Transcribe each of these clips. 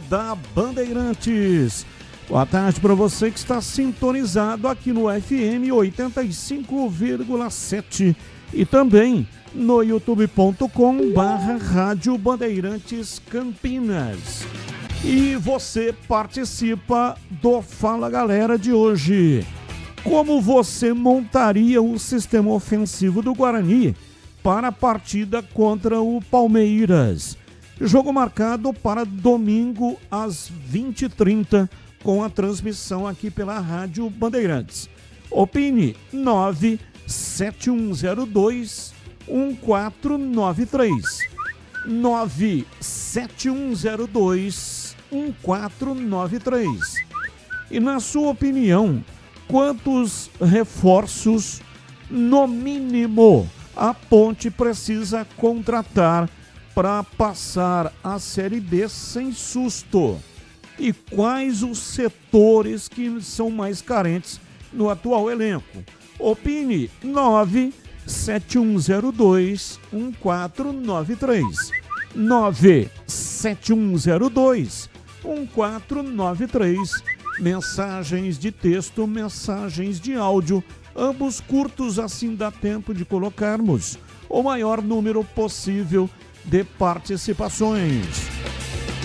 da Bandeirantes. Boa tarde para você que está sintonizado aqui no FM 85,7 e também no youtube.com/Rádio Bandeirantes Campinas. E você participa do Fala Galera de hoje. Como você montaria o sistema ofensivo do Guarani para a partida contra o Palmeiras? Jogo marcado para domingo às 20h30 com a transmissão aqui pela Rádio Bandeirantes. Opine 97102-1493. 97102-1493. E na sua opinião, quantos reforços, no mínimo, a Ponte precisa contratar para passar a Série B sem susto? E quais os setores que são mais carentes no atual elenco? Opine 97102-1493. 97102-1493. Mensagens de texto, mensagens de áudio, ambos curtos, assim dá tempo de colocarmos o maior número possível de participações.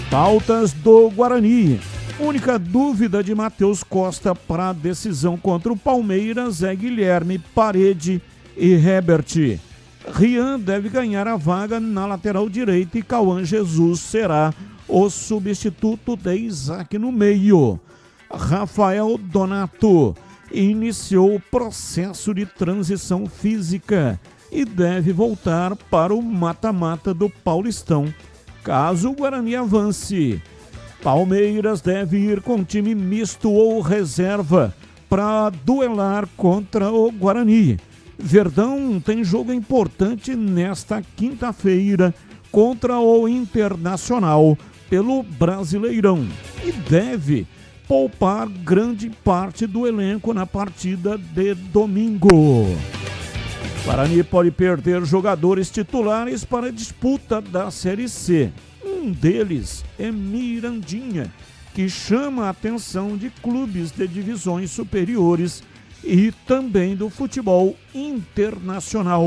Pautas do Guarani. Única dúvida de Matheus Costa para a decisão contra o Palmeiras é Guilherme, Parede e Herbert. Rian deve ganhar a vaga na lateral direita e Cauã Jesus será o substituto de Isaac no meio. Rafael Donato iniciou o processo de transição física e deve voltar para o mata-mata do Paulistão, caso o Guarani avance. Palmeiras deve ir com time misto ou reserva para duelar contra o Guarani. Verdão tem jogo importante nesta quinta-feira contra o Internacional pelo Brasileirão e deve poupar grande parte do elenco na partida de domingo. Guarani pode perder jogadores titulares para a disputa da Série C. Um deles é Mirandinha, que chama a atenção de clubes de divisões superiores e também do futebol internacional.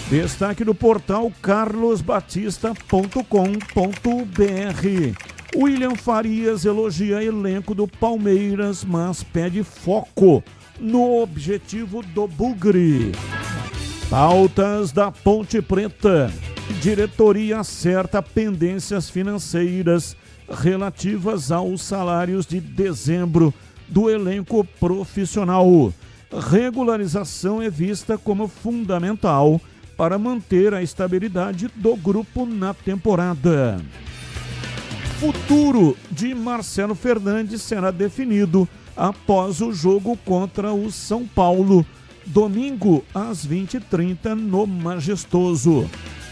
Destaque do portal carlosbatista.com.br. William Farias elogia elenco do Palmeiras, mas pede foco no objetivo do Bugre. Pautas da Ponte Preta. Diretoria acerta pendências financeiras relativas aos salários de dezembro do elenco profissional. Regularização é vista como fundamental para manter a estabilidade do grupo na temporada. Futuro de Marcelo Fernandes será definido após o jogo contra o São Paulo, domingo às 20h30 no Majestoso. O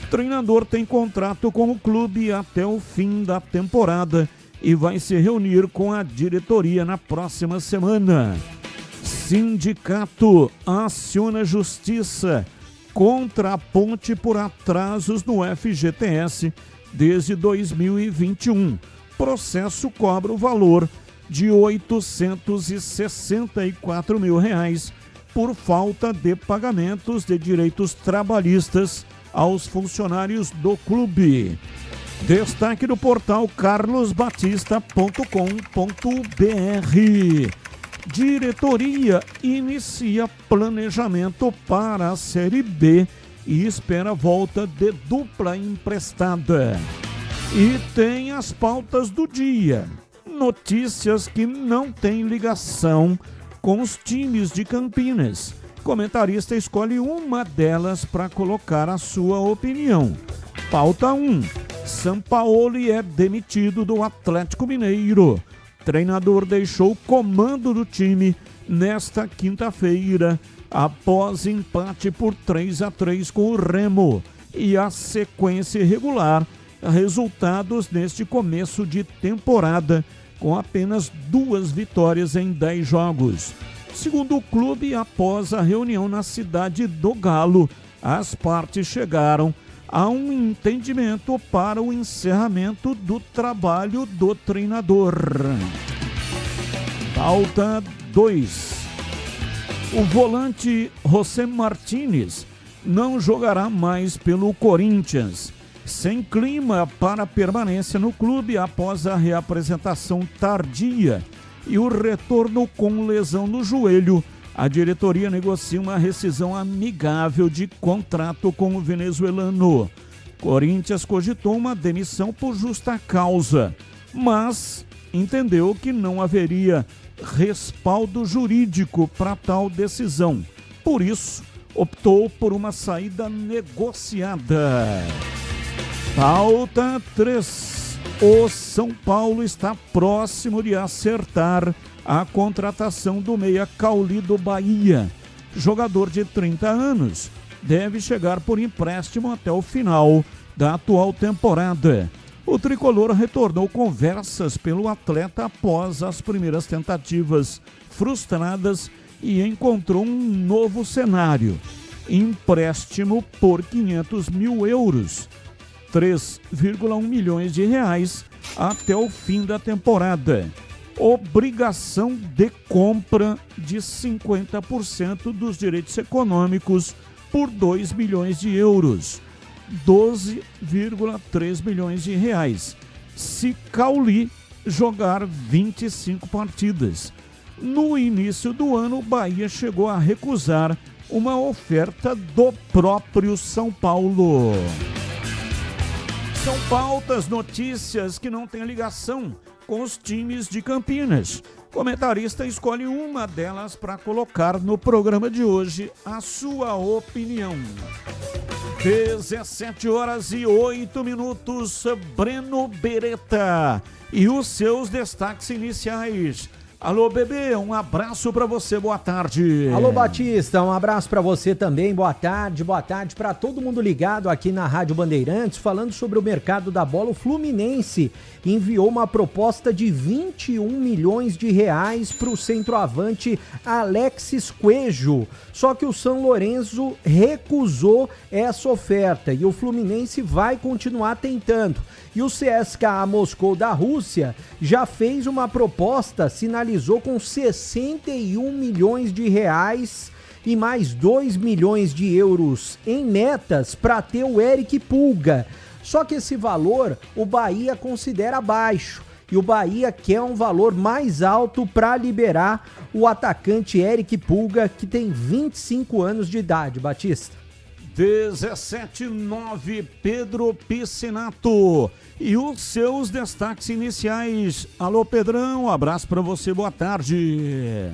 treinador tem contrato com o clube até o fim da temporada e vai se reunir com a diretoria na próxima semana. Sindicato aciona justiça contra a Ponte por atrasos no FGTS desde 2021. Processo cobra o valor de R$ 864 mil por falta de pagamentos de direitos trabalhistas aos funcionários do clube. Destaque do portal carlosbatista.com.br. Diretoria inicia planejamento para a Série B e espera a volta de dupla emprestada. E tem as pautas do dia. Notícias que não têm ligação com os times de Campinas. Comentarista escolhe uma delas para colocar a sua opinião. Pauta 1. Sampaoli é demitido do Atlético Mineiro. Treinador deixou o comando do time nesta quinta-feira, após empate por 3-3 com o Remo. E a sequência irregular, resultados neste começo de temporada, com apenas 2 vitórias em 10 jogos. Segundo o clube, após a reunião na cidade do Galo, as partes chegaram há um entendimento para o encerramento do trabalho do treinador. Pauta 2. O volante José Martínez não jogará mais pelo Corinthians. Sem clima para permanência no clube após a reapresentação tardia e o retorno com lesão no joelho, a diretoria negocia uma rescisão amigável de contrato com o venezuelano. Corinthians cogitou uma demissão por justa causa, mas entendeu que não haveria respaldo jurídico para tal decisão. Por isso, optou por uma saída negociada. Pauta 3. O São Paulo está próximo de acertar a contratação do meia Cauli do Bahia. Jogador de 30 anos, deve chegar por empréstimo até o final da atual temporada. O tricolor retornou conversas pelo atleta após as primeiras tentativas frustradas e encontrou um novo cenário. Empréstimo por 500 mil euros, 3,1 milhões de reais até o fim da temporada. Obrigação de compra de 50% dos direitos econômicos por 2 milhões de euros, 12,3 milhões de reais, se Cauli jogar 25 partidas. No início do ano, o Bahia chegou a recusar uma oferta do próprio São Paulo. São pautas, notícias que não têm ligação com os times de Campinas. Comentarista escolhe uma delas para colocar no programa de hoje a sua opinião. 17h08, Breno Beretta e os seus destaques iniciais. Alô, bebê, um abraço para você, boa tarde. Alô, Batista, um abraço para você também, boa tarde para todo mundo ligado aqui na Rádio Bandeirantes, falando sobre o mercado da bola. O Fluminense enviou uma proposta de 21 milhões de reais para o centroavante Alexis Coelho, só que o São Lourenço recusou essa oferta e o Fluminense vai continuar tentando. E o CSKA Moscou da Rússia já fez uma proposta, sinalizou com 61 milhões de reais e mais 2 milhões de euros em metas para ter o Eric Pulga. Só que esse valor o Bahia considera baixo e o Bahia quer um valor mais alto para liberar o atacante Eric Pulga, que tem 25 anos de idade, Batista. 17:09, Pedro Piscinato e os seus destaques iniciais. Alô, Pedrão, um abraço para você, boa tarde.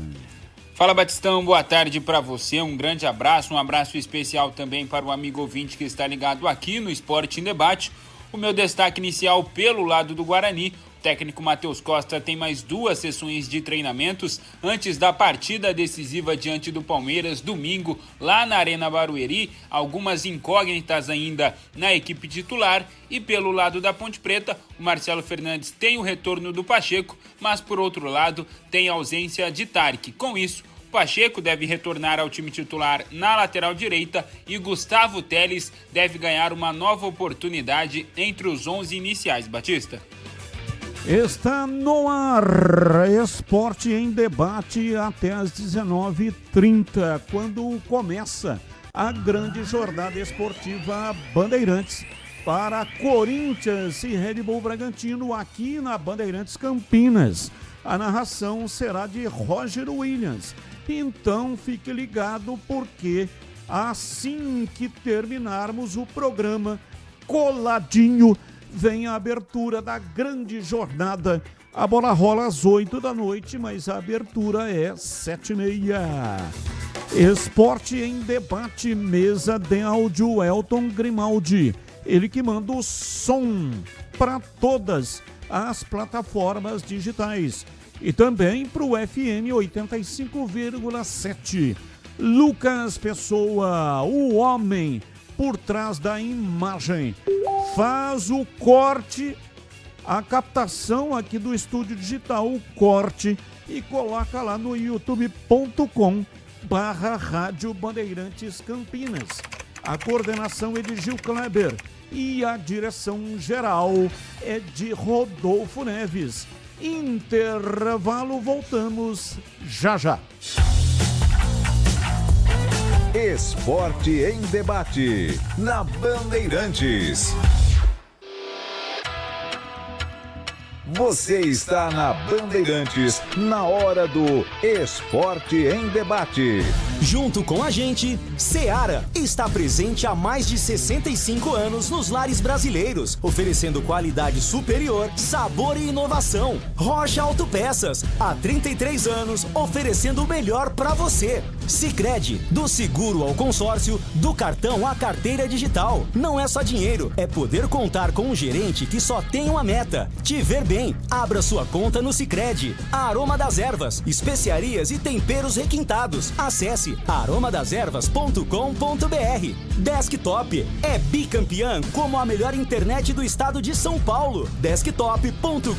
Fala, Batistão, boa tarde para você, um grande abraço, um abraço especial também para o amigo ouvinte que está ligado aqui no Esporte em Debate. O meu destaque inicial pelo lado do Guarani. O técnico Matheus Costa tem mais 2 sessões de treinamentos antes da partida decisiva diante do Palmeiras, domingo, lá na Arena Barueri. Algumas incógnitas ainda na equipe titular. E pelo lado da Ponte Preta, o Marcelo Fernandes tem o retorno do Pacheco, mas por outro lado tem a ausência de Tarek. Com isso, Pacheco deve retornar ao time titular na lateral direita e Gustavo Teles deve ganhar uma nova oportunidade entre os 11 iniciais. Batista. Está no ar, Esporte em Debate até às 19h30, quando começa a grande jornada esportiva Bandeirantes para Corinthians e Red Bull Bragantino aqui na Bandeirantes Campinas. A narração será de Roger Williams, então fique ligado porque assim que terminarmos o programa, coladinho, vem a abertura da grande jornada. A bola rola às 8 da noite, mas a abertura é 7h30. Esporte em Debate, mesa de áudio Elton Grimaldi. Ele que manda o som para todas as plataformas digitais. E também para o FM 85,7. Lucas Pessoa, o homem por trás da imagem, faz o corte, a captação aqui do estúdio digital, o corte, e coloca lá no youtube.com/Rádio Bandeirantes Campinas. A coordenação é de Gil Kleber e a direção geral é de Rodolfo Neves. Intervalo, voltamos já já. Esporte em debate, na Bandeirantes. Você está na Bandeirantes, na hora do Esporte em Debate. Junto com a gente, Seara está presente há mais de 65 anos nos lares brasileiros, oferecendo qualidade superior, sabor e inovação. Rocha Autopeças, há 33 anos, oferecendo o melhor para você. Sicredi, do seguro ao consórcio, do cartão à carteira digital. Não é só dinheiro, é poder contar com um gerente que só tem uma meta: te ver bem. Abra sua conta no Sicredi. Aroma das Ervas, especiarias e temperos requintados. Acesse aromadaservas.com.br. Desktop é bicampeã como a melhor internet do estado de São Paulo. Desktop.com.br.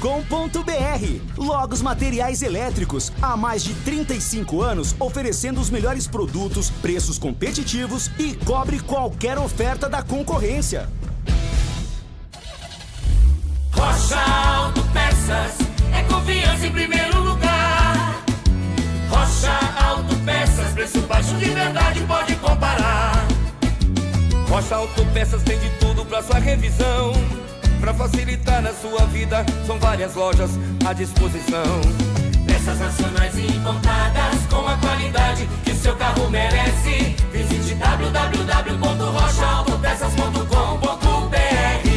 Logos Materiais Elétricos, há mais de 35 anos oferecendo os melhores produtos, preços competitivos e cobre qualquer oferta da concorrência. Rocha Autopeças é confiança em primeiro lugar. Rocha Autopeças, preço baixo de verdade, pode comparar. Rocha Autopeças tem de tudo pra sua revisão. Pra facilitar na sua vida, são várias lojas à disposição. Peças nacionais e importadas com a qualidade que o seu carro merece. Visite www.rochaautopeças.com.br.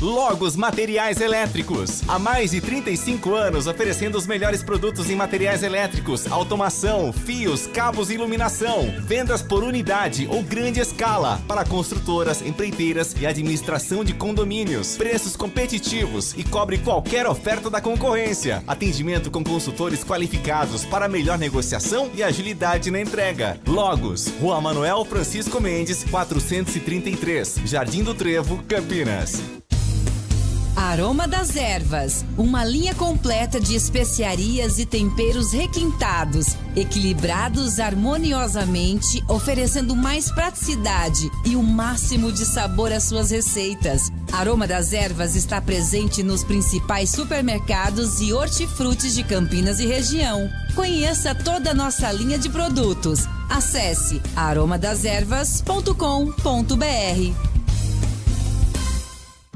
Logos Materiais Elétricos, há mais de 35 anos oferecendo os melhores produtos em materiais elétricos, automação, fios, cabos e iluminação. Vendas por unidade ou grande escala para construtoras, empreiteiras e administração de condomínios. Preços competitivos e cobre qualquer oferta da concorrência. Atendimento com consultores qualificados para melhor negociação e agilidade na entrega. Logos, Rua Manuel Francisco Mendes, 433, Jardim do Trevo, Campinas. Aroma das Ervas, uma linha completa de especiarias e temperos requintados, equilibrados harmoniosamente, oferecendo mais praticidade e o máximo de sabor às suas receitas. Aroma das Ervas está presente nos principais supermercados e hortifrutis de Campinas e região. Conheça toda a nossa linha de produtos. Acesse aromadaservas.com.br.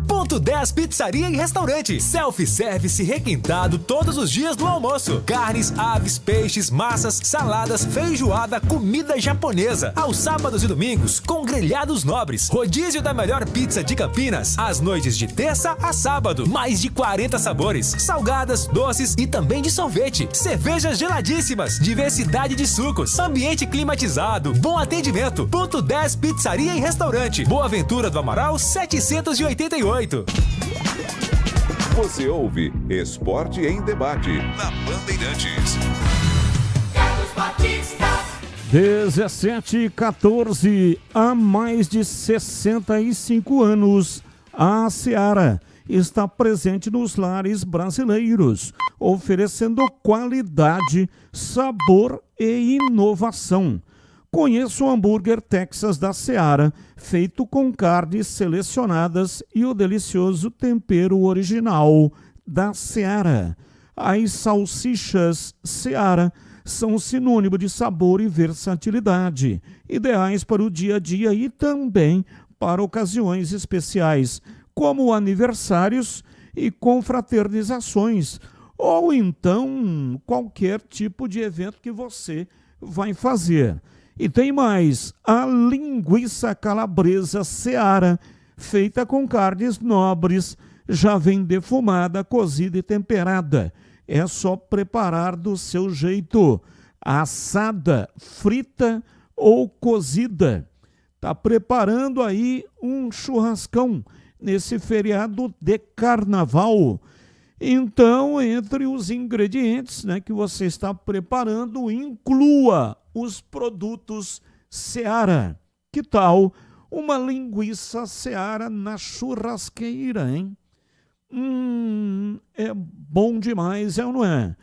Ponto 10 Pizzaria e Restaurante. Self-service requintado todos os dias do almoço. Carnes, aves, peixes, massas, saladas, feijoada, comida japonesa. Aos sábados e domingos, com grelhados nobres. Rodízio da melhor pizza de Campinas. Às noites de terça a sábado. Mais de 40 sabores. Salgadas, doces e também de sorvete. Cervejas geladíssimas. Diversidade de sucos. Ambiente climatizado. Bom atendimento. Ponto 10 Pizzaria e Restaurante. Boa Ventura do Amaral, 788. Você ouve Esporte em Debate, na Bandeirantes. 17h14, há mais de 65 anos, a Seara está presente nos lares brasileiros, oferecendo qualidade, sabor e inovação. Conheça o hambúrguer Texas da Seara, feito com carnes selecionadas e o delicioso tempero original da Seara. As salsichas Seara são sinônimo de sabor e versatilidade, ideais para o dia a dia e também para ocasiões especiais, como aniversários e confraternizações, ou então qualquer tipo de evento que você vai fazer. E tem mais, a linguiça calabresa Seara, feita com carnes nobres, já vem defumada, cozida e temperada. É só preparar do seu jeito, assada, frita ou cozida. Tá preparando aí um churrascão nesse feriado de carnaval. Então, entre os ingredientes, né, que você está preparando, inclua os produtos Seara. Que tal uma linguiça Seara na churrasqueira, hein? É bom demais, é ou não é?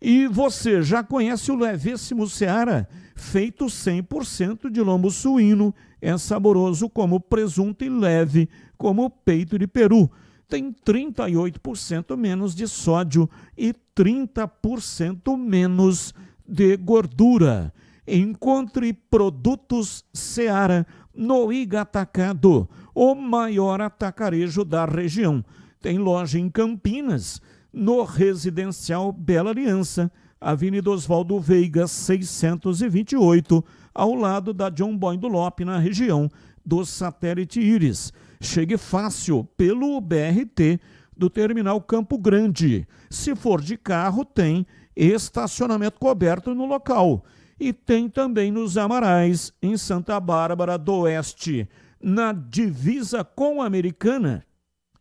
E você já conhece o levíssimo Seara, feito 100% de lombo suíno, É saboroso como presunto e leve como peito de peru. Tem 38% menos de sódio e 30% menos de gordura. Encontre produtos Seara no Iga Atacado, o maior atacarejo da região. Tem loja em Campinas, no Residencial Bela Aliança, Avenida Oswaldo Veiga, 628, ao lado da John Boy do Lope, na região do Satélite Íris. Chegue fácil pelo BRT do Terminal Campo Grande. Se for de carro, tem estacionamento coberto no local. E tem também nos Amarais, em Santa Bárbara do Oeste, na divisa com a Americana,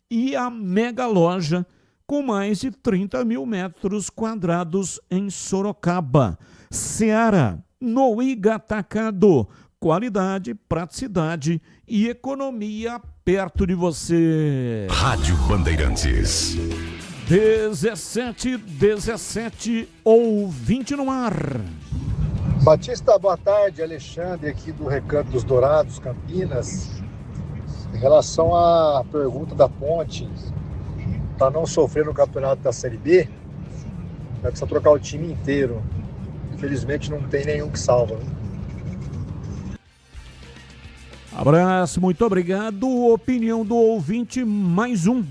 e a mega loja com mais de 30 mil metros quadrados em Sorocaba. Seara, no Iga Atacado. Qualidade, praticidade e economia perto de você. Rádio Bandeirantes. 17 ouvinte no ar. Batista, boa tarde. Alexandre aqui do Recanto dos Dourados, Campinas. Em relação à pergunta da Ponte, para não sofrer no campeonato da Série B, vai precisar trocar o time inteiro. Infelizmente não tem nenhum que salva. Abraço, muito obrigado. Opinião do ouvinte, mais um.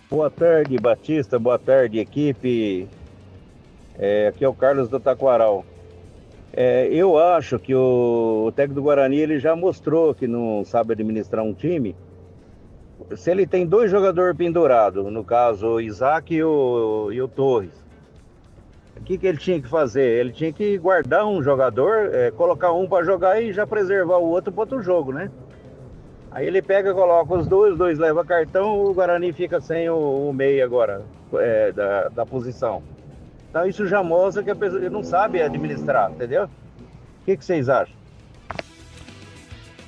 Boa tarde, Batista. Boa tarde, equipe. Aqui é o Carlos do Taquaral. Eu acho que o técnico do Guarani ele já mostrou que não sabe administrar um time. Se ele tem 2 jogadores pendurados, no caso o Isaac e o Torres, o que ele tinha que fazer? Ele tinha que guardar um jogador, colocar um para jogar e já preservar o outro para outro jogo, né? Aí ele pega, coloca os dois levam cartão, o Guarani fica sem o meio agora da posição. Então isso já mostra que a pessoa não sabe administrar, entendeu? O que vocês acham?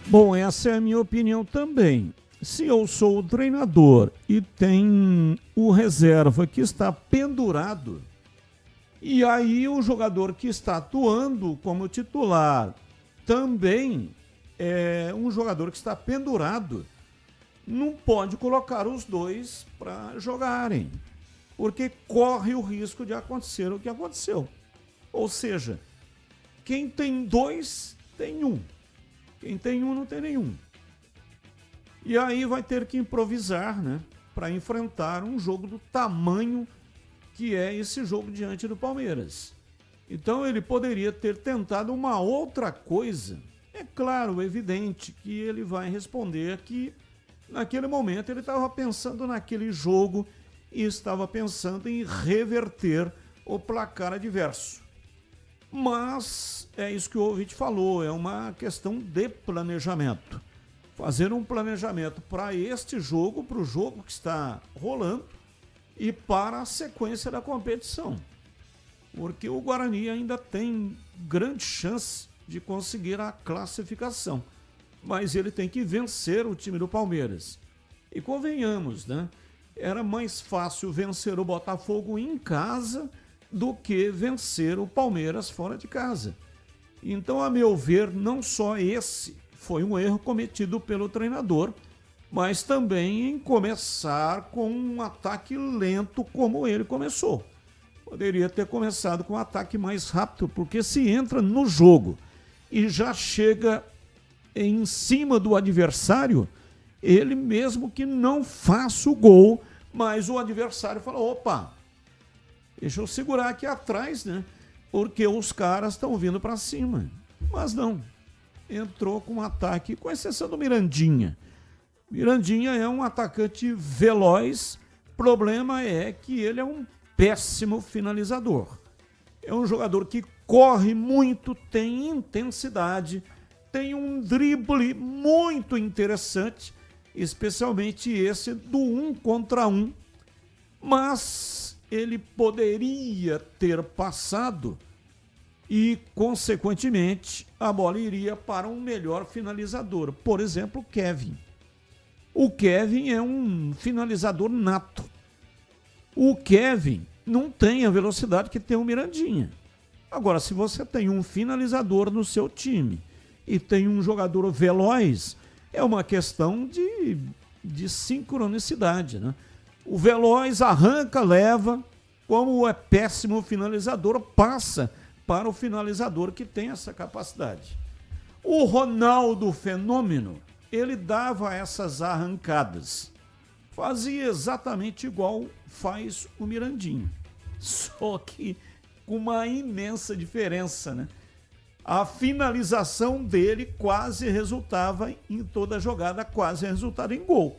Bom, essa é a minha opinião também. Se eu sou o treinador e tem o reserva que está pendurado, e aí o jogador que está atuando como titular também é um jogador que está pendurado, não pode colocar os dois para jogarem, porque corre o risco de acontecer o que aconteceu. Ou seja, quem tem 2 tem 1, quem tem 1 não tem nenhum. E aí vai ter que improvisar, né, para enfrentar um jogo do tamanho que é esse jogo diante do Palmeiras. Então ele poderia ter tentado uma outra coisa. É claro, evidente que ele vai responder que naquele momento ele estava pensando naquele jogo e estava pensando em reverter o placar adverso. Mas é isso que o ouvinte falou, é uma questão de planejamento. Fazer um planejamento para este jogo, para o jogo que está rolando, e para a sequência da competição, porque o Guarani ainda tem grande chance de conseguir a classificação, mas ele tem que vencer o time do Palmeiras. E convenhamos, né? Era mais fácil vencer o Botafogo em casa do que vencer o Palmeiras fora de casa. Então, a meu ver, não só esse foi um erro cometido pelo treinador, mas também em começar com um ataque lento como ele começou. Poderia ter começado com um ataque mais rápido, porque se entra no jogo e já chega em cima do adversário, ele mesmo que não faça o gol, mas o adversário fala, opa, deixa eu segurar aqui atrás, né? Porque os caras estão vindo para cima. Mas não, entrou com um ataque, com exceção do Mirandinha. Mirandinha é um atacante veloz, problema é que ele é um péssimo finalizador. É um jogador que corre muito, tem intensidade, tem um drible muito interessante, especialmente esse do 1 contra 1, mas ele poderia ter passado e, consequentemente, a bola iria para um melhor finalizador, por exemplo, o Kevin. O Kevin é um finalizador nato. O Kevin não tem a velocidade que tem o Mirandinha. Agora, se você tem um finalizador no seu time e tem um jogador veloz, é uma questão de sincronicidade, né? O veloz arranca, leva, como é péssimo finalizador, passa para o finalizador que tem essa capacidade. O Ronaldo Fenômeno, ele dava essas arrancadas. Fazia exatamente igual faz o Mirandinho. Só que com uma imensa diferença, né? A finalização dele quase resultava em toda a jogada, quase resultava em gol.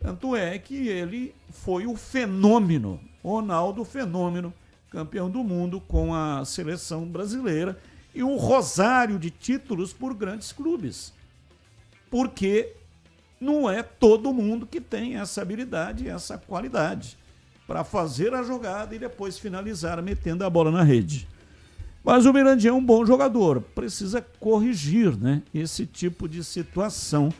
Tanto é que ele foi o fenômeno, Ronaldo Fenômeno, campeão do mundo com a seleção brasileira e um rosário de títulos por grandes clubes. Porque não é todo mundo que tem essa habilidade, essa qualidade para fazer a jogada e depois finalizar metendo a bola na rede. Mas o Mirandinho é um bom jogador, precisa corrigir, né, esse tipo de situação,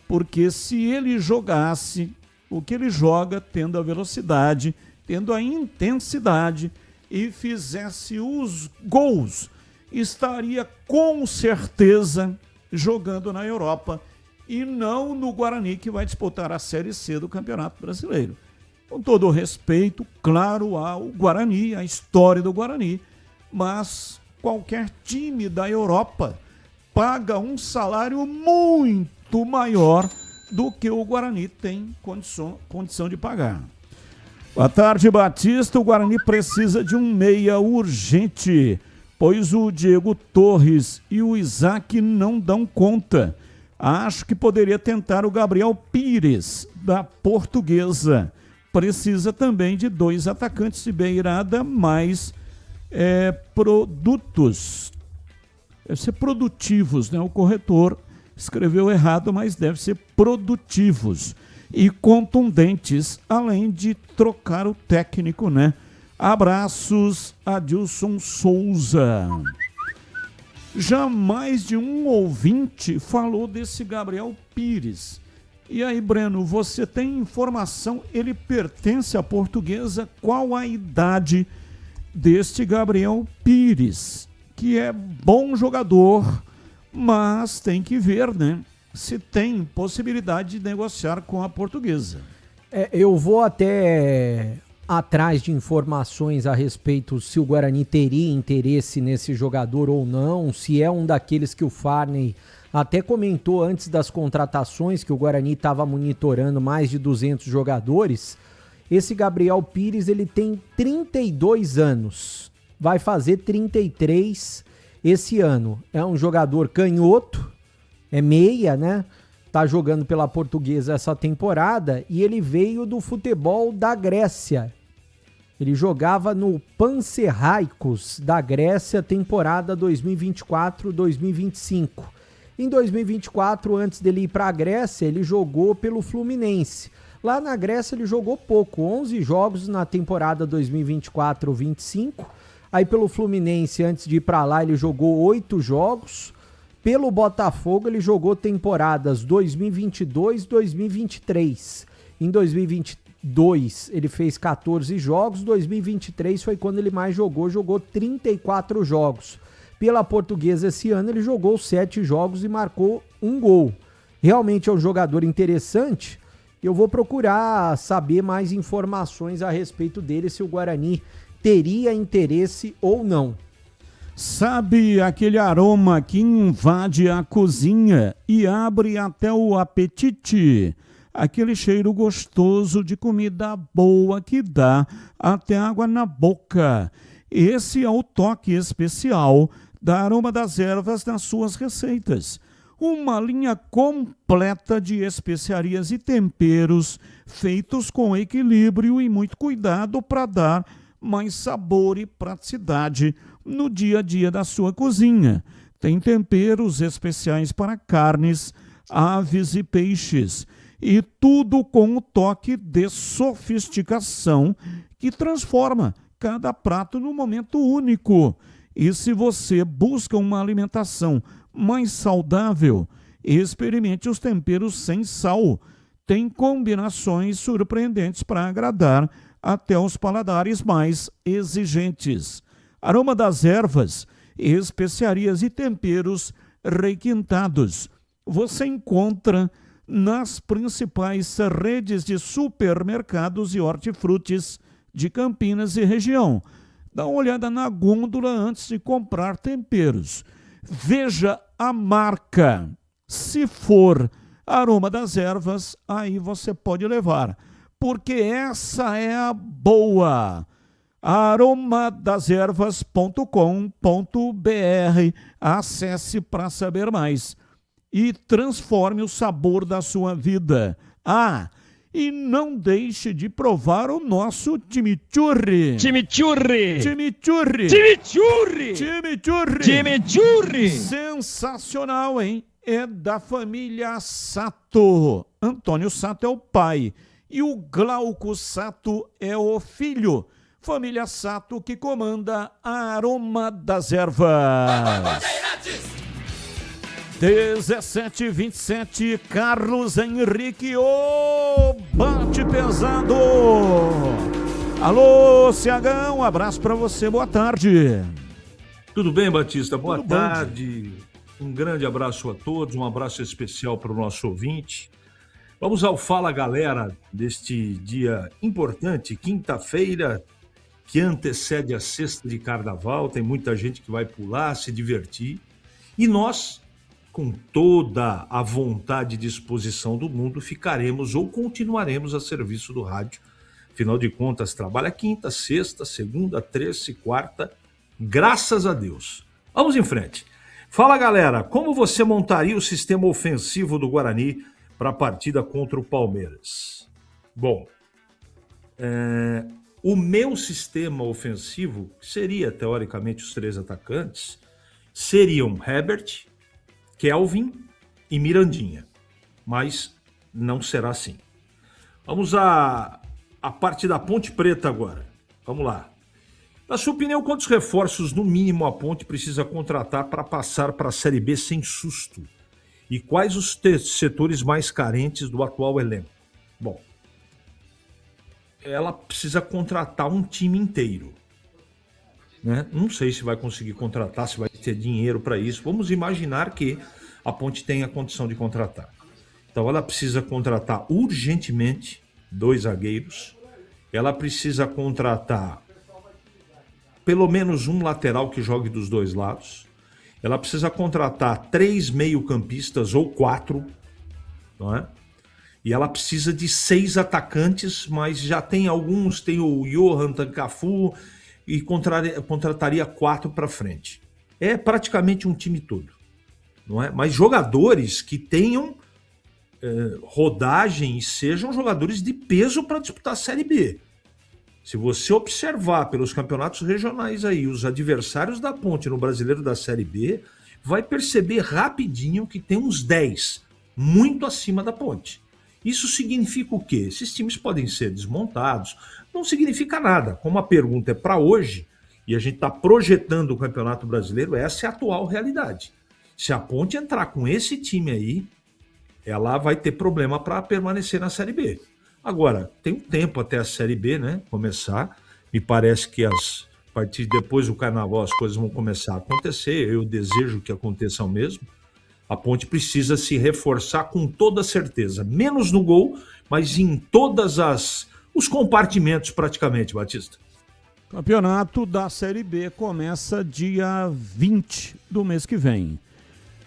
porque se ele jogasse o que ele joga, tendo a velocidade, tendo a intensidade e fizesse os gols, estaria com certeza jogando na Europa e não no Guarani, que vai disputar a Série C do Campeonato Brasileiro. Com todo o respeito, claro, ao Guarani, a história do Guarani, mas qualquer time da Europa paga um salário muito maior do que o Guarani tem condição de pagar. Boa tarde, Batista. O Guarani precisa de um meia urgente, pois o Diego Torres e o Isaac não dão conta. Acho que poderia tentar o Gabriel Pires, da Portuguesa. Precisa também de 2 atacantes de beirada mais produtos. Deve ser produtivos, né? O corretor escreveu errado, mas deve ser produtivos e contundentes, além de trocar o técnico, né? Abraços, Adilson Souza. Já mais de um ouvinte falou desse Gabriel Pires. E aí, Breno, você tem informação? Ele pertence à Portuguesa? Qual a idade deste Gabriel Pires? Que é bom jogador, mas tem que ver, né, se tem possibilidade de negociar com a Portuguesa. Eu vou até atrás de informações a respeito se o Guarani teria interesse nesse jogador ou não, se é um daqueles que o Farney até comentou antes das contratações, que o Guarani estava monitorando mais de 200 jogadores. Esse Gabriel Pires, ele tem 32 anos, vai fazer 33 esse ano. É um jogador canhoto, é meia, né? Tá jogando pela Portuguesa essa temporada e ele veio do futebol da Grécia. Ele jogava no Panathinaikos da Grécia, temporada 2024-2025. Em 2024, antes dele ir para a Grécia, ele jogou pelo Fluminense. Lá na Grécia ele jogou pouco, 11 jogos na temporada 2024-25. Aí pelo Fluminense, antes de ir para lá, ele jogou 8 jogos. Pelo Botafogo, ele jogou temporadas 2022-2023. Em 2022, ele fez 14 jogos. 2023 foi quando ele mais jogou 34 jogos. Pela Portuguesa, esse ano, ele jogou 7 jogos e marcou 1 gol. Realmente é um jogador interessante. Eu vou procurar saber mais informações a respeito dele, se o Guarani teria interesse ou não. Sabe aquele aroma que invade a cozinha e abre até o apetite? Aquele cheiro gostoso de comida boa que dá até água na boca. Esse é o toque especial da Aroma das Ervas nas suas receitas. Uma linha completa de especiarias e temperos feitos com equilíbrio e muito cuidado para dar mais sabor e praticidade no dia a dia da sua cozinha. Tem temperos especiais para carnes, aves e peixes. E tudo com um toque de sofisticação que transforma cada prato num momento único. E se você busca uma alimentação mais saudável, experimente os temperos sem sal. Tem combinações surpreendentes para agradar até os paladares mais exigentes. Aroma das Ervas, especiarias e temperos requintados. Você encontra nas principais redes de supermercados e hortifrutis de Campinas e região. Dá uma olhada na gôndola antes de comprar temperos. Veja a marca. Se for Aroma das Ervas, aí você pode levar, porque essa é a boa. aromadeservas.com.br. Acesse para saber mais e transforme o sabor da sua vida. E não deixe de provar o nosso chimichurri. Chimichurri! Chimichurri! Chimichurri! Chimichurri! Chimichurri! Sensacional, hein? É da família Sato. Antônio Sato é o pai e o Glauco Sato é o filho. Família Sato que comanda a Aroma das Ervas. 17h27, Carlos Henrique, bate pesado. Alô, Ciagão, um abraço para você, boa tarde. Tudo bem, Batista? Boa Tudo tarde. Um grande abraço a todos, um abraço especial para o nosso ouvinte. Vamos ao Fala Galera deste dia importante, quinta-feira, que antecede a sexta de carnaval. Tem muita gente que vai pular, se divertir. E nós, com toda a vontade e disposição do mundo, ficaremos ou continuaremos a serviço do rádio. Afinal de contas, trabalha quinta, sexta, segunda, terça e quarta. Graças a Deus. Vamos em frente. Fala, galera, como você montaria o sistema ofensivo do Guarani para a partida contra o Palmeiras? Bom, o meu sistema ofensivo seria, teoricamente, os 3 atacantes, seriam Herbert, Kelvin e Mirandinha, mas não será assim. Vamos à parte da Ponte Preta agora. Vamos lá. Na sua opinião, quantos reforços, no mínimo, a Ponte precisa contratar para passar para a Série B sem susto? E quais os setores mais carentes do atual elenco? Bom, ela precisa contratar um time inteiro. Né? Não sei se vai conseguir contratar, se vai ter dinheiro para isso. Vamos imaginar que a Ponte tenha condição de contratar. Então ela precisa contratar urgentemente 2 zagueiros. Ela precisa contratar pelo menos um lateral que jogue dos 2 lados. Ela precisa contratar 3 meio-campistas ou 4, não é? E ela precisa de 6 atacantes, mas já tem alguns, tem o Johan Tancafu, e contrataria 4 para frente. É praticamente um time todo, não é? Mas jogadores que tenham rodagem e sejam jogadores de peso para disputar a Série B. Se você observar pelos campeonatos regionais aí, os adversários da Ponte no Brasileiro da Série B, vai perceber rapidinho que tem uns 10, muito acima da Ponte. Isso significa o quê? Esses times podem ser desmontados, não significa nada. Como a pergunta é para hoje, e a gente está projetando o Campeonato Brasileiro, essa é a atual realidade. Se a Ponte entrar com esse time aí, ela vai ter problema para permanecer na Série B. Agora, tem um tempo até a Série B, né, começar. Me parece que a partir depois do Carnaval as coisas vão começar a acontecer. Eu desejo que aconteçam mesmo. A Ponte precisa se reforçar com toda certeza. Menos no gol, mas em todas os compartimentos praticamente, Batista. Campeonato da Série B começa dia 20 do mês que vem.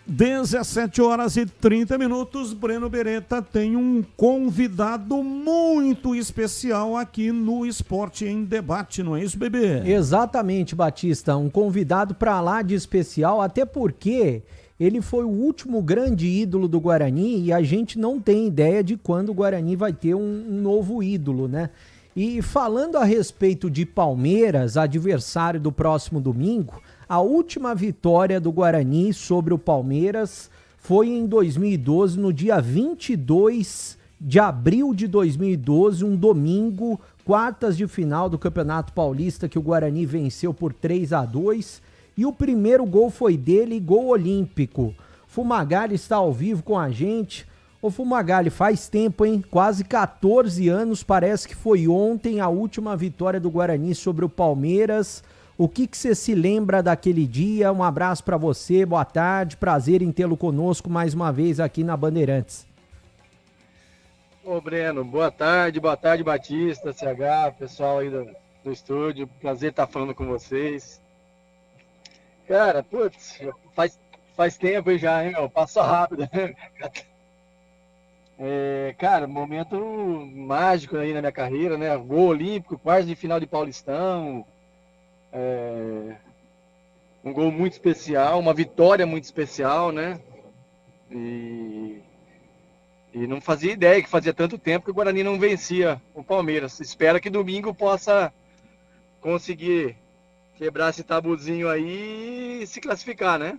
17h30. Breno Beretta tem um convidado muito especial aqui no Esporte em Debate, não é isso, bebê? Exatamente, Batista, um convidado para lá de especial, até porque ele foi o último grande ídolo do Guarani e a gente não tem ideia de quando o Guarani vai ter um novo ídolo, né? E falando a respeito de Palmeiras, adversário do próximo domingo, a última vitória do Guarani sobre o Palmeiras foi em 2012, no dia 22 de abril de 2012, um domingo, quartas de final do Campeonato Paulista, que o Guarani venceu por 3-2, e o primeiro gol foi dele, gol olímpico. Fumagalli está ao vivo com a gente. Ô Fumagalli, faz tempo, hein? Quase 14 anos, parece que foi ontem a última vitória do Guarani sobre o Palmeiras. O que você se lembra daquele dia? Um abraço para você, boa tarde, prazer em tê-lo conosco mais uma vez aqui na Bandeirantes. Ô Breno, boa tarde Batista, CH, pessoal aí do estúdio, prazer estar falando com vocês. Cara, putz, faz tempo aí já, hein, meu? Passou rápido. Cara, momento mágico aí na minha carreira, né? Gol olímpico, quartos de final de Paulistão, um gol muito especial, uma vitória muito especial, né? E não fazia ideia que fazia tanto tempo que o Guarani não vencia o Palmeiras. Espero que domingo possa conseguir quebrar esse tabuzinho aí e se classificar, né?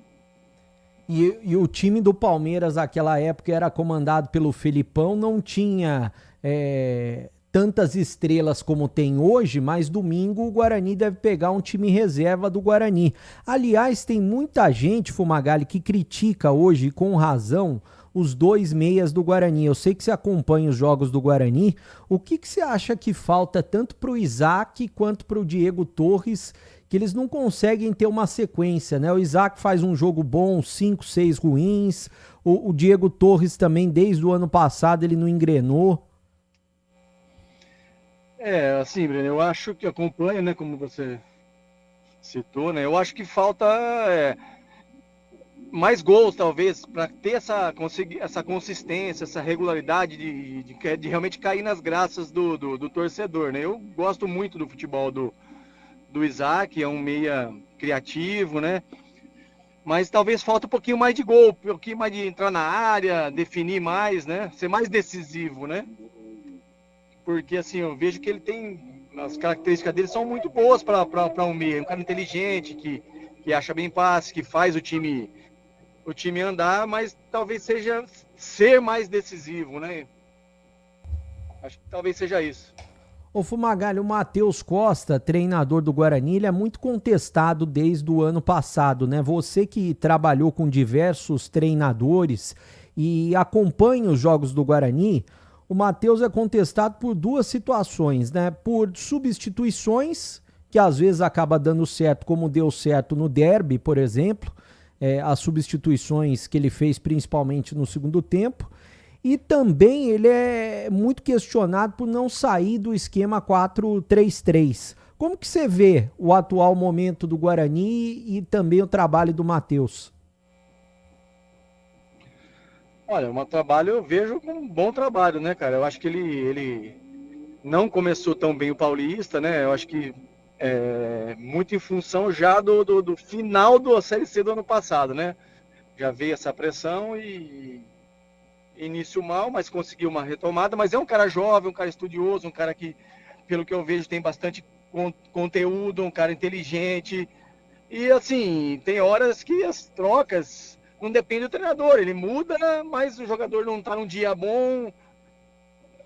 E o time do Palmeiras naquela época era comandado pelo Felipão, não tinha tantas estrelas como tem hoje, mas domingo o Guarani deve pegar um time reserva do Guarani. Aliás, tem muita gente, Fumagalli, que critica hoje, com razão, os dois meias do Guarani. Eu sei que você acompanha os jogos do Guarani. O que você acha que falta tanto para o Isaac quanto para o Diego Torres, que eles não conseguem ter uma sequência, né? O Isaac faz um jogo bom, 5, 6 ruins. O Diego Torres também, desde o ano passado, ele não engrenou. Assim, Breno, eu acho que acompanha, né, como você citou, né? Eu acho que falta mais gols, talvez, para ter essa consistência, essa regularidade de realmente cair nas graças do torcedor, né? Eu gosto muito do futebol do Isaac, é um meia criativo, né? Mas talvez falta um pouquinho mais de gol, um pouquinho mais de entrar na área, definir mais, né? Ser mais decisivo, né? Porque, assim, eu vejo que ele tem... As características dele são muito boas para um meia. Um cara inteligente, que acha bem passe, que faz o time andar, mas talvez seja ser mais decisivo, né? Acho que talvez seja isso. Ô Fumagalli, o Matheus Costa, treinador do Guarani, ele é muito contestado desde o ano passado, né? Você que trabalhou com diversos treinadores e acompanha os jogos do Guarani, o Matheus é contestado por duas situações, né? Por substituições, que às vezes acaba dando certo, como deu certo no derby, por exemplo, as substituições que ele fez principalmente no segundo tempo. E também ele é muito questionado por não sair do esquema 4-3-3. Como que você vê o atual momento do Guarani e também o trabalho do Matheus? Olha, eu vejo como um bom trabalho, né, cara? Eu acho que ele não começou tão bem o Paulista, né? Eu acho que muito em função já do final da Série C do ano passado, né? Já veio essa pressão e início mal, mas conseguiu uma retomada. Mas é um cara jovem, um cara estudioso, um cara que, pelo que eu vejo, tem bastante conteúdo, um cara inteligente. E, assim, tem horas que as trocas não dependem do treinador. Ele muda, mas o jogador não tá num dia bom,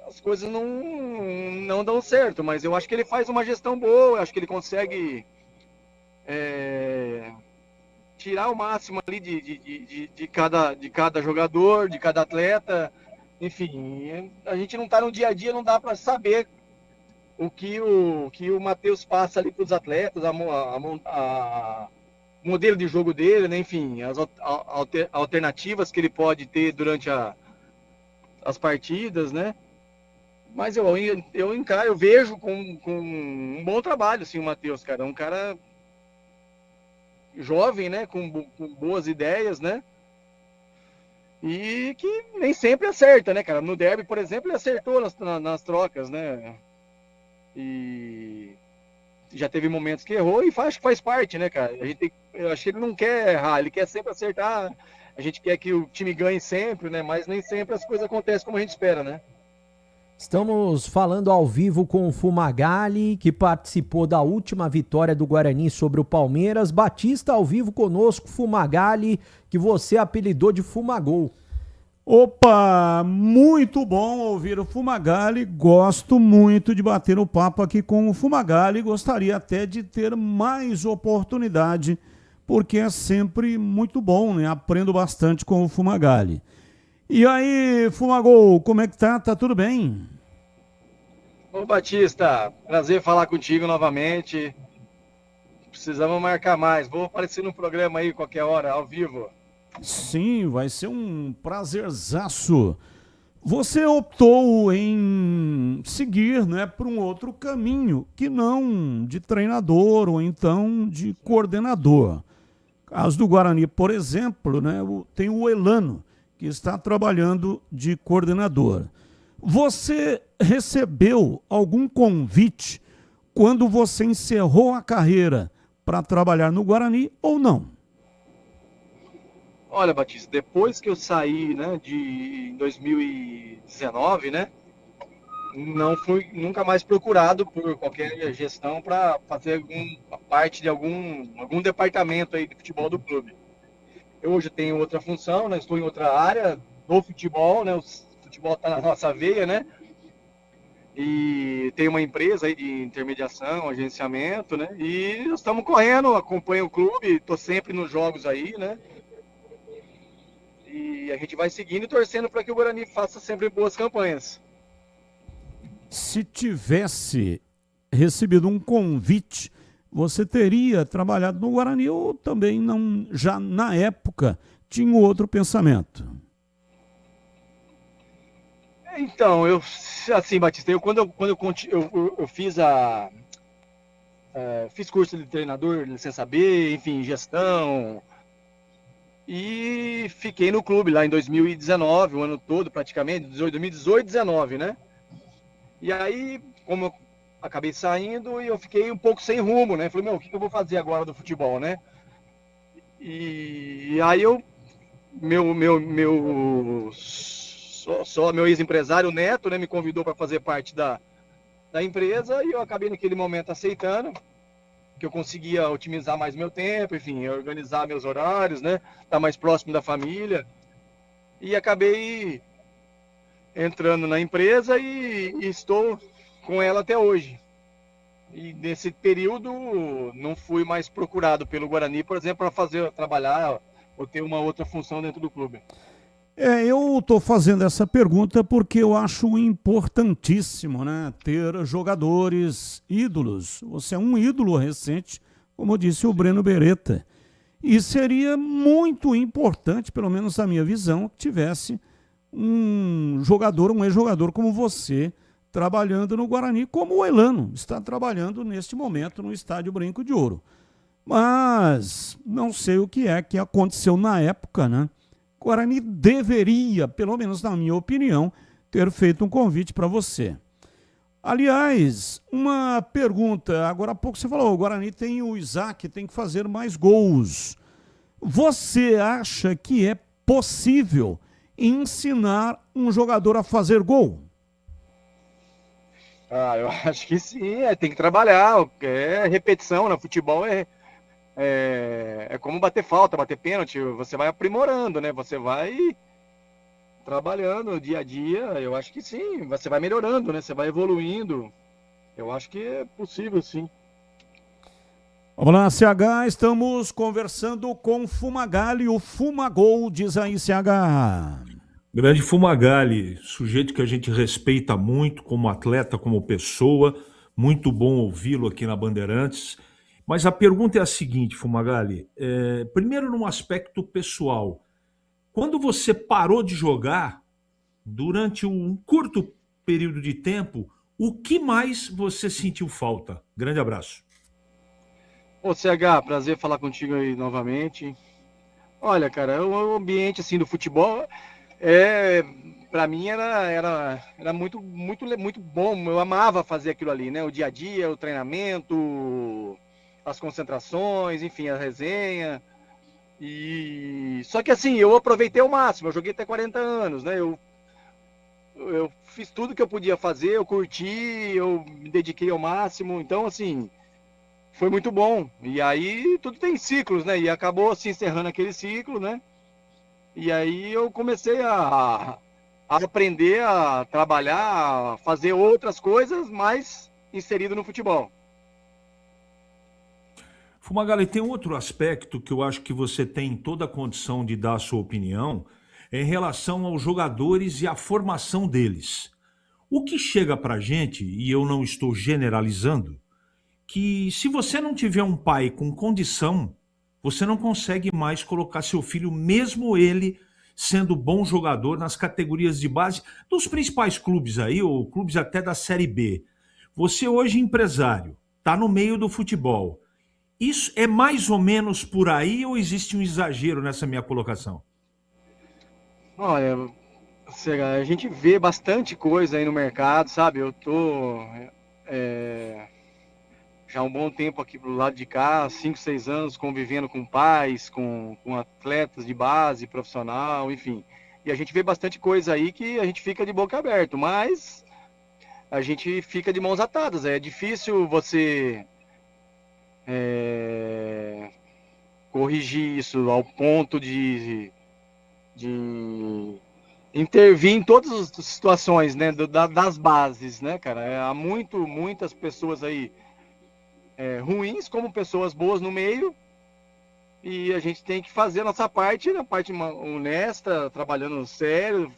as coisas não dão certo. Mas eu acho que ele faz uma gestão boa, eu acho que ele consegue tirar o máximo ali de cada jogador, de cada atleta. Enfim, a gente não está no dia a dia, não dá para saber o que o Matheus passa ali para os atletas, a modelo de jogo dele, né? Enfim, as alternativas que ele pode ter durante as partidas, né? Mas eu vejo com um bom trabalho, assim, o Matheus, cara. É um cara jovem, né, com boas ideias, né, e que nem sempre acerta, né, cara. No derby, por exemplo, ele acertou nas trocas, né, e já teve momentos que errou e acho que faz parte, né, cara. Eu acho que ele não quer errar, ele quer sempre acertar. A gente quer que o time ganhe sempre, né, mas nem sempre as coisas acontecem como a gente espera, né. Estamos falando ao vivo com o Fumagalli, que participou da última vitória do Guarani sobre o Palmeiras. Batista ao vivo conosco, Fumagalli, que você apelidou de Fumagol. Opa, muito bom ouvir o Fumagalli. Gosto muito de bater o papo aqui com o Fumagalli. Gostaria até de ter mais oportunidade, porque é sempre muito bom, né? Aprendo bastante com o Fumagalli. E aí, Fumagol, como é que tá? Tá tudo bem? Ô Batista, prazer falar contigo novamente. Precisamos marcar mais. Vou aparecer no programa aí qualquer hora, ao vivo. Sim, vai ser um prazerzaço. Você optou em seguir, né, por um outro caminho, que não de treinador ou então de coordenador. Caso do Guarani, por exemplo, né, tem o Elano, que está trabalhando de coordenador. Você recebeu algum convite quando você encerrou a carreira para trabalhar no Guarani ou não? Olha, Batista, depois que eu saí, né, em 2019, né, não fui nunca mais procurado por qualquer gestão para fazer parte de algum departamento aí de futebol do clube. Eu hoje tenho outra função, né, estou em outra área do futebol, né, o futebol está na nossa veia, né, e tem uma empresa aí de intermediação, agenciamento, né, e nós estamos correndo, acompanho o clube, estou sempre nos jogos aí, né, e a gente vai seguindo e torcendo para que o Guarani faça sempre boas campanhas. Se tivesse recebido um convite, você teria trabalhado no Guarani ou também não, já na época tinha outro pensamento? Então, assim, Batista, quando eu fiz curso de treinador, licença B, enfim, gestão, e fiquei no clube lá em 2019, o ano todo praticamente, 2018, 2019, né? E aí, como eu acabei saindo, eu fiquei um pouco sem rumo, né? Falei, o que eu vou fazer agora do futebol, né? E aí meu ex-empresário, Neto, né, me convidou para fazer parte da empresa e eu acabei naquele momento aceitando, que eu conseguia otimizar mais meu tempo, enfim, organizar meus horários, né? Estar mais próximo da família. E acabei entrando na empresa e estou com ela até hoje. E nesse período não fui mais procurado pelo Guarani, por exemplo, para trabalhar ou ter uma outra função dentro do clube. Eu estou fazendo essa pergunta porque eu acho importantíssimo, né, ter jogadores ídolos. Você é um ídolo recente, como disse o Breno Beretta. E seria muito importante, pelo menos na minha visão, que tivesse um jogador, um ex-jogador como você, trabalhando no Guarani, como o Elano está trabalhando neste momento no Estádio Brinco de Ouro. Mas não sei o que é que aconteceu na época, né? O Guarani deveria, pelo menos na minha opinião, ter feito um convite para você. Aliás, uma pergunta. Agora há pouco você falou, o Guarani tem o Isaac, tem que fazer mais gols. Você acha que é possível ensinar um jogador a fazer gol? Eu acho que sim, tem que trabalhar. Repetição, né? Futebol é como bater falta, bater pênalti, você vai aprimorando, né? Você vai trabalhando dia a dia, eu acho que sim, você vai melhorando, né? Você vai evoluindo, eu acho que é possível, sim. Vamos lá, CH, estamos conversando com Fumagalli, o Fumagol, diz aí, CH. Grande Fumagalli, sujeito que a gente respeita muito como atleta, como pessoa, muito bom ouvi-lo aqui na Bandeirantes. Mas a pergunta é a seguinte, Fumagalli, primeiro num aspecto pessoal, quando você parou de jogar, durante um curto período de tempo, o que mais você sentiu falta? Grande abraço. Ô CH, prazer falar contigo aí novamente. Olha, cara, o ambiente assim do futebol, para mim era muito, muito, muito bom, eu amava fazer aquilo ali, né? O dia a dia, o treinamento, as concentrações, enfim, a resenha. Só que assim, eu aproveitei ao máximo, eu joguei até 40 anos, né? Eu fiz tudo que eu podia fazer, eu curti, eu me dediquei ao máximo, então assim, foi muito bom. E aí tudo tem ciclos, né? E acabou se encerrando aquele ciclo, né? E aí eu comecei a aprender a trabalhar, a fazer outras coisas, mas inserido no futebol. Fumagalli, tem outro aspecto que eu acho que você tem toda a condição de dar a sua opinião em relação aos jogadores e à formação deles. O que chega para a gente, e eu não estou generalizando, que se você não tiver um pai com condição, você não consegue mais colocar seu filho, mesmo ele sendo bom jogador nas categorias de base dos principais clubes aí, ou clubes até da Série B. Você hoje empresário, está no meio do futebol. Isso é mais ou menos por aí ou existe um exagero nessa minha colocação? Olha, a gente vê bastante coisa aí no mercado, sabe? Eu tô já há um bom tempo aqui pro lado de cá, 5, 6 anos convivendo com pais, com atletas de base, profissional, enfim. E a gente vê bastante coisa aí que a gente fica de boca aberta, mas a gente fica de mãos atadas. É difícil você corrigir isso ao ponto de intervir em todas as situações, né, das bases, né, cara? Há muitas pessoas aí ruins, como pessoas boas no meio, e a gente tem que fazer a nossa parte, a parte honesta, trabalhando sério,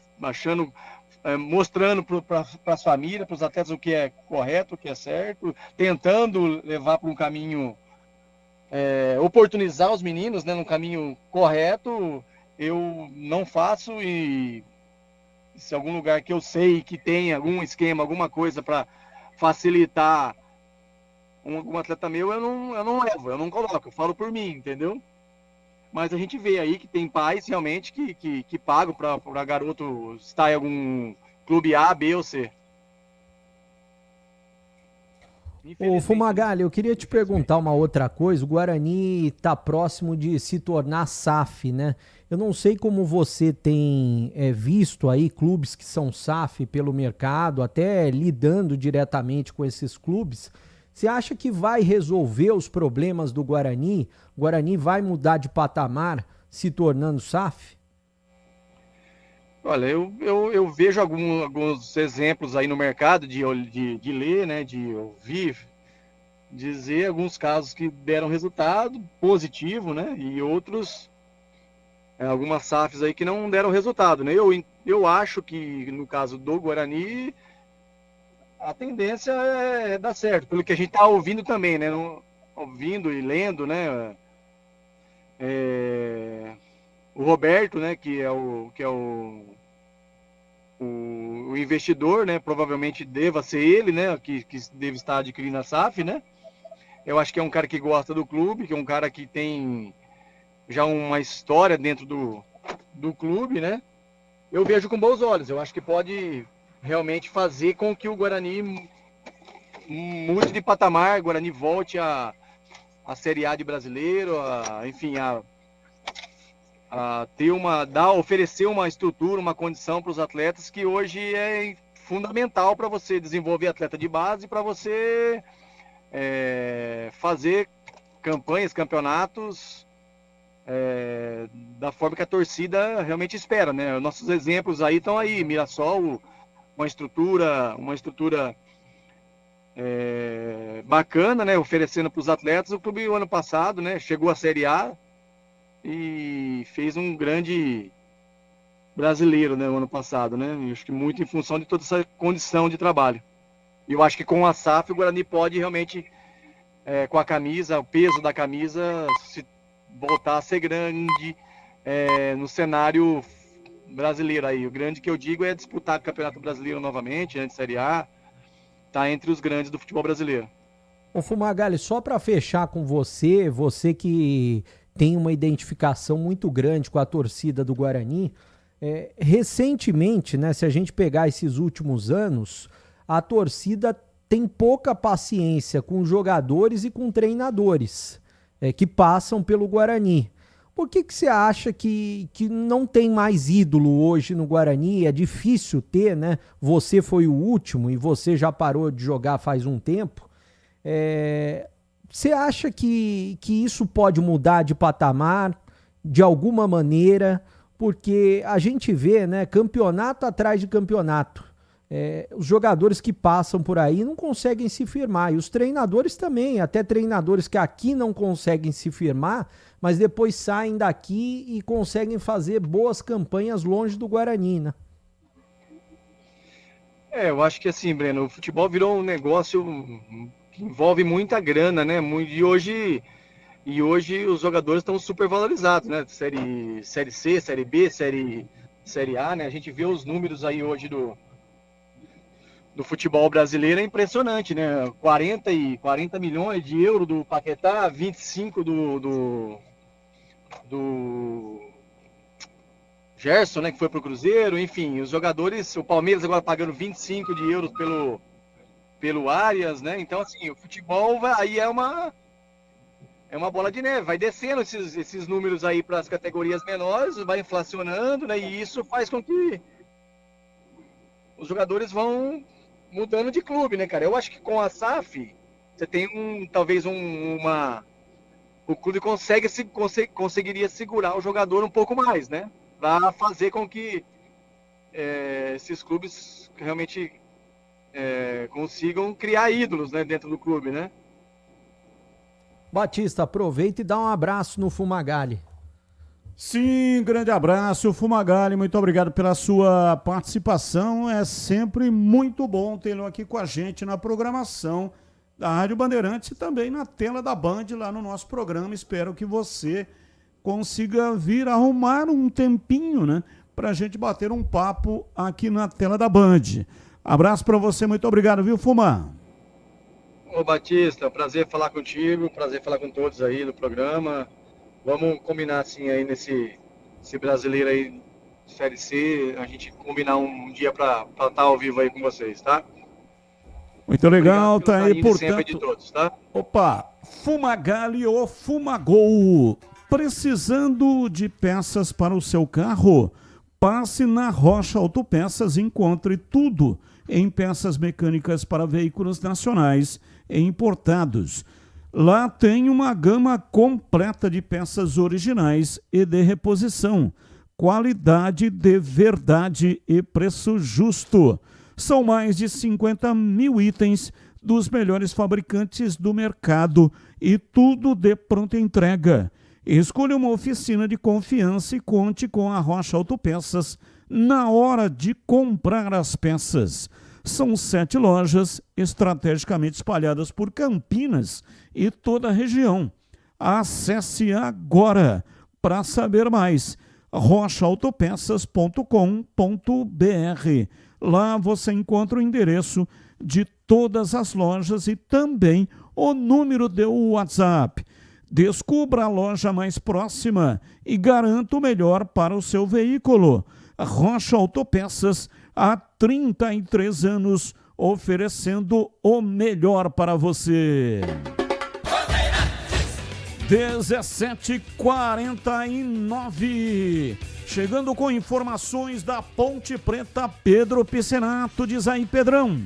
mostrando para as famílias, para os atletas o que é correto, o que é certo, tentando levar para um caminho, oportunizar os meninos, né, no caminho correto. Eu não faço, e se algum lugar que eu sei que tem algum esquema, alguma coisa para facilitar algum atleta meu, eu não levo, eu não coloco, eu falo por mim, entendeu? Mas a gente vê aí que tem pais realmente que pagam para garoto estar em algum clube A, B ou C. Ô Fumagalli, eu queria te perguntar uma outra coisa. O Guarani está próximo de se tornar SAF, né? Eu não sei como você tem visto aí clubes que são SAF pelo mercado, até lidando diretamente com esses clubes. Você acha que vai resolver os problemas do Guarani? O Guarani vai mudar de patamar se tornando SAF? Olha, eu vejo alguns exemplos aí no mercado de ler, né, de ouvir, dizer alguns casos que deram resultado positivo, né, e outros, algumas SAFs aí que não deram resultado, né. Eu acho que no caso do Guarani a tendência é dar certo, pelo que a gente está ouvindo também, né, ouvindo e lendo, né, o Roberto, né, que é o investidor, né, provavelmente deva ser ele, né, que deve estar adquirindo a SAF, né. Eu acho que é um cara que gosta do clube, que é um cara que tem já uma história dentro do clube, né. Eu vejo com bons olhos, eu acho que pode realmente fazer com que o Guarani mude de patamar, o Guarani volte a Série A de brasileiro, enfim, oferecer uma estrutura, uma condição para os atletas que hoje é fundamental para você desenvolver atleta de base, para você fazer campanhas, campeonatos da forma que a torcida realmente espera, né? Nossos exemplos aí estão aí, Mirassol, uma estrutura bacana, né? Oferecendo para os atletas. O clube o ano passado, né, chegou à Série A e fez um grande brasileiro, né, o ano passado, né? Eu acho que muito em função de toda essa condição de trabalho. E eu acho que com a SAF o Guarani pode realmente, com a camisa, o peso da camisa, se voltar a ser grande no cenário brasileiro aí. O grande que eu digo é disputar o Campeonato Brasileiro novamente, né, de Série A, tá entre os grandes do futebol brasileiro. Ô Fumagalli, só para fechar com você que tem uma identificação muito grande com a torcida do Guarani, recentemente, né, se a gente pegar esses últimos anos, a torcida tem pouca paciência com jogadores e com treinadores que passam pelo Guarani. Por que você acha que não tem mais ídolo hoje no Guarani? É difícil ter, né? Você foi o último e você já parou de jogar faz um tempo. Você acha que isso pode mudar de patamar de alguma maneira? Porque a gente vê, né, campeonato atrás de campeonato. Os jogadores que passam por aí não conseguem se firmar. E os treinadores também, até treinadores que aqui não conseguem se firmar, mas depois saem daqui e conseguem fazer boas campanhas longe do Guarani, né? Eu acho que assim, Breno, o futebol virou um negócio que envolve muita grana, né? E hoje os jogadores estão super valorizados, né? Série C, Série B, Série A, né? A gente vê os números aí hoje do futebol brasileiro, é impressionante, né? 40 milhões de euros do Paquetá, 25 do Gerson, né, que foi pro Cruzeiro, enfim, os jogadores, o Palmeiras agora pagando 25 de euros pelo Arias, né? Então, assim, o futebol aí é uma bola de neve, vai descendo esses números aí para as categorias menores, vai inflacionando, né? E isso faz com que os jogadores vão mudando de clube, né, cara? Eu acho que com a SAF, você tem o clube conseguiria segurar o jogador um pouco mais, né? Para fazer com que esses clubes realmente consigam criar ídolos, né, dentro do clube, né? Batista, aproveita e dá um abraço no Fumagalli. Sim, grande abraço, Fumagalli, muito obrigado pela sua participação, é sempre muito bom tê-lo aqui com a gente na programação da Rádio Bandeirantes e também na tela da Band lá no nosso programa. Espero que você consiga vir arrumar um tempinho, né, pra gente bater um papo aqui na tela da Band. Abraço pra você, muito obrigado, viu, Fumar? Ô Batista, prazer falar contigo, prazer falar com todos aí do programa. Vamos combinar assim aí nesse brasileiro aí, Série C, a gente combinar um dia pra estar ao vivo aí com vocês, tá? Muito legal, tá aí, portanto. De todos, tá? Opa, Fumagalli ou Fumagol. Precisando de peças para o seu carro? Passe na Rocha Autopeças e encontre tudo em peças mecânicas para veículos nacionais e importados. Lá tem uma gama completa de peças originais e de reposição. Qualidade de verdade e preço justo. São mais de 50 mil itens dos melhores fabricantes do mercado e tudo de pronta entrega. Escolha uma oficina de confiança e conte com a Rocha Autopeças na hora de comprar as peças. São 7 lojas estrategicamente espalhadas por Campinas e toda a região. Acesse agora para saber mais. rochaautopeças.com.br. Lá você encontra o endereço de todas as lojas e também o número de WhatsApp. Descubra a loja mais próxima e garanta o melhor para o seu veículo. Rocha Autopeças, há 33 anos, oferecendo o melhor para você. 17h49. Chegando com informações da Ponte Preta, Pedro Piscinato. Diz aí, Pedrão.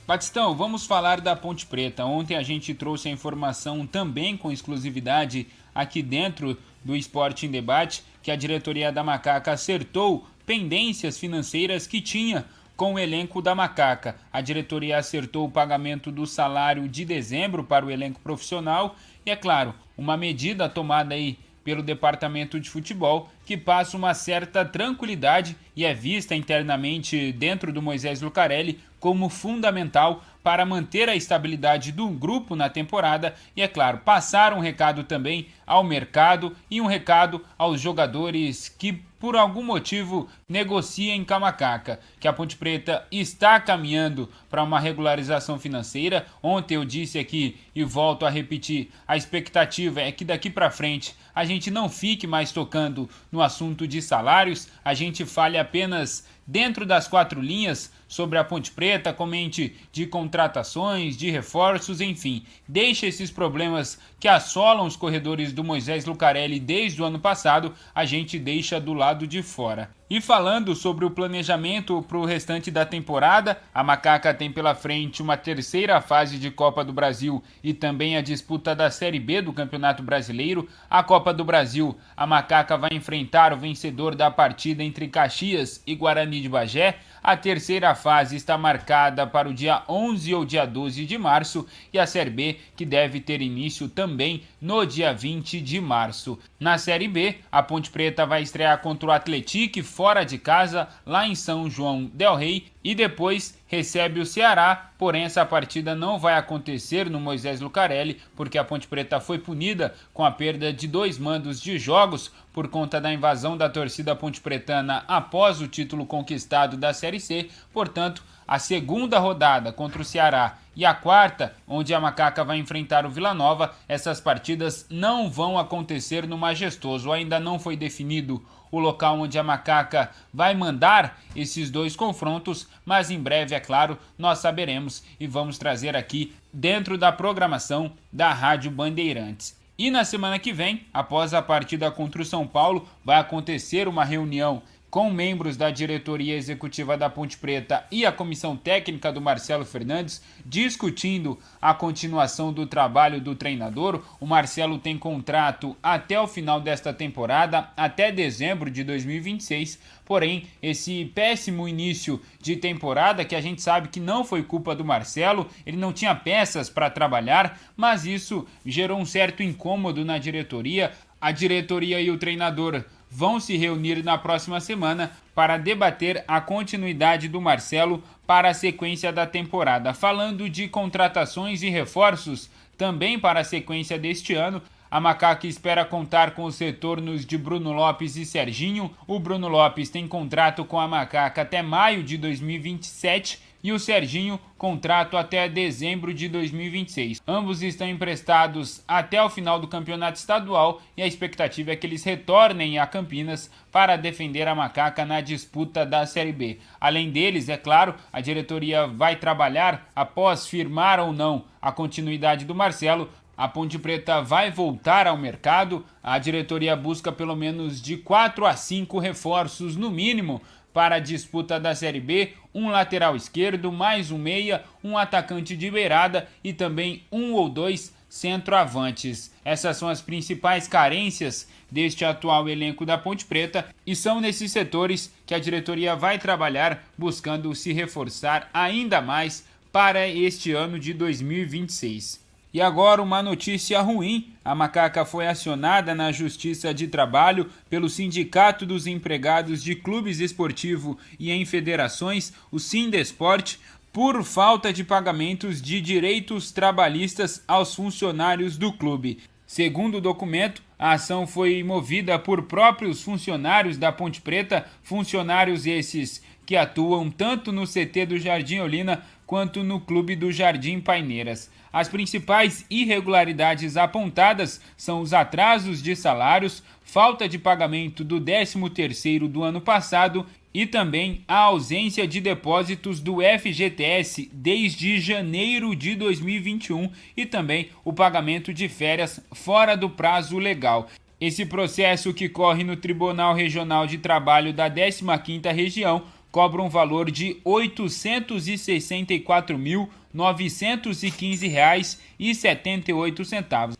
Batistão, vamos falar da Ponte Preta. Ontem a gente trouxe a informação também com exclusividade aqui dentro do Esporte em Debate, que a diretoria da Macaca acertou pendências financeiras que tinha com o elenco da Macaca. A diretoria acertou o pagamento do salário de dezembro para o elenco profissional e, é claro, uma medida tomada aí pelo departamento de futebol que passa uma certa tranquilidade e é vista internamente dentro do Moisés Lucarelli como fundamental para manter a estabilidade do grupo na temporada e, é claro, passar um recado também ao mercado e um recado aos jogadores que, por algum motivo, negociem com a Macaca, que a Ponte Preta está caminhando para uma regularização financeira. Ontem eu disse aqui e volto a repetir, a expectativa é que daqui para frente a gente não fique mais tocando no assunto de salários, a gente fale apenas dentro das 4 linhas sobre a Ponte Preta, comente de contratações, de reforços, enfim, deixa esses problemas que assolam os corredores do Moisés Lucarelli desde o ano passado, a gente deixa do lado de fora. E falando sobre o planejamento para o restante da temporada, a Macaca tem pela frente uma terceira fase de Copa do Brasil e também a disputa da Série B do Campeonato Brasileiro. A Copa do Brasil, a Macaca vai enfrentar o vencedor da partida entre Caxias e Guarani de Bagé. A terceira fase está marcada para o dia 11 ou dia 12 de março e a Série B, que deve ter início também no dia 20 de março. Na Série B, a Ponte Preta vai estrear contra o Atlético fora de casa, lá em São João del Rei, e depois recebe o Ceará, porém essa partida não vai acontecer no Moisés Lucarelli, porque a Ponte Preta foi punida com a perda de 2 mandos de jogos por conta da invasão da torcida ponte-pretana após o título conquistado da Série C. Portanto, a segunda rodada contra o Ceará e a quarta, onde a Macaca vai enfrentar o Vila Nova, essas partidas não vão acontecer no Majestoso. Ainda não foi definido o local onde a Macaca vai mandar esses 2 confrontos, mas em breve, é claro, nós saberemos e vamos trazer aqui dentro da programação da Rádio Bandeirantes. E na semana que vem, após a partida contra o São Paulo, vai acontecer uma reunião com membros da diretoria executiva da Ponte Preta e a comissão técnica do Marcelo Fernandes, discutindo a continuação do trabalho do treinador. O Marcelo tem contrato até o final desta temporada, até dezembro de 2026, porém, esse péssimo início de temporada, que a gente sabe que não foi culpa do Marcelo, ele não tinha peças para trabalhar, mas isso gerou um certo incômodo na diretoria. A diretoria e o treinador vão se reunir na próxima semana para debater a continuidade do Marcelo para a sequência da temporada. Falando de contratações e reforços também para a sequência deste ano, a Macaca espera contar com os retornos de Bruno Lopes e Serginho. O Bruno Lopes tem contrato com a Macaca até maio de 2027 e o Serginho contrato até dezembro de 2026. Ambos estão emprestados até o final do campeonato estadual e a expectativa é que eles retornem a Campinas para defender a Macaca na disputa da Série B. Além deles, é claro, a diretoria vai trabalhar após firmar ou não a continuidade do Marcelo. A Ponte Preta vai voltar ao mercado. A diretoria busca pelo menos de 4 a 5 reforços no mínimo para a disputa da Série B, um lateral esquerdo, mais um meia, um atacante de beirada e também 1 ou 2 centroavantes. Essas são as principais carências deste atual elenco da Ponte Preta e são nesses setores que a diretoria vai trabalhar buscando se reforçar ainda mais para este ano de 2026. E agora uma notícia ruim: a Macaca foi acionada na Justiça de Trabalho pelo Sindicato dos Empregados de Clubes Esportivos e em Federações, o Sindesporte, por falta de pagamentos de direitos trabalhistas aos funcionários do clube. Segundo o documento, a ação foi movida por próprios funcionários da Ponte Preta, funcionários esses que atuam tanto no CT do Jardim Olina quanto no Clube do Jardim Paineiras. As principais irregularidades apontadas são os atrasos de salários, falta de pagamento do 13º do ano passado e também a ausência de depósitos do FGTS desde janeiro de 2021 e também o pagamento de férias fora do prazo legal. Esse processo, que corre no Tribunal Regional de Trabalho da 15ª Região, cobra um valor de R$ 864.915,78.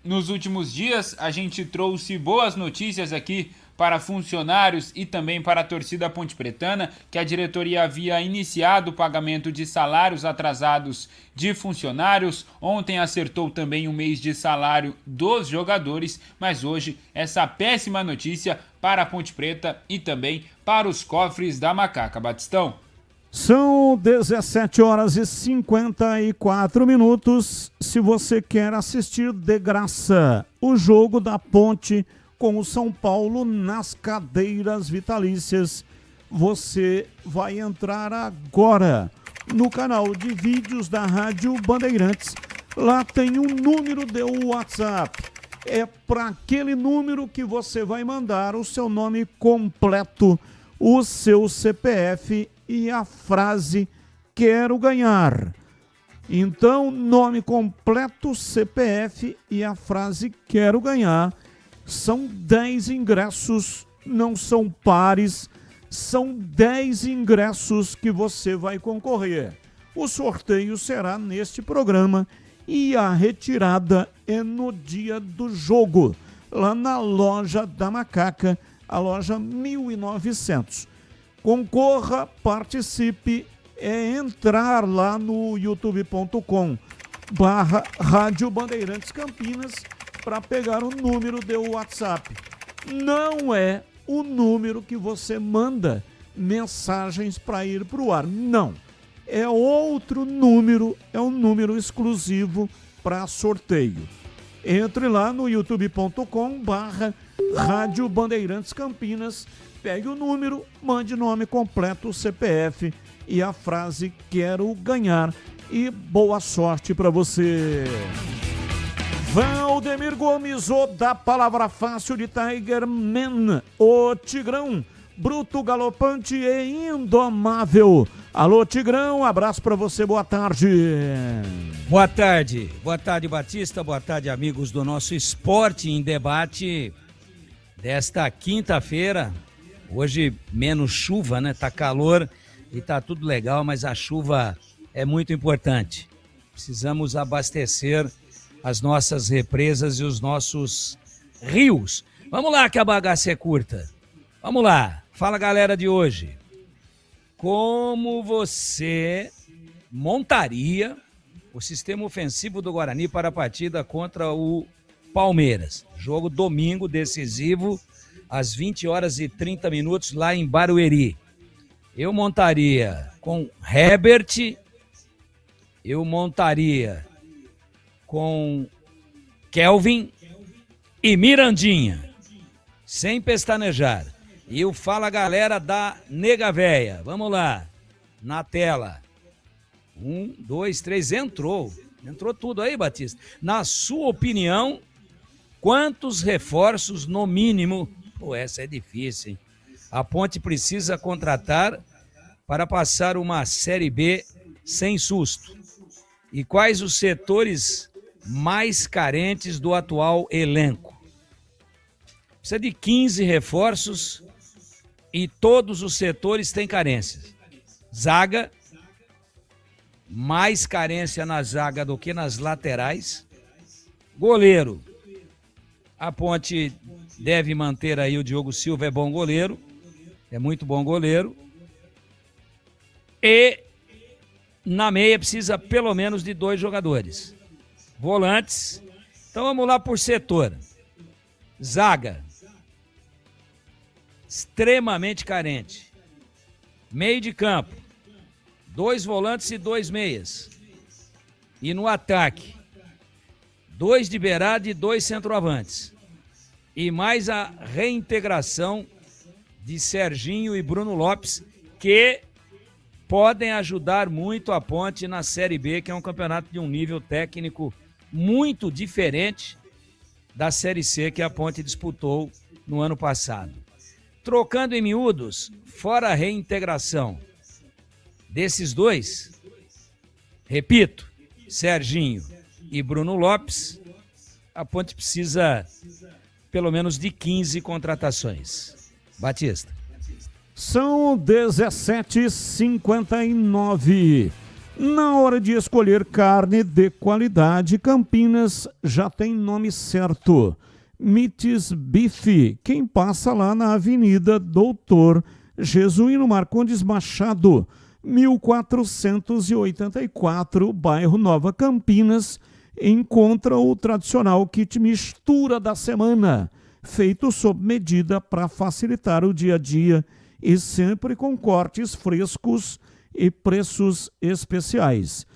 Nos últimos dias, a gente trouxe boas notícias aqui para funcionários e também para a torcida pontepretana, que a diretoria havia iniciado o pagamento de salários atrasados de funcionários. Ontem acertou também um mês de salário dos jogadores, mas hoje essa péssima notícia para a Ponte Preta e também para os cofres da Macaca. Batistão. São 17 horas e 54 minutos. Se você quer assistir de graça o jogo da Ponte com o São Paulo nas cadeiras vitalícias, você vai entrar agora no canal de vídeos da Rádio Bandeirantes. Lá tem um número de WhatsApp. É para aquele número que você vai mandar o seu nome completo, o seu CPF e a frase "quero ganhar". Então, nome completo, CPF e a frase "quero ganhar". São 10 ingressos, não são pares, são 10 ingressos que você vai concorrer. O sorteio será neste programa e a retirada é no dia do jogo, lá na loja da Macaca, a loja 1900. Concorra, participe, é entrar lá no youtube.com/Rádio Bandeirantes Campinas para pegar o número de WhatsApp. Não é o número que você manda mensagens para ir para o ar. Não. É outro número, é um número exclusivo para sorteio. Entre lá no youtube.com/Rádio Bandeirantes Campinas, pegue o número, mande nome completo, CPF e a frase "quero ganhar", e boa sorte para você. Valdemir Gomes, o da palavra fácil de Tiger Man, o Tigrão, bruto, galopante e indomável. Alô, Tigrão, abraço pra você, boa tarde. Boa tarde, Batista, boa tarde, amigos do nosso Esporte em Debate desta quinta-feira. Hoje menos chuva, né? Tá calor e tá tudo legal, mas a chuva é muito importante. Precisamos abastecer as nossas represas e os nossos rios. Vamos lá que a bagaça é curta. Vamos lá, fala galera de hoje. Como você montaria o sistema ofensivo do Guarani para a partida contra o Palmeiras? Jogo domingo decisivo, às 20h30 lá em Barueri. Eu montaria com Herbert, eu montaria com Kelvin e Mirandinha, sem pestanejar. E o Fala Galera da Nega Véia. Vamos lá, na tela. 1, 2, 3, entrou tudo aí, Batista. Na sua opinião, quantos reforços no mínimo? Pô, essa é difícil, hein? A Ponte precisa contratar para passar uma Série B sem susto. E quais os setores mais carentes do atual elenco? Precisa de 15 reforços e todos os setores têm carências. Zaga, mais carência na zaga do que nas laterais. Goleiro, a Ponte deve manter aí o Diogo Silva, é bom goleiro, é muito bom goleiro. E na meia precisa pelo menos de 2 jogadores. Volantes, então vamos lá por setor. Zaga, extremamente carente. Meio de campo, 2 volantes e 2 meias. E no ataque, 2 de beirada e 2 centroavantes. E mais a reintegração de Serginho e Bruno Lopes, que podem ajudar muito a Ponte na Série B, que é um campeonato de um nível técnico muito diferente da Série C que a Ponte disputou no ano passado. Trocando em miúdos, fora a reintegração desses 2, repito, Serginho e Bruno Lopes, a Ponte precisa pelo menos de 15 contratações. Batista. São 17h59. Na hora de escolher carne de qualidade, Campinas já tem nome certo. Mites Bife. Quem passa lá na Avenida Doutor Jesuíno Marcondes Machado, 1484, bairro Nova Campinas, encontra o tradicional kit mistura da semana, feito sob medida para facilitar o dia a dia e sempre com cortes frescos e preços especiais.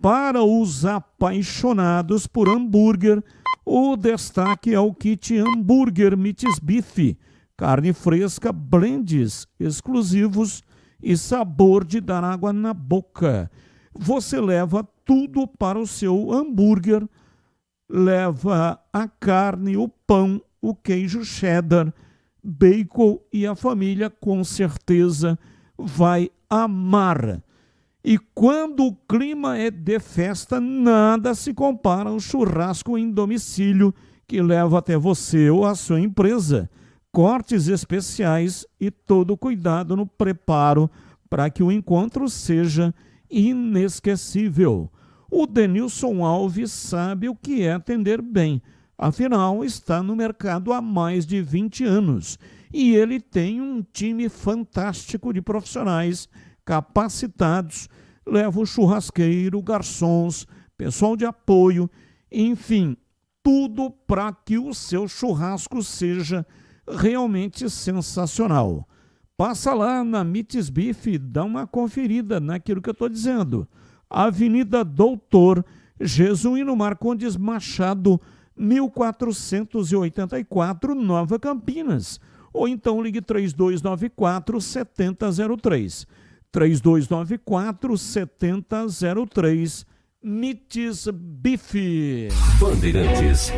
Para os apaixonados por hambúrguer, o destaque é o kit hambúrguer Mites Bife, carne fresca, blends exclusivos e sabor de dar água na boca. Você leva tudo para o seu hambúrguer, leva a carne, o pão, o queijo cheddar, bacon, e a família com certeza vai amar. E quando o clima é de festa, nada se compara ao churrasco em domicílio que leva até você ou a sua empresa. Cortes especiais e todo cuidado no preparo para que o encontro seja inesquecível. O Denilson Alves sabe o que é atender bem. Afinal, está no mercado há mais de 20 anos e ele tem um time fantástico de profissionais capacitados. Leva o churrasqueiro, garçons, pessoal de apoio, enfim, tudo para que o seu churrasco seja realmente sensacional. Passa lá na Mites Bife, dá uma conferida naquilo que eu estou dizendo. Avenida Doutor Jesuíno Marcondes Machado, 1484, Nova Campinas. Ou então ligue 3294-7003. 3294-7003. Mites Bife. Bandeirantes.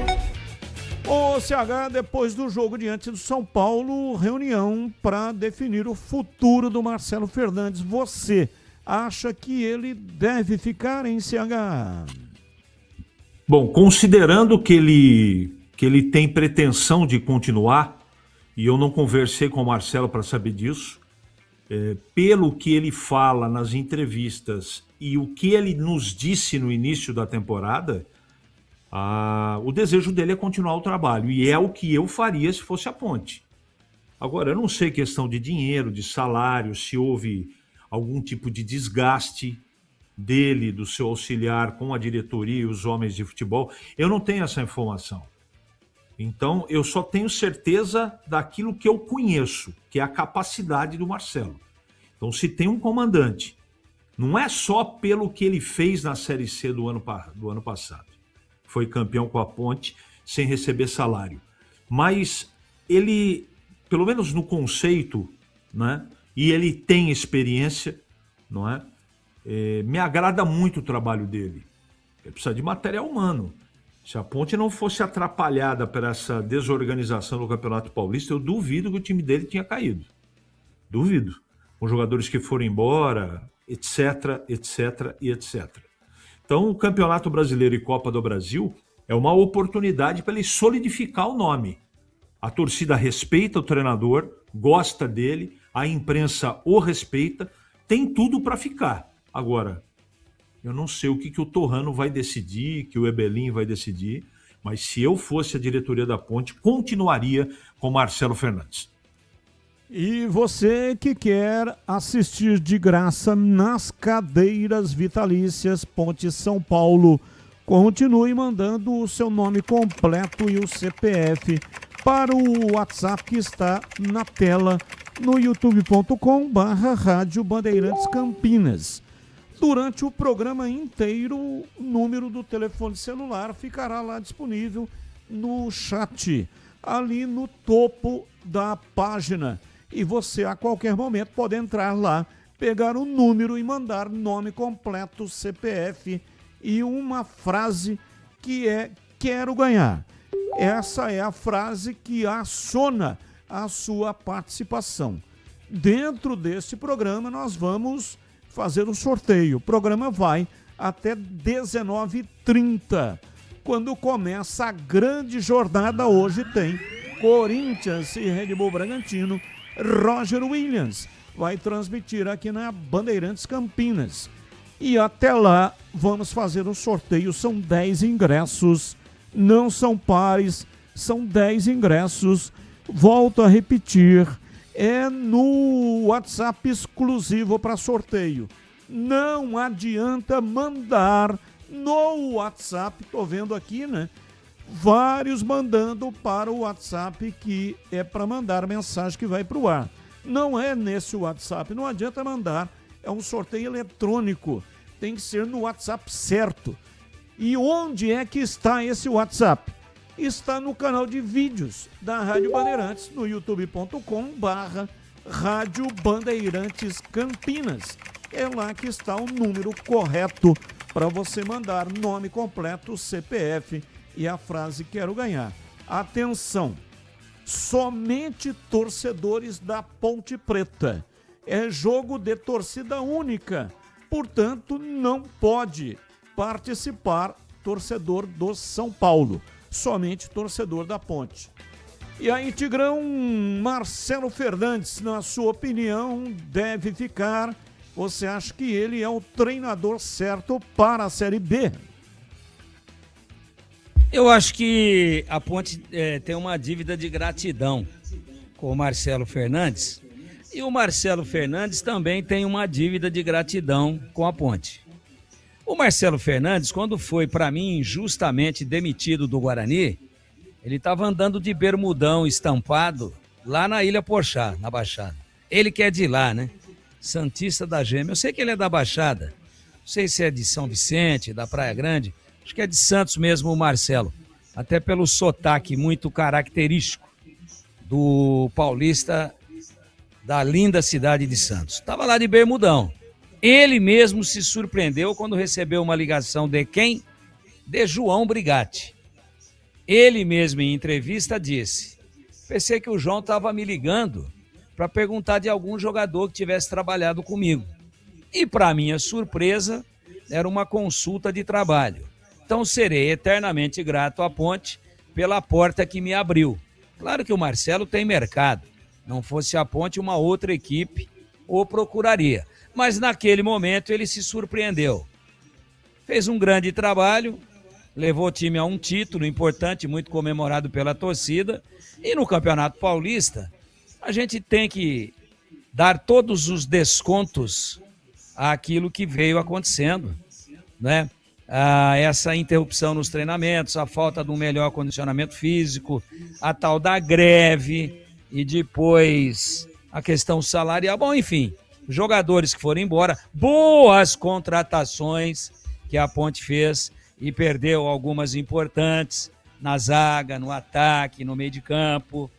O CH, depois do jogo diante do São Paulo, reunião para definir o futuro do Marcelo Fernandes. Você acha que ele deve ficar em CH? Bom, considerando que ele tem pretensão de continuar, e eu não conversei com o Marcelo para saber disso, pelo que ele fala nas entrevistas e o que ele nos disse no início da temporada, o desejo dele é continuar o trabalho, e é o que eu faria se fosse a Ponte. Agora, eu não sei questão de dinheiro, de salário, se houve algum tipo de desgaste dele, do seu auxiliar com a diretoria e os homens de futebol. Eu não tenho essa informação. Então, eu só tenho certeza daquilo que eu conheço, que é a capacidade do Marcelo. Então, se tem um comandante, não é só pelo que ele fez na Série C do ano passado. Foi campeão com a Ponte, sem receber salário. Mas ele, pelo menos no conceito, né, e ele tem experiência, não é? Me agrada muito o trabalho dele. Ele precisa de material humano. Se a Ponte não fosse atrapalhada por essa desorganização do Campeonato Paulista, eu duvido que o time dele tinha caído. Duvido. Com jogadores que foram embora, etc, etc e etc. Então, o Campeonato Brasileiro e Copa do Brasil é uma oportunidade para ele solidificar o nome. A torcida respeita o treinador, gosta dele, a imprensa o respeita, tem tudo para ficar. Agora, eu não sei o que o Torrano vai decidir, que o Ebelim vai decidir, mas se eu fosse a diretoria da Ponte, continuaria com Marcelo Fernandes. E você que quer assistir de graça nas cadeiras vitalícias Ponte São Paulo, continue mandando o seu nome completo e o CPF para o WhatsApp que está na tela no youtube.com/Rádio Bandeirantes Campinas. Durante o programa inteiro, o número do telefone celular ficará lá disponível no chat, ali no topo da página. E você, a qualquer momento, pode entrar lá, pegar o número e mandar nome completo, CPF e uma frase que é "quero ganhar". Essa é a frase que aciona a sua participação. Dentro deste programa, nós vamos fazer um sorteio. O programa vai até 19h30. Quando começa a grande jornada, hoje tem Corinthians e Red Bull Bragantino. Roger Williams vai transmitir aqui na Bandeirantes Campinas. E até lá vamos fazer um sorteio. São 10 ingressos, não são pares, são 10 ingressos. Volto a repetir, é no WhatsApp exclusivo para sorteio. Não adianta mandar no WhatsApp, tô vendo aqui, né? Vários mandando para o WhatsApp que é para mandar mensagem que vai para o ar. Não é nesse WhatsApp, não adianta mandar, é um sorteio eletrônico, tem que ser no WhatsApp certo. E onde é que está esse WhatsApp? Está no canal de vídeos da Rádio Bandeirantes, no youtube.com/Rádio Bandeirantes Campinas. É lá que está o número correto para você mandar nome completo, CPF e a frase "quero ganhar". Atenção, somente torcedores da Ponte Preta. É jogo de torcida única, portanto não pode participar torcedor do São Paulo, somente torcedor da Ponte. E aí, Tigrão, Marcelo Fernandes, na sua opinião, deve ficar? Você acha que ele é o treinador certo para a Série B? Eu acho que a Ponte tem uma dívida de gratidão com o Marcelo Fernandes, e o Marcelo Fernandes também tem uma dívida de gratidão com a Ponte. O Marcelo Fernandes, quando foi, para mim, injustamente demitido do Guarani, ele estava andando de bermudão estampado lá na Ilha Porchá, na Baixada. Ele que é de lá, né? Santista da Gêmea. Eu sei que ele é da Baixada. Não sei se é de São Vicente, da Praia Grande. Acho que é de Santos mesmo, o Marcelo. Até pelo sotaque muito característico do paulista da linda cidade de Santos. Estava lá de bermudão. Ele mesmo se surpreendeu quando recebeu uma ligação de quem? De João Brigatti. Ele mesmo em entrevista disse: pensei que o João estava me ligando para perguntar de algum jogador que tivesse trabalhado comigo. E, para minha surpresa, era uma consulta de trabalho. Então, serei eternamente grato à Ponte pela porta que me abriu. Claro que o Marcelo tem mercado. Não fosse a Ponte, uma outra equipe o procuraria. Mas, naquele momento, ele se surpreendeu. Fez um grande trabalho, levou o time a um título importante, muito comemorado pela torcida. E no Campeonato Paulista, a gente tem que dar todos os descontos àquilo que veio acontecendo, né? Essa interrupção nos treinamentos, a falta de um melhor condicionamento físico, a tal da greve e depois a questão salarial. Bom, enfim, jogadores que foram embora, boas contratações que a Ponte fez e perdeu algumas importantes na zaga, no ataque, no meio de campo,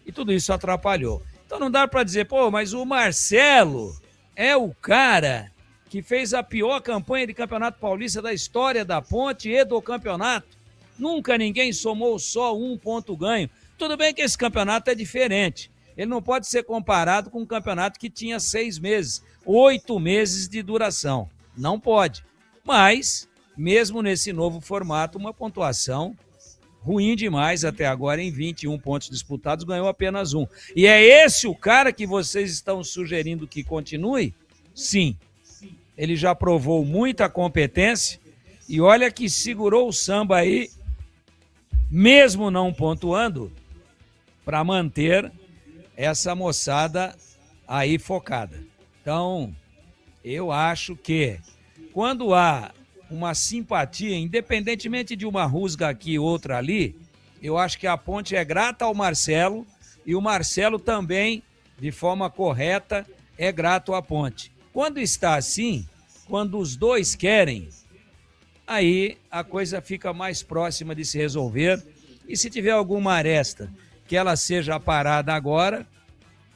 e tudo isso atrapalhou. Então não dá para dizer, pô, mas o Marcelo é o cara que fez a pior campanha de Campeonato Paulista da história da Ponte e do campeonato. Nunca ninguém somou só um ponto ganho. Tudo bem que esse campeonato é diferente. Ele não pode ser comparado com um campeonato que tinha 6 meses, 8 meses de duração. Não pode. Mas, mesmo nesse novo formato, uma pontuação ruim demais até agora, em 21 pontos disputados, ganhou apenas 1. E é esse o cara que vocês estão sugerindo que continue? Sim. Ele já provou muita competência e olha que segurou o samba aí, mesmo não pontuando, para manter essa moçada aí focada. Então, eu acho que quando há uma simpatia, independentemente de uma rusga aqui e outra ali, eu acho que a Ponte é grata ao Marcelo e o Marcelo também, de forma correta, é grato à Ponte. Quando está assim, quando os dois querem, aí a coisa fica mais próxima de se resolver. E se tiver alguma aresta, que ela seja parada agora,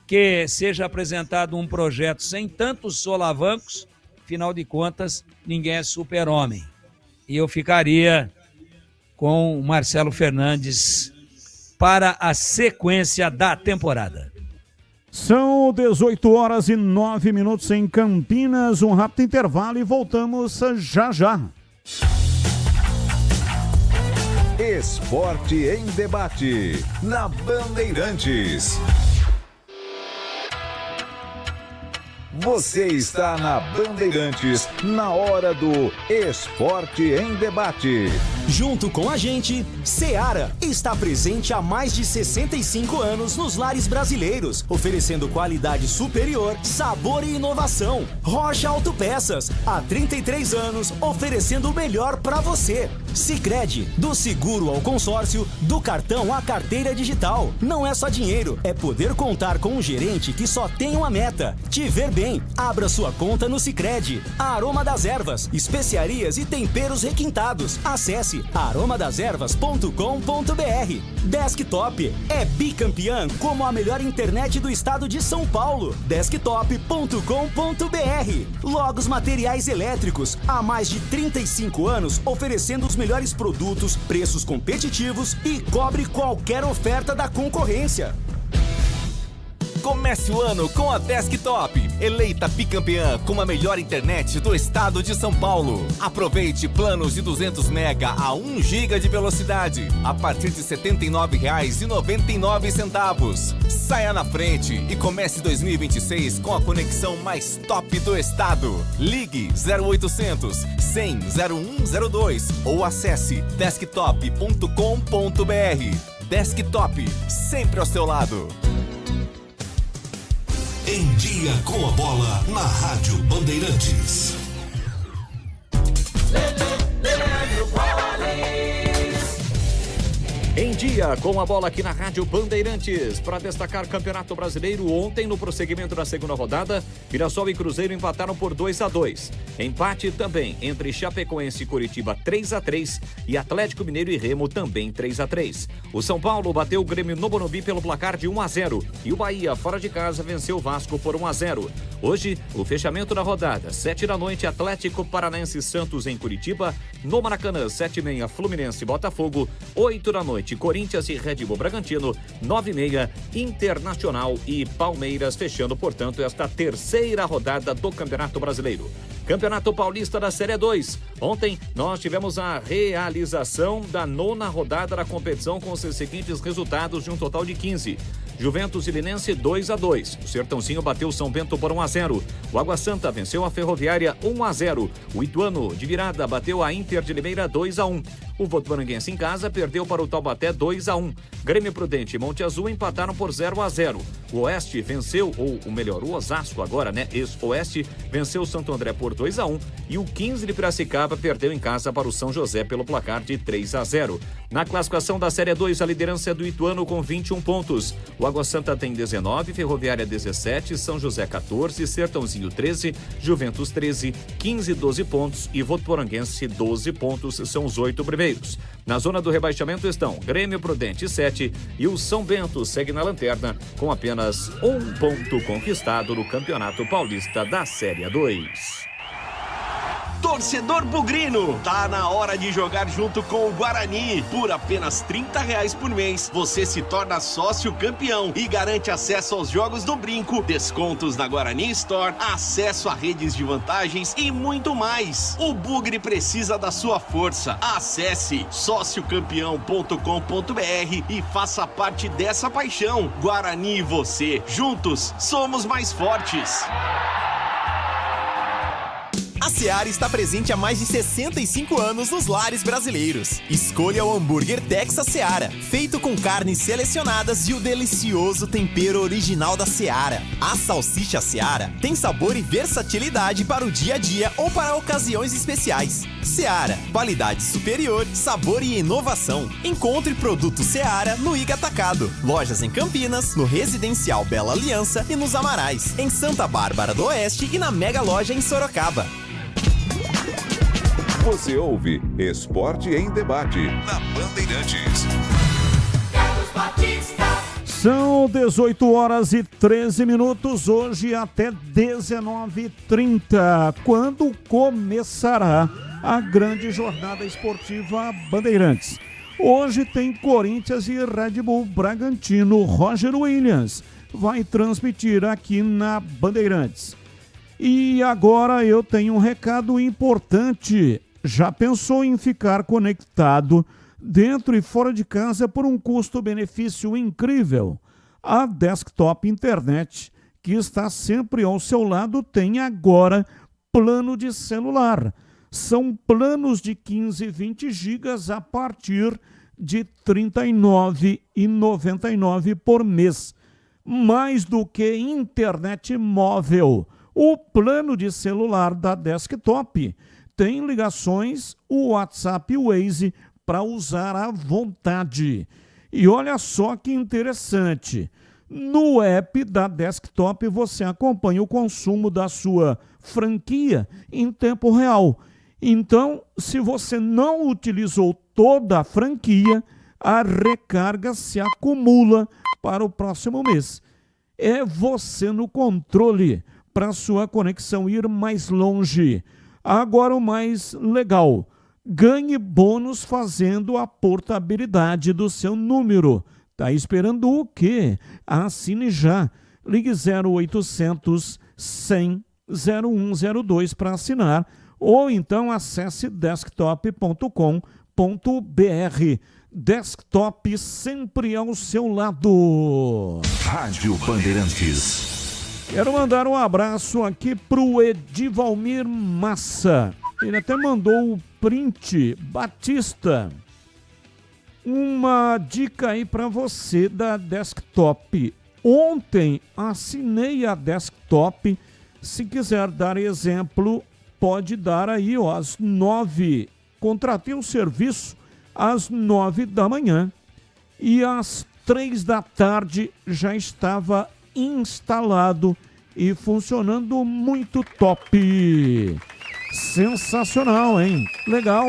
que seja apresentado um projeto sem tantos solavancos, afinal de contas, ninguém é super-homem. E eu ficaria com o Marcelo Fernandes para a sequência da temporada. São 18h09 em Campinas, um rápido intervalo e voltamos já já. Esporte em debate, na Bandeirantes. Você está na Bandeirantes, na hora do Esporte em Debate. Junto com a gente, Seara está presente há mais de 65 anos nos lares brasileiros, oferecendo qualidade superior, sabor e inovação. Rocha Autopeças, há 33 anos, oferecendo o melhor para você. Sicredi, do seguro ao consórcio, do cartão à carteira digital. Não é só dinheiro, é poder contar com um gerente que só tem uma meta: te ver bem. Abra sua conta no Sicredi. Aroma das Ervas, especiarias e temperos requintados. Acesse aromadeservas.com.br. Desktop é bicampeã como a melhor internet do estado de São Paulo. Desktop.com.br. Logos Materiais Elétricos, há mais de 35 anos oferecendo os melhores produtos, preços competitivos e cobre qualquer oferta da concorrência. Comece o ano com a Desktop, eleita bicampeã com a melhor internet do estado de São Paulo. Aproveite planos de 200 mega a 1 giga de velocidade a partir de R$ 79,99. Saia na frente e comece 2026 com a conexão mais top do estado. Ligue 0800 100 0102 ou acesse desktop.com.br. Desktop, sempre ao seu lado. Em Dia com a Bola, na Rádio Bandeirantes. Em dia com a bola aqui na Rádio Bandeirantes. Para destacar Campeonato Brasileiro, ontem no prosseguimento da segunda rodada, Mirassol e Cruzeiro empataram por 2-2. Empate também entre Chapecoense e Coritiba 3-3 e Atlético Mineiro e Remo também 3-3. O São Paulo bateu o Grêmio no Morumbi pelo placar de 1-0 e o Bahia, fora de casa, venceu o Vasco por 1-0. Hoje, o fechamento da rodada, 7 da noite, Atlético Paranaense e Santos em Curitiba, no Maracanã, 7h30, Fluminense e Botafogo, 8 da noite, Corinthians e Red Bull Bragantino, 9h30, Internacional e Palmeiras, fechando, portanto, esta terceira rodada do Campeonato Brasileiro. Campeonato Paulista da Série 2. Ontem nós tivemos a realização da 9ª rodada da competição com os seguintes resultados de um total de 15. Juventus e Linense 2-2. O Sertãozinho bateu o São Bento por 1-0. O Água Santa venceu a Ferroviária 1-0. O Ituano de virada bateu a Inter de Limeira 2-1. O Votuporanguense em casa perdeu para o Taubaté 2-1. Grêmio Prudente e Monte Azul empataram por 0-0. O Oeste venceu, ou melhor, o Osasco agora, né? Ex-Oeste venceu o Santo André por 2-1. E o 15 de Piracicaba perdeu em casa para o São José pelo placar de 3-0. Na classificação da Série 2, a liderança é do Ituano com 21 pontos. O Água Santa tem 19, Ferroviária 17, São José 14, Sertãozinho 13, Juventus 13, 15, 12 pontos e Votuporanguense 12 pontos, são os 8 primeiros. Na zona do rebaixamento estão Grêmio Prudente 7 e o São Bento segue na lanterna com apenas 1 ponto conquistado no Campeonato Paulista da Série 2. Torcedor bugrino, tá na hora de jogar junto com o Guarani. Por apenas R$30 por mês, você se torna sócio campeão e garante acesso aos jogos do Brinco, descontos na Guarani Store, acesso a redes de vantagens e muito mais. O Bugre precisa da sua força. Acesse sociocampeão.com.br e faça parte dessa paixão. Guarani e você, juntos, somos mais fortes. A Seara está presente há mais de 65 anos nos lares brasileiros. Escolha o hambúrguer Texas Seara, feito com carnes selecionadas e o delicioso tempero original da Seara. A salsicha Seara tem sabor e versatilidade para o dia a dia ou para ocasiões especiais. Seara, qualidade superior, sabor e inovação. Encontre produto Seara no Iga Atacado. Lojas em Campinas, no Residencial Bela Aliança e nos Amarais, em Santa Bárbara do Oeste e na Mega Loja em Sorocaba. Você ouve Esporte em Debate na Bandeirantes. São 18h13, hoje até 19h30, quando começará a grande jornada esportiva Bandeirantes. Hoje tem Corinthians e Red Bull Bragantino. Roger Williams vai transmitir aqui na Bandeirantes. E agora eu tenho um recado importante. Já pensou em ficar conectado dentro e fora de casa por um custo-benefício incrível? A Desktop Internet, que está sempre ao seu lado, tem agora plano de celular. São planos de 15 e 20 gigas a partir de R$ 39,99 por mês. Mais do que internet móvel. O plano de celular da Desktop tem ligações, o WhatsApp e o Waze para usar à vontade. E olha só que interessante, no app da Desktop você acompanha o consumo da sua franquia em tempo real. Então, se você não utilizou toda a franquia, a recarga se acumula para o próximo mês. É você no controle para sua conexão ir mais longe. Agora o mais legal, ganhe bônus fazendo a portabilidade do seu número. Tá esperando o quê? Assine já. Ligue 0800 100 0102 para assinar ou então acesse desktop.com.br. Desktop sempre ao seu lado. Rádio Bandeirantes. Quero mandar um abraço aqui pro Edivalmir Massa. Ele até mandou o print. Batista, uma dica aí para você da Desktop. Ontem assinei a Desktop. Se quiser dar exemplo, pode dar aí, ó, às 9. Contratei o serviço às 9 da manhã. e às 3 da tarde já estava instalado e funcionando muito top. Sensacional, hein? Legal.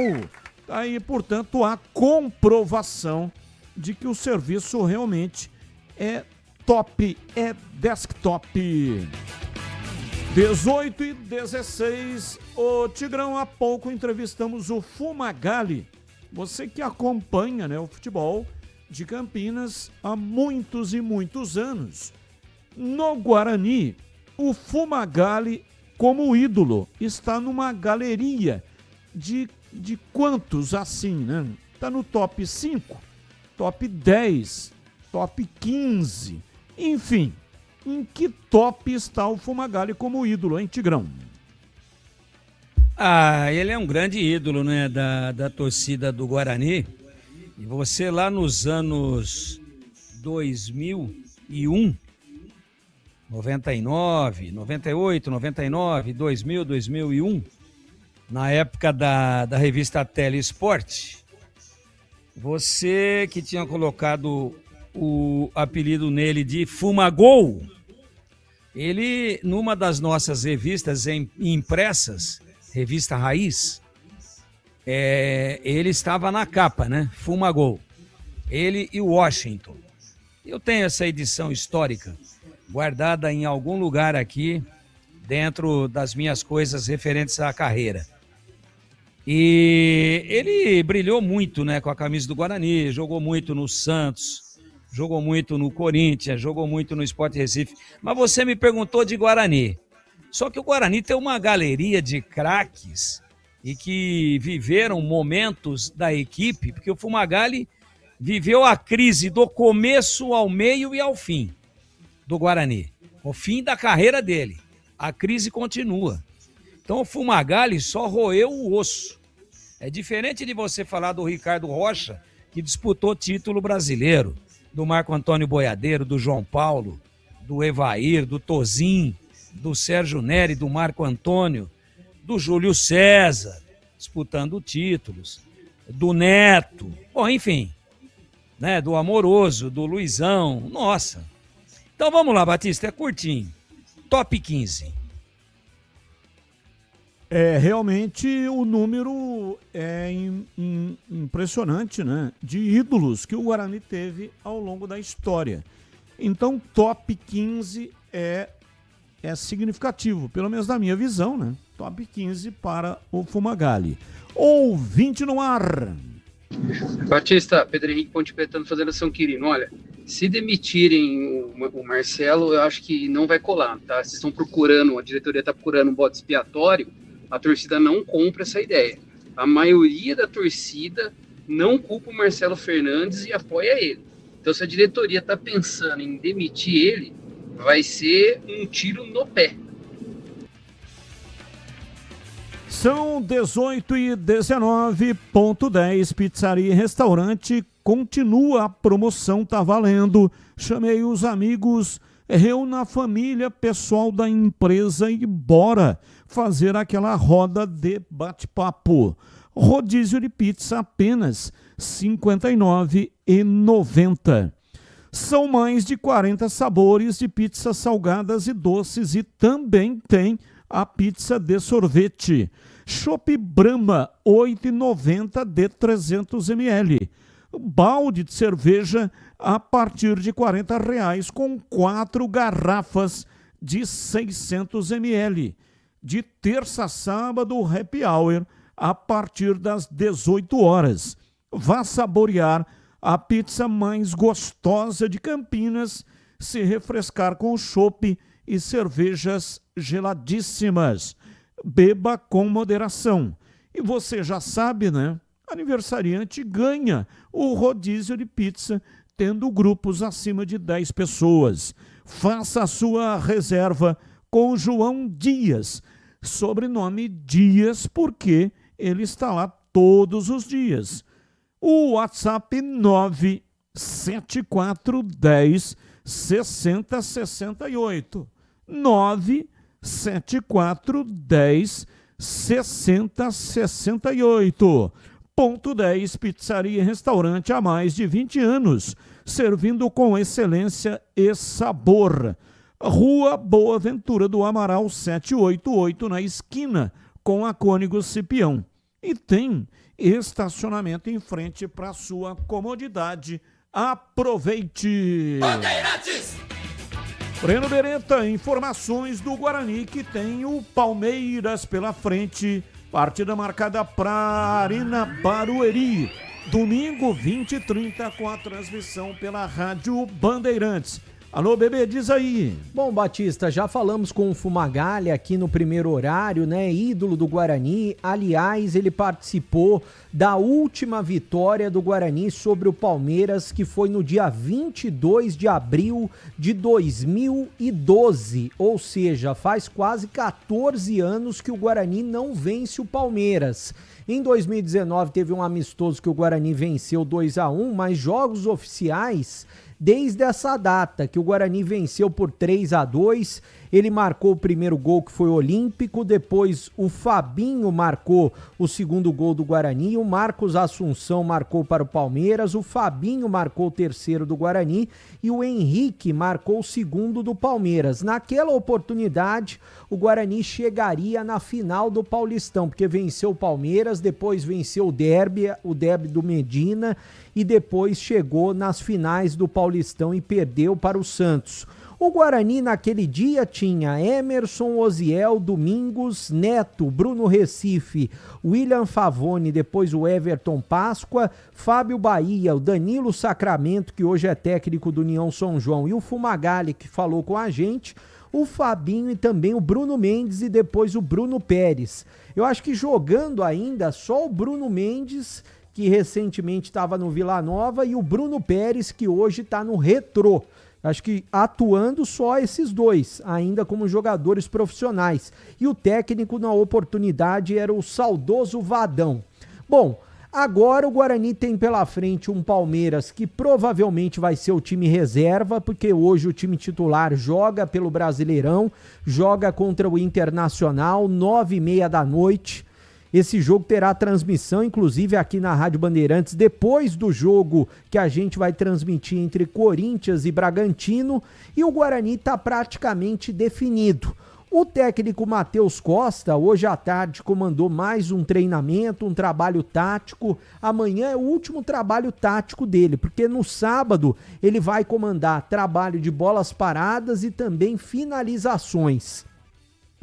Aí, portanto, a comprovação de que o serviço realmente é top, é desktop. 18h16, ô Tigrão, há pouco entrevistamos o Fumagalli. Você que acompanha, né, o futebol de Campinas há muitos e muitos anos. No Guarani, o Fumagalli, como ídolo, está numa galeria de quantos assim, né? Está no top 5, top 10, top 15, enfim. Em que top está o Fumagalli como ídolo, hein, Tigrão? Ele é um grande ídolo, né, da torcida do Guarani. E você lá nos anos 2001, 99, 98, 99, 2000, 2001, na época da revista Telesport, você que tinha colocado o apelido nele de Fumagol, ele, numa das nossas revistas impressas, revista Raiz, ele estava na capa, né? Fumagol. Ele e o Washington. Eu tenho essa edição histórica guardada em algum lugar aqui, dentro das minhas coisas referentes à carreira. E ele brilhou muito, né, com a camisa do Guarani, jogou muito no Santos, jogou muito no Corinthians, jogou muito no Sport Recife. Mas você me perguntou de Guarani. Só que o Guarani tem uma galeria de craques e que viveram momentos da equipe, porque o Fumagalli viveu a crise do começo ao meio e ao fim do Guarani. O fim da carreira dele. A crise continua. Então o Fumagalli só roeu o osso. É diferente de você falar do Ricardo Rocha, que disputou título brasileiro, do Marco Antônio Boiadeiro, do João Paulo, do Evair, do Tozin, do Sérgio Neri, do Marco Antônio, do Júlio César, disputando títulos, do Neto, bom, enfim, né, do Amoroso, do Luizão, nossa. Então vamos lá, Batista, é curtinho. Top 15. Realmente o número é impressionante, né? De ídolos que o Guarani teve ao longo da história. Então, top 15 é significativo, pelo menos na minha visão, né? Top 15 para o Fumagalli. Ouvinte no ar. Batista, Pedro Henrique Ponte Petano fazendo São Quirino. Olha, se demitirem o Marcelo, eu acho que não vai colar, tá? Vocês estão procurando, a diretoria está procurando um bode expiatório, a torcida não compra essa ideia. A maioria da torcida não culpa o Marcelo Fernandes e apoia ele. Então, se a diretoria está pensando em demitir ele, vai ser um tiro no pé. São 18h19, 10 Pizzaria e Restaurante. Continua a promoção, tá valendo. Chamei os amigos, reúna a família, pessoal da empresa e bora fazer aquela roda de bate-papo. Rodízio de pizza apenas R$ 59,90. São mais de 40 sabores de pizzas salgadas e doces e também tem a pizza de sorvete. Chopp Brahma, R$ 8,90 de 300 ml. Balde de cerveja a partir de R$ 40 com 4 garrafas de 600 ml. De terça a sábado, happy hour a partir das 18 horas. Vá saborear a pizza mais gostosa de Campinas, se refrescar com chopp e cervejas geladíssimas. Beba com moderação. E você já sabe, né? Aniversariante ganha o rodízio de pizza, tendo grupos acima de 10 pessoas. Faça a sua reserva com João Dias, sobrenome Dias, porque ele está lá todos os dias. O WhatsApp 97410 6068. 97410 6068. Ponto 10 Pizzaria e Restaurante há mais de 20 anos, servindo com excelência e sabor. Rua Boa Ventura do Amaral 788, na esquina com a Cônigo Cipião. E tem estacionamento em frente para sua comodidade. Aproveite! Bandeirantes! Breno Beretta, informações do Guarani, que tem o Palmeiras pela frente. Partida marcada para Arena Barueri. Domingo, 20h30, com a transmissão pela Rádio Bandeirantes. Alô, bebê, diz aí. Bom, Batista, já falamos com o Fumagalli aqui no primeiro horário, né? Ídolo do Guarani. Aliás, ele participou da última vitória do Guarani sobre o Palmeiras, que foi no dia 22 de abril de 2012. Ou seja, faz quase 14 anos que o Guarani não vence o Palmeiras. Em 2019 teve um amistoso que o Guarani venceu 2-1, mas jogos oficiais desde essa data, que o Guarani venceu por 3-2, ele marcou o primeiro gol, que foi olímpico, depois o Fabinho marcou o segundo gol do Guarani, o Marcos Assunção marcou para o Palmeiras, o Fabinho marcou o terceiro do Guarani e o Henrique marcou o segundo do Palmeiras. Naquela oportunidade, o Guarani chegaria na final do Paulistão, porque venceu o Palmeiras, depois venceu o derby do Medina, e depois chegou nas finais do Paulistão e perdeu para o Santos. O Guarani naquele dia tinha Emerson, Osiel, Domingos, Neto, Bruno Recife, William Favoni, depois o Everton Páscoa, Fábio Bahia, o Danilo Sacramento, que hoje é técnico do União São João, e o Fumagalli, que falou com a gente, o Fabinho e também o Bruno Mendes e depois o Bruno Pérez. Eu acho que jogando ainda só o Bruno Mendes, que recentemente estava no Vila Nova, e o Bruno Pérez, que hoje está no Retrô. Acho que atuando só esses dois, ainda como jogadores profissionais. E o técnico na oportunidade era o saudoso Vadão. Bom, agora o Guarani tem pela frente um Palmeiras que provavelmente vai ser o time reserva, porque hoje o time titular joga pelo Brasileirão, joga contra o Internacional, 9h30 da noite. Esse jogo terá transmissão, inclusive aqui na Rádio Bandeirantes, depois do jogo que a gente vai transmitir entre Corinthians e Bragantino, e o Guarani está praticamente definido. O técnico Matheus Costa, hoje à tarde, comandou mais um treinamento, um trabalho tático. Amanhã é o último trabalho tático dele, porque no sábado ele vai comandar trabalho de bolas paradas e também finalizações.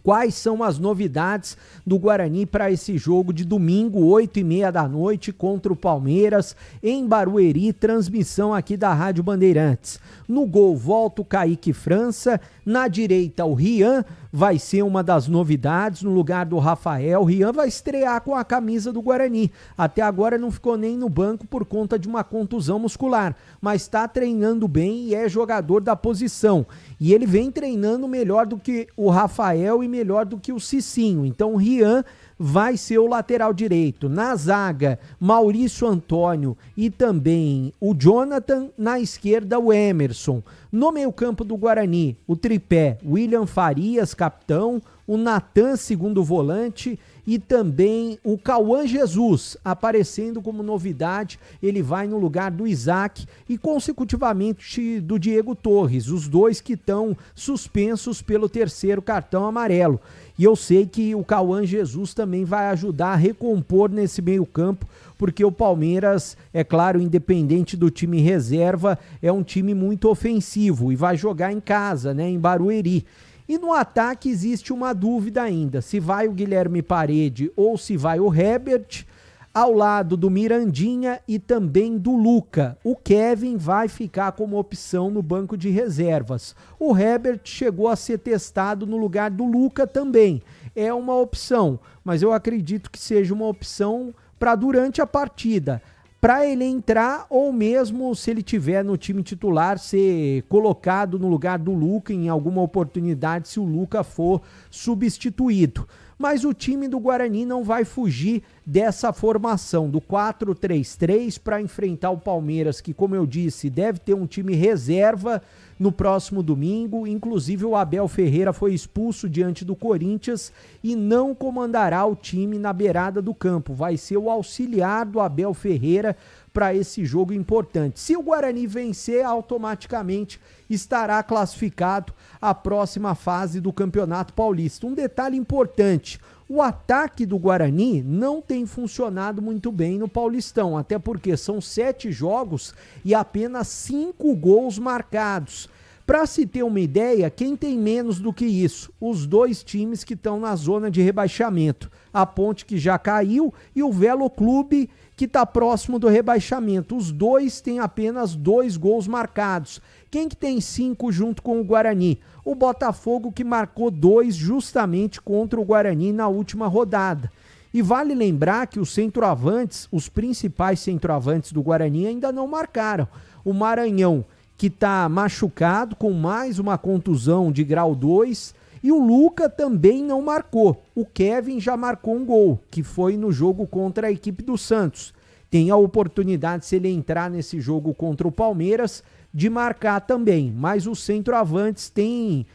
Quais são as novidades do Guarani para esse jogo de domingo, 8h30 da noite, contra o Palmeiras, em Barueri, transmissão aqui da Rádio Bandeirantes. No gol volta o Kaique França, na direita o Rian vai ser uma das novidades, no lugar do Rafael. O Rian vai estrear com a camisa do Guarani. Até agora não ficou nem no banco por conta de uma contusão muscular, mas está treinando bem e é jogador da posição. E ele vem treinando melhor do que o Rafael e melhor do que o Cicinho. Então o Rian vai ser o lateral direito. Na zaga, Maurício Antônio e também o Jonathan. Na esquerda, o Emerson. No meio-campo do Guarani, o tripé, William Farias, capitão, o Natan, segundo volante, e também o Cauã Jesus, aparecendo como novidade. Ele vai no lugar do Isaac e consecutivamente do Diego Torres, os dois que estão suspensos pelo terceiro cartão amarelo. E eu sei que o Cauã Jesus também vai ajudar a recompor nesse meio-campo, porque o Palmeiras, é claro, independente do time reserva, é um time muito ofensivo e vai jogar em casa, né, em Barueri. E no ataque existe uma dúvida ainda, se vai o Guilherme Parede ou se vai o Herbert, ao lado do Mirandinha e também do Luca. O Kevin vai ficar como opção no banco de reservas. O Herbert chegou a ser testado no lugar do Luca também. É uma opção, mas eu acredito que seja uma opção para durante a partida, para ele entrar ou mesmo se ele tiver no time titular ser colocado no lugar do Luca em alguma oportunidade se o Luca for substituído. mas o time do Guarani não vai fugir dessa formação do 4-3-3 para enfrentar o Palmeiras, que, como eu disse, deve ter um time reserva no próximo domingo. Inclusive o Abel Ferreira foi expulso diante do Corinthians e não comandará o time na beirada do campo. Vai ser o auxiliar do Abel Ferreira para esse jogo importante. Se o Guarani vencer, automaticamente estará classificado à próxima fase do Campeonato Paulista. Um detalhe importante: o ataque do Guarani não tem funcionado muito bem no Paulistão, até porque são 7 jogos e apenas 5 gols marcados. Para se ter uma ideia, quem tem menos do que isso? Os 2 times que estão na zona de rebaixamento. A Ponte, que já caiu, e o Velo Clube, que está próximo do rebaixamento. Os 2 têm apenas 2 gols marcados. Quem que tem 5 junto com o Guarani? O Botafogo, que marcou 2 justamente contra o Guarani na última rodada. E vale lembrar que os centroavantes, os principais centroavantes do Guarani ainda não marcaram. O Maranhão, que está machucado com mais uma contusão de grau 2, e o Luca também não marcou. O Kevin já marcou um gol, que foi no jogo contra a equipe do Santos. Tem a oportunidade, se ele entrar nesse jogo contra o Palmeiras, de marcar também. Mas os centroavantes têm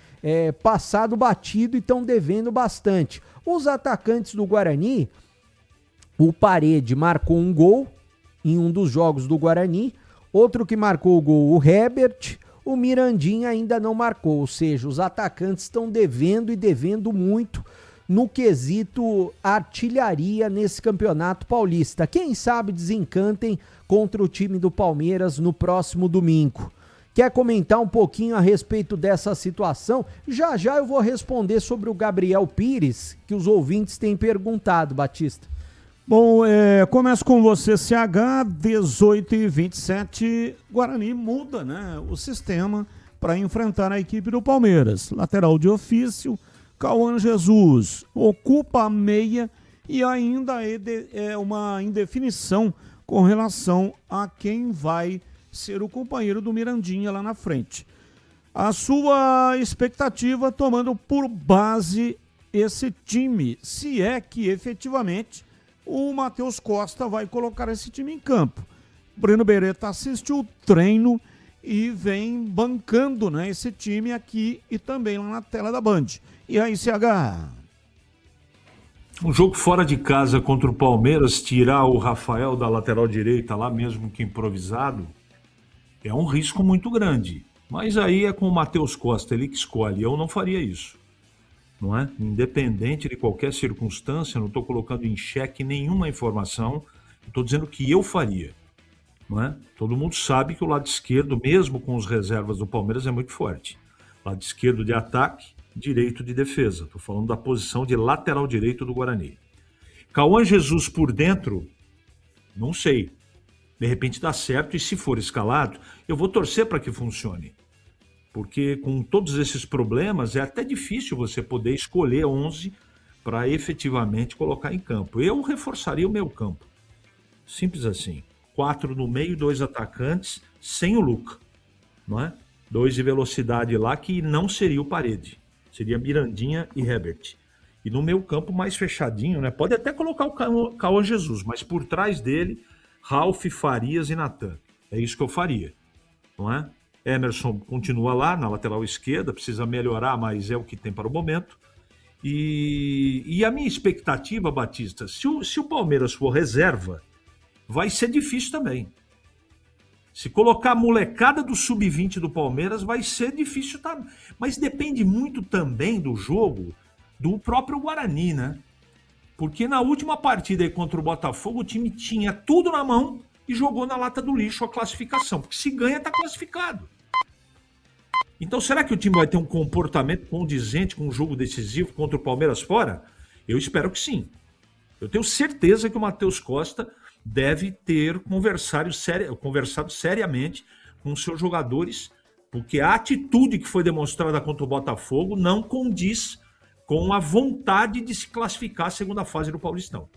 passado batido e estão devendo bastante. Os atacantes do Guarani, o Parede marcou um gol em um dos jogos do Guarani. Outro que marcou o gol, o Herbert. O Mirandinha ainda não marcou, ou seja, os atacantes estão devendo e devendo muito no quesito artilharia nesse Campeonato Paulista. Quem sabe desencantem contra o time do Palmeiras no próximo domingo. Quer comentar um pouquinho a respeito dessa situação? Já já eu vou responder sobre o Gabriel Pires, que os ouvintes têm perguntado, Batista. Bom, começo com você, CH, 18h27, Guarani muda, né, o sistema para enfrentar a equipe do Palmeiras. Lateral de ofício, Cauã Jesus ocupa a meia e ainda é uma indefinição com relação a quem vai ser o companheiro do Mirandinha lá na frente. A sua expectativa tomando por base esse time, se é que efetivamente o Matheus Costa vai colocar esse time em campo. Breno Beretta assistiu o treino e vem bancando, né, esse time aqui e também lá na tela da Band. E aí, CH? Um jogo fora de casa contra o Palmeiras, tirar o Rafael da lateral direita lá, mesmo que improvisado, é um risco muito grande. Mas aí é com o Matheus Costa, ele que escolhe. Eu não faria isso. Não é? Independente de qualquer circunstância, não estou colocando em xeque nenhuma informação, estou dizendo que eu faria. Não é? Todo mundo sabe que o lado esquerdo, mesmo com os reservas do Palmeiras, é muito forte. Lado esquerdo de ataque, direito de defesa. Estou falando da posição de lateral direito do Guarani. Cauã Jesus por dentro, não sei. De repente dá certo e se for escalado, eu vou torcer para que funcione. Porque com todos esses problemas é até difícil você poder escolher 11 para efetivamente colocar em campo. Eu reforçaria o meu campo. Simples assim. 4 no meio, 2 atacantes, sem o Luca. Não é? 2 de velocidade lá, que não seria o Parede. Seria Mirandinha e Herbert. E no meu campo mais fechadinho, né? Pode até colocar o Cauã Jesus, mas por trás dele, Ralf, Farias e Natan. É isso que eu faria. Não é? Emerson continua lá na lateral esquerda, precisa melhorar, mas é o que tem para o momento. E a minha expectativa, Batista, se o Palmeiras for reserva, vai ser difícil também. Se colocar a molecada do sub-20 do Palmeiras, vai ser difícil também. Mas depende muito também do jogo do próprio Guarani, né? Porque na última partida aí contra o Botafogo, o time tinha tudo na mão e jogou na lata do lixo a classificação. Porque se ganha, está classificado. Então, será que o time vai ter um comportamento condizente com um jogo decisivo contra o Palmeiras fora? Eu espero que sim. Eu tenho certeza que o Matheus Costa deve ter conversado seriamente com os seus jogadores, porque a atitude que foi demonstrada contra o Botafogo não condiz com a vontade de se classificar à segunda fase do Paulistão.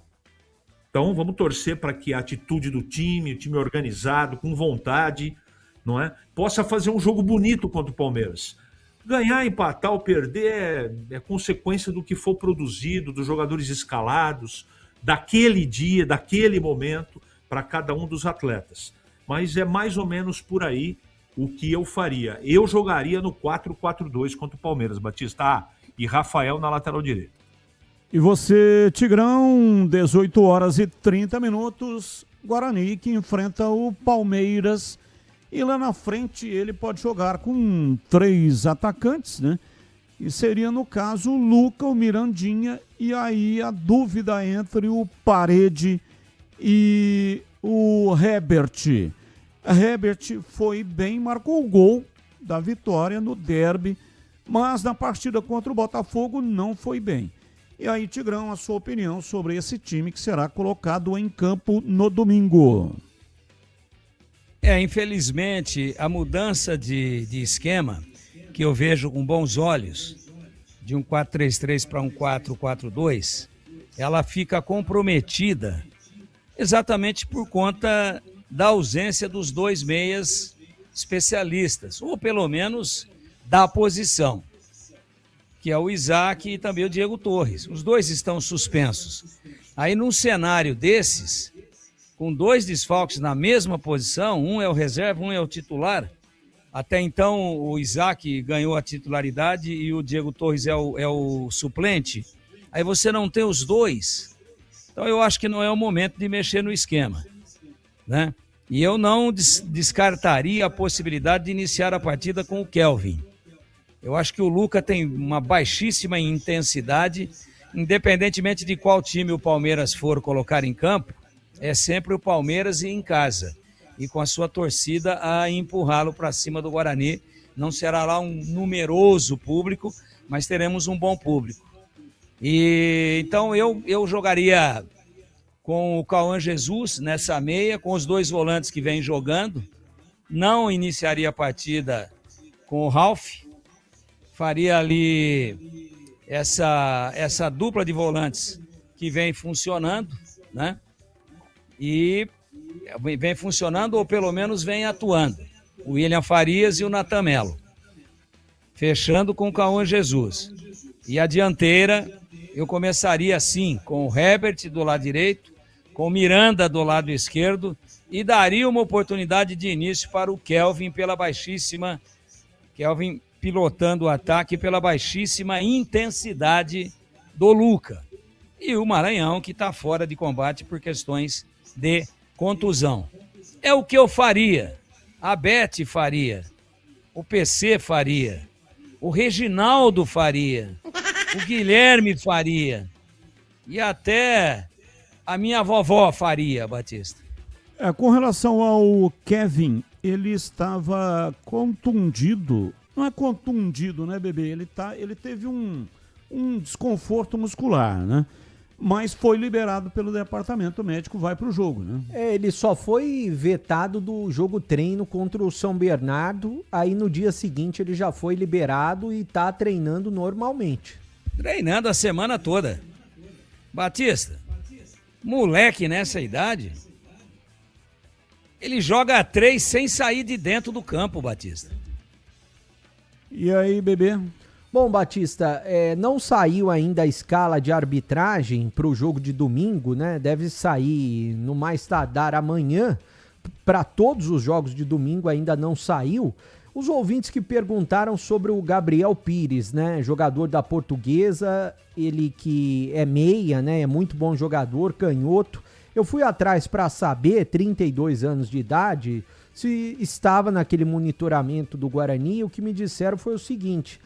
Então, vamos torcer para que a atitude do time, o time organizado, com vontade, não é, possa fazer um jogo bonito contra o Palmeiras. Ganhar, empatar ou perder é consequência do que for produzido, dos jogadores escalados, daquele dia, daquele momento, para cada um dos atletas. Mas é mais ou menos por aí o que eu faria. Eu jogaria no 4-4-2 contra o Palmeiras, Batista. E Rafael na lateral direita. E você, Tigrão, 18 horas e 30 minutos, Guarani que enfrenta o Palmeiras. E lá na frente ele pode jogar com 3 atacantes, né? E seria, no caso, o Luca, o Mirandinha, e aí a dúvida entre o Parede e o Herbert. A Herbert foi bem, marcou o gol da vitória no derby, mas na partida contra o Botafogo não foi bem. E aí, Tigrão, a sua opinião sobre esse time que será colocado em campo no domingo? Infelizmente, a mudança de esquema, que eu vejo com bons olhos, de um 4-3-3 para um 4-4-2, ela fica comprometida exatamente por conta da ausência dos 2 meias especialistas, ou pelo menos da posição, que é o Isaac e também o Diego Torres. Os 2 estão suspensos. Aí, num cenário desses, com 2 desfalques na mesma posição, um é o reserva, um é o titular. Até então o Isaac ganhou a titularidade e o Diego Torres é o suplente. Aí você não tem os 2. Então eu acho que não é o momento de mexer no esquema, né? E eu não descartaria a possibilidade de iniciar a partida com o Kelvin. Eu acho que o Luca tem uma baixíssima intensidade, independentemente de qual time o Palmeiras for colocar em campo, é sempre o Palmeiras e em casa, e com a sua torcida a empurrá-lo para cima do Guarani. Não será lá um numeroso público, mas teremos um bom público. E então eu jogaria com o Cauã Jesus nessa meia, com os 2 volantes que vêm jogando. Não iniciaria a partida com o Ralf, faria ali essa dupla de volantes que vem funcionando, né? E vem funcionando, ou pelo menos vem atuando. O William Farias e o Natan Melo. Fechando com o Cauã Jesus. E a dianteira, eu começaria assim, com o Herbert do lado direito, com o Miranda do lado esquerdo, e daria uma oportunidade de início para o Kelvin pela baixíssima... Kelvin pilotando o ataque pela baixíssima intensidade do Luca. E o Maranhão, que está fora de combate por questões de contusão. É o que eu faria, a Beth faria, o PC faria, o Reginaldo faria, o Guilherme faria e até a minha vovó faria, Batista. Com relação ao Kevin, ele estava contundido. Não é contundido, né, bebê? Ele teve um desconforto muscular, né? Mas foi liberado pelo departamento médico, vai para o jogo, né? Ele só foi vetado do jogo treino contra o São Bernardo, aí no dia seguinte ele já foi liberado e tá treinando normalmente. Treinando a semana toda. Batista, moleque nessa idade, ele joga a 3 sem sair de dentro do campo, Batista. E aí, bebê? Bom, Batista, não saiu ainda a escala de arbitragem para o jogo de domingo, né? Deve sair no mais tardar amanhã. Para todos os jogos de domingo ainda não saiu. Os ouvintes que perguntaram sobre o Gabriel Pires, né? Jogador da Portuguesa, ele que é meia, né? É muito bom jogador, canhoto. Eu fui atrás para saber, 32 anos de idade, se estava naquele monitoramento do Guarani. O que me disseram foi o seguinte: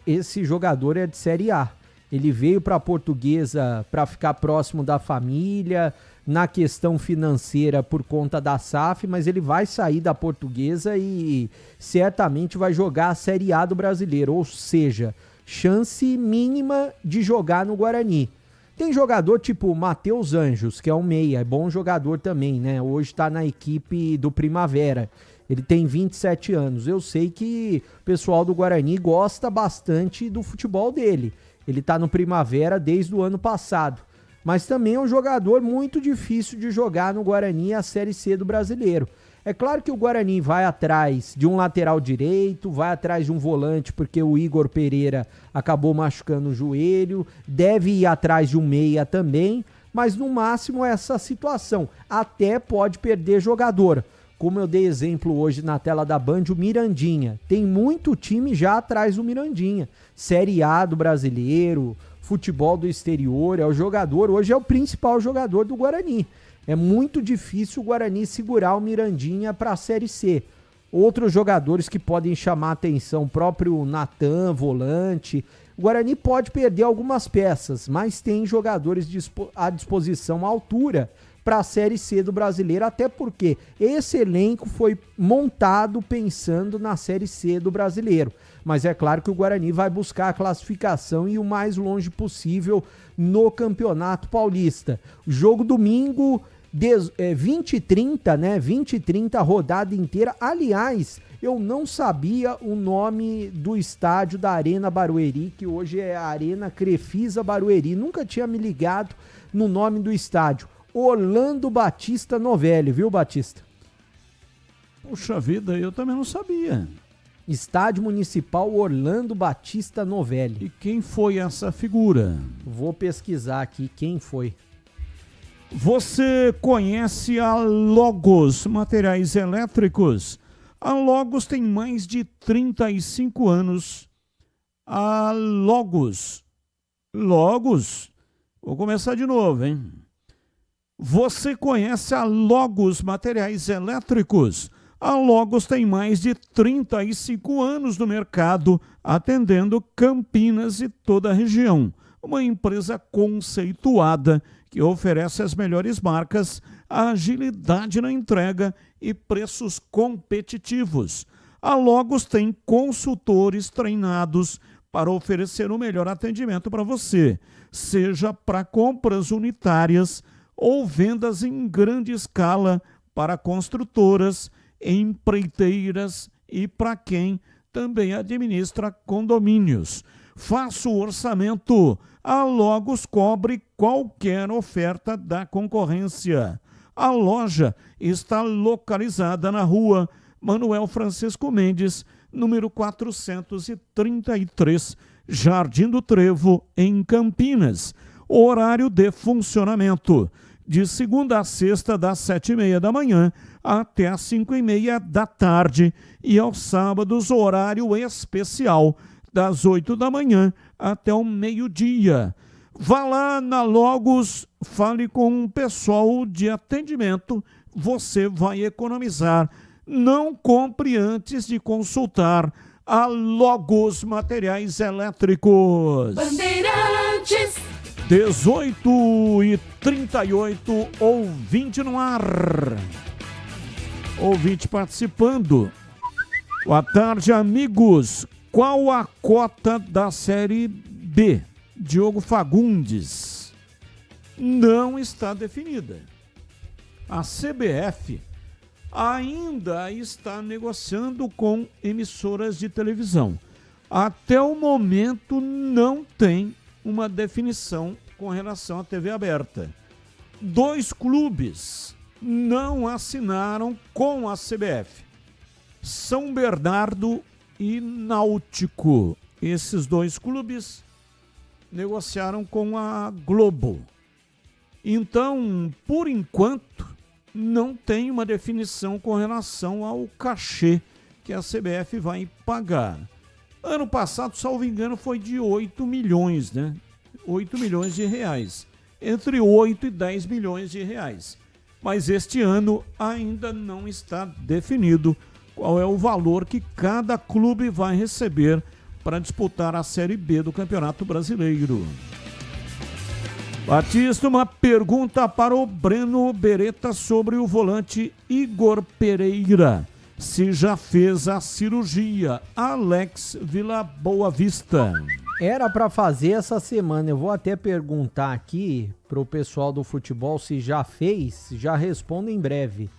esse jogador é de Série A. Ele veio para a Portuguesa para ficar próximo da família, na questão financeira por conta da SAF, mas ele vai sair da Portuguesa e certamente vai jogar a Série A do Brasileiro, ou seja, chance mínima de jogar no Guarani. Tem jogador tipo Matheus Anjos, que é um meia, é bom jogador também, né? Hoje tá na equipe do Primavera. Ele tem 27 anos. Eu sei que o pessoal do Guarani gosta bastante do futebol dele. Ele tá no Primavera desde o ano passado. Mas também é um jogador muito difícil de jogar no Guarani, a Série C do Brasileiro. É claro que o Guarani vai atrás de um lateral direito, vai atrás de um volante, porque o Igor Pereira acabou machucando o joelho, deve ir atrás de um meia também, mas no máximo essa situação. Até pode perder jogador. Como eu dei exemplo hoje na tela da Band, o Mirandinha. Tem muito time já atrás do Mirandinha. Série A do Brasileiro, futebol do exterior, é o jogador, hoje é o principal jogador do Guarani. É muito difícil o Guarani segurar o Mirandinha para a Série C. Outros jogadores que podem chamar atenção, o próprio Natan, volante. O Guarani pode perder algumas peças, mas tem jogadores à disposição à altura para a Série C do Brasileiro, até porque esse elenco foi montado pensando na Série C do Brasileiro. Mas é claro que o Guarani vai buscar a classificação e o mais longe possível no Campeonato Paulista. Jogo domingo, 20 e 30, né? 20 e 30, rodada inteira. Aliás, eu não sabia o nome do estádio da Arena Barueri, que hoje é a Arena Crefisa Barueri. Nunca tinha me ligado no nome do estádio. Orlando Batista Novelli, viu, Batista? Puxa vida, eu também não sabia. Estádio Municipal Orlando Batista Novelli. E quem foi essa figura? Vou pesquisar aqui quem foi. Você conhece a Logos Materiais Elétricos? A Logos tem mais de 35 anos. A Logos. Vou começar de novo, hein? Você conhece a Logos Materiais Elétricos? A Logos tem mais de 35 anos no mercado, atendendo Campinas e toda a região. Uma empresa conceituada que oferece as melhores marcas, agilidade na entrega e preços competitivos. A Logos tem consultores treinados para oferecer o melhor atendimento para você, seja para compras unitárias ou vendas em grande escala para construtoras, empreiteiras e para quem também administra condomínios. Faça o orçamento. A Logos cobre qualquer oferta da concorrência. A loja está localizada na rua Manuel Francisco Mendes, número 433, Jardim do Trevo, em Campinas. Horário de funcionamento: de segunda a sexta, das 7h30 da manhã até as 5h30 da tarde. E aos sábados, horário especial, das 8 da manhã até o meio-dia. Vá lá na Logos, fale com o pessoal de atendimento, você vai economizar. Não compre antes de consultar a Logos Materiais Elétricos. Bandeirantes. 18h38, ouvinte no ar. Ouvinte participando. Boa tarde, amigos. Qual a cota da Série B? Diogo Fagundes. Não está definida. A CBF ainda está negociando com emissoras de televisão. Até o momento não tem uma definição com relação à TV aberta. 2 clubes não assinaram com a CBF: São Bernardo e Náutico. Esses 2 clubes negociaram com a Globo. Então, por enquanto, não tem uma definição com relação ao cachê que a CBF vai pagar. Ano passado, salvo engano, foi de 8 milhões, né? 8 milhões de reais. Entre 8 e 10 milhões de reais. Mas este ano ainda não está definido qual é o valor que cada clube vai receber para disputar a Série B do Campeonato Brasileiro. Batista, uma pergunta para o Breno Beretta sobre o volante Igor Pereira. Se já fez a cirurgia. Alex Vila Boa Vista. Era para fazer essa semana. Eu vou até perguntar aqui pro pessoal do futebol se já fez. Já respondo em breve.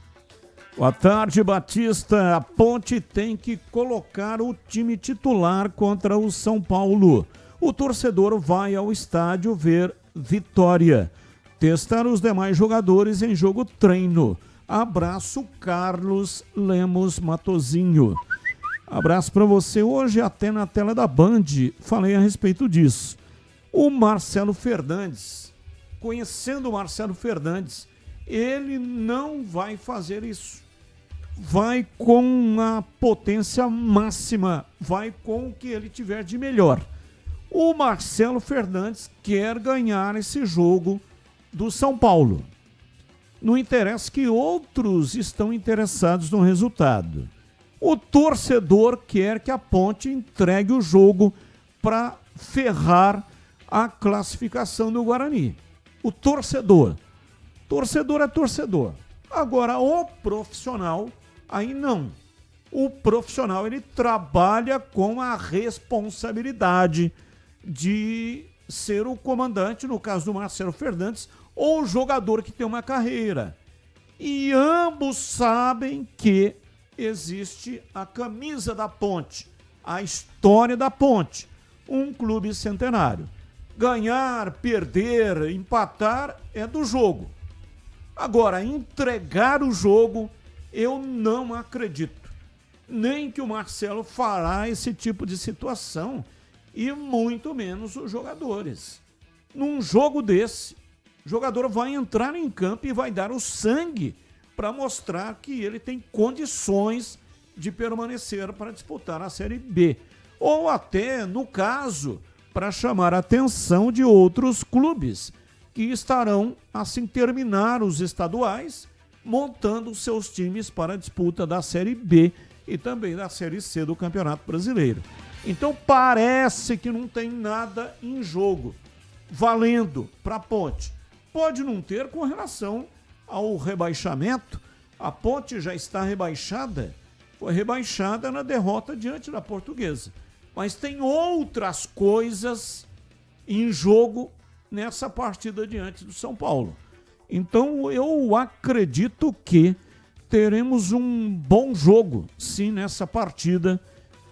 Boa tarde, Batista. A Ponte tem que colocar o time titular contra o São Paulo. O torcedor vai ao estádio ver Vitória, testar os demais jogadores em jogo treino. Abraço, Carlos Lemos Matozinho. Abraço para você. Hoje, até na tela da Band, falei a respeito disso. O Marcelo Fernandes, conhecendo o Marcelo Fernandes, ele não vai fazer isso. Vai com a potência máxima, vai com o que ele tiver de melhor. O Marcelo Fernandes quer ganhar esse jogo do São Paulo. Não interessa que outros estão interessados no resultado. O torcedor quer que a Ponte entregue o jogo para ferrar a classificação do Guarani. O torcedor. Torcedor é torcedor. Agora, o profissional, aí não. O profissional, ele trabalha com a responsabilidade de ser o comandante, no caso do Marcelo Fernandes, ou o jogador que tem uma carreira. E ambos sabem que existe a camisa da Ponte, a história da Ponte, um clube centenário. Ganhar, perder, empatar é do jogo. Agora, entregar o jogo, eu não acredito. Nem que o Marcelo fará esse tipo de situação, e muito menos os jogadores. Num jogo desse, o jogador vai entrar em campo e vai dar o sangue para mostrar que ele tem condições de permanecer para disputar a Série B. Ou até, no caso, para chamar a atenção de outros clubes que estarão, assim terminar os estaduais, montando seus times para a disputa da Série B e também da Série C do Campeonato Brasileiro. Então parece que não tem nada em jogo, valendo para a Ponte. Pode não ter com relação ao rebaixamento. A Ponte já está rebaixada, foi rebaixada na derrota diante da Portuguesa. Mas tem outras coisas em jogo nessa partida diante do São Paulo. Então eu acredito que teremos um bom jogo, sim, nessa partida,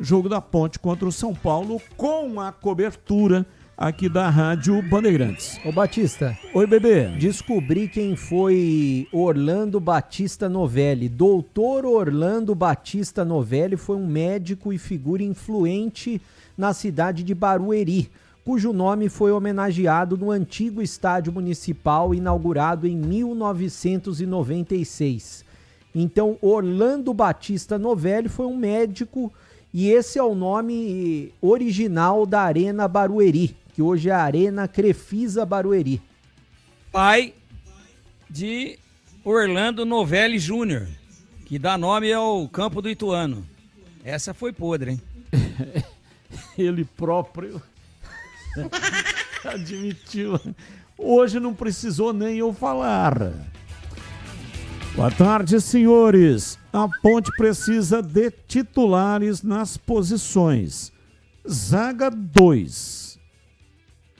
jogo da Ponte contra o São Paulo, com a cobertura aqui da Rádio Bandeirantes. Ô Batista. Oi, bebê. Descobri quem foi Orlando Batista Novelli. Doutor Orlando Batista Novelli foi um médico e figura influente na cidade de Barueri, cujo nome foi homenageado no antigo estádio municipal inaugurado em 1996. Então, Orlando Batista Novelli foi um médico e esse é o nome original da Arena Barueri, que hoje é a Arena Crefisa Barueri. Pai de Orlando Novelli Júnior, que dá nome ao Campo do Ituano. Essa foi podre, hein? Ele próprio admitiu. Hoje não precisou nem eu falar. Boa tarde, senhores. A Ponte precisa de titulares nas posições. Zaga 2.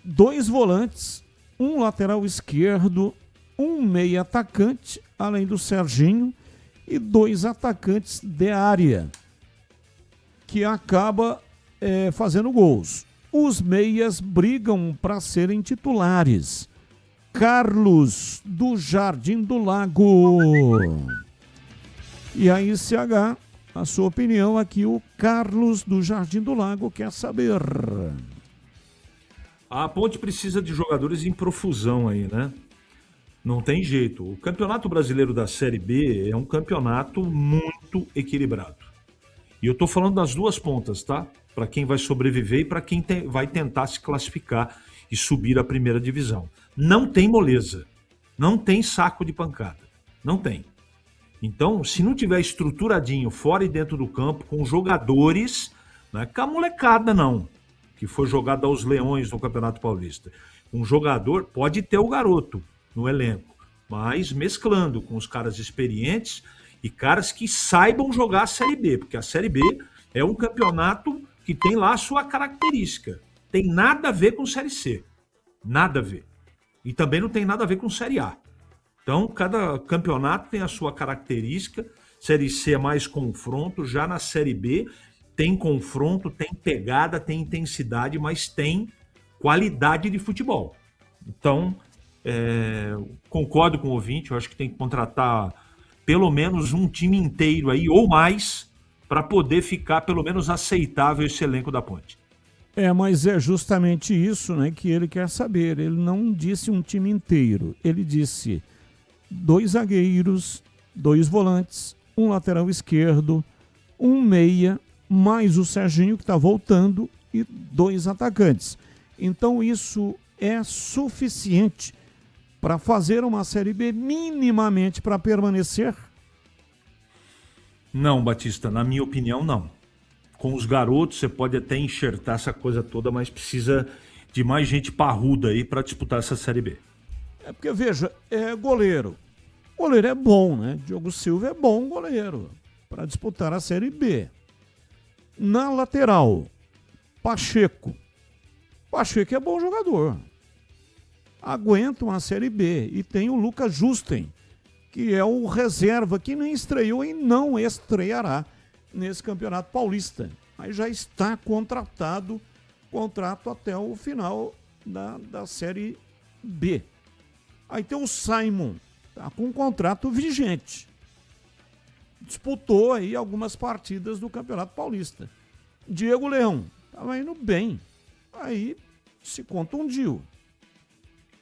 2 volantes, um lateral esquerdo, um meia atacante, além do Serginho, e 2 atacantes de área, que acaba fazendo gols. Os meias brigam para serem titulares. Carlos do Jardim do Lago. E aí, CH, a sua opinião aqui, o Carlos do Jardim do Lago quer saber. A Ponte precisa de jogadores em profusão aí, né? Não tem jeito. O Campeonato Brasileiro da Série B é um campeonato muito equilibrado. E eu tô falando das duas pontas, tá? Para quem vai sobreviver e para quem vai tentar se classificar e subir à primeira divisão. Não tem moleza. Não tem saco de pancada. Não tem. Então, se não tiver estruturadinho fora e dentro do campo, com jogadores, não é com a molecada não, que foi jogado aos leões no Campeonato Paulista. Um jogador, pode ter o garoto no elenco, mas mesclando com os caras experientes e caras que saibam jogar a Série B, porque a Série B é um campeonato que tem lá a sua característica. Tem nada a ver com Série C. Nada a ver. E também não tem nada a ver com Série A. Então, cada campeonato tem a sua característica. Série C é mais confronto, já na Série B tem confronto, tem pegada, tem intensidade, mas tem qualidade de futebol. Então, concordo com o ouvinte, eu acho que tem que contratar pelo menos um time inteiro aí, ou mais, para poder ficar pelo menos aceitável esse elenco da Ponte. Mas é justamente isso, né, que ele quer saber. Ele não disse um time inteiro. Ele disse 2 zagueiros, 2 volantes, um lateral esquerdo, um meia, mais o Serginho que está voltando e 2 atacantes. Então isso é suficiente para fazer uma Série B minimamente para permanecer? Não, Batista, na minha opinião, não. Com os garotos, você pode até enxertar essa coisa toda, mas precisa de mais gente parruda aí para disputar essa Série B. Porque, veja, goleiro. Goleiro é bom, né? Diogo Silva é bom goleiro para disputar a Série B. Na lateral, Pacheco. Pacheco é bom jogador. Aguenta uma Série B. E tem o Lucas Justen, que é o reserva, que nem estreou e não estreará nesse Campeonato Paulista. Mas já está contrato até o final da Série B. Aí tem o Simon, tá com um contrato vigente. Disputou aí algumas partidas do Campeonato Paulista. Diego Leão, estava indo bem. Aí se contundiu.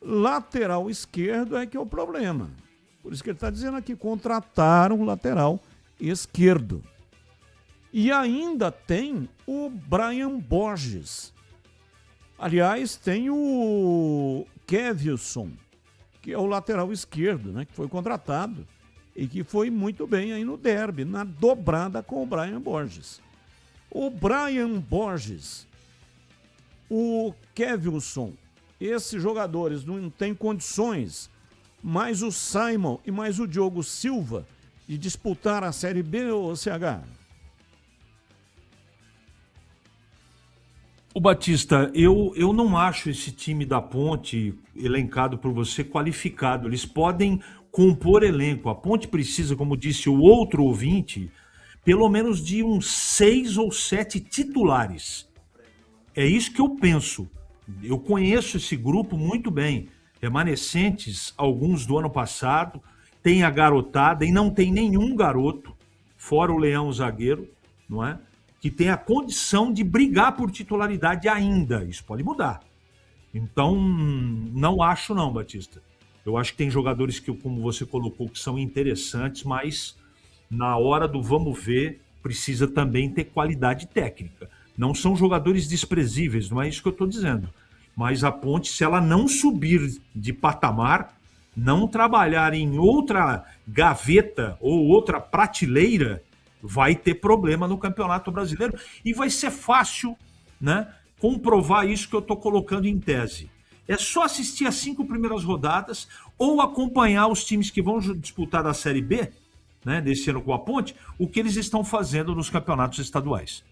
Lateral esquerdo é que é o problema. Por isso que ele está dizendo aqui, contrataram o lateral esquerdo. E ainda tem o Brian Borges. Aliás, tem o Kevilson, que é o lateral esquerdo, né, que foi contratado e que foi muito bem aí no derby, na dobrada com o Brian Borges. O Brian Borges, o Kevilson, esses jogadores não têm condições, mais o Simon e mais o Diogo Silva, de disputar a Série B ou CH? O Batista, eu não acho esse time da Ponte, elencado por você, qualificado. Eles podem compor elenco. A Ponte precisa, como disse o outro ouvinte, pelo menos de uns 6 ou 7 titulares. É isso que eu penso. Eu conheço esse grupo muito bem. Remanescentes, alguns do ano passado, tem a garotada e não tem nenhum garoto, fora o Leão, o zagueiro, não é? Que tem a condição de brigar por titularidade ainda. Isso pode mudar. Então, não acho não, Batista. Eu acho que tem jogadores que, como você colocou, que são interessantes, mas na hora do vamos ver, precisa também ter qualidade técnica. Não são jogadores desprezíveis, não é isso que eu estou dizendo. Mas a Ponte, se ela não subir de patamar, não trabalhar em outra gaveta ou outra prateleira, vai ter problema no Campeonato Brasileiro e vai ser fácil, né, comprovar isso que eu estou colocando em tese. É só assistir as 5 primeiras rodadas ou acompanhar os times que vão disputar a Série B, né, desse ano com a Ponte, o que eles estão fazendo nos campeonatos estaduais.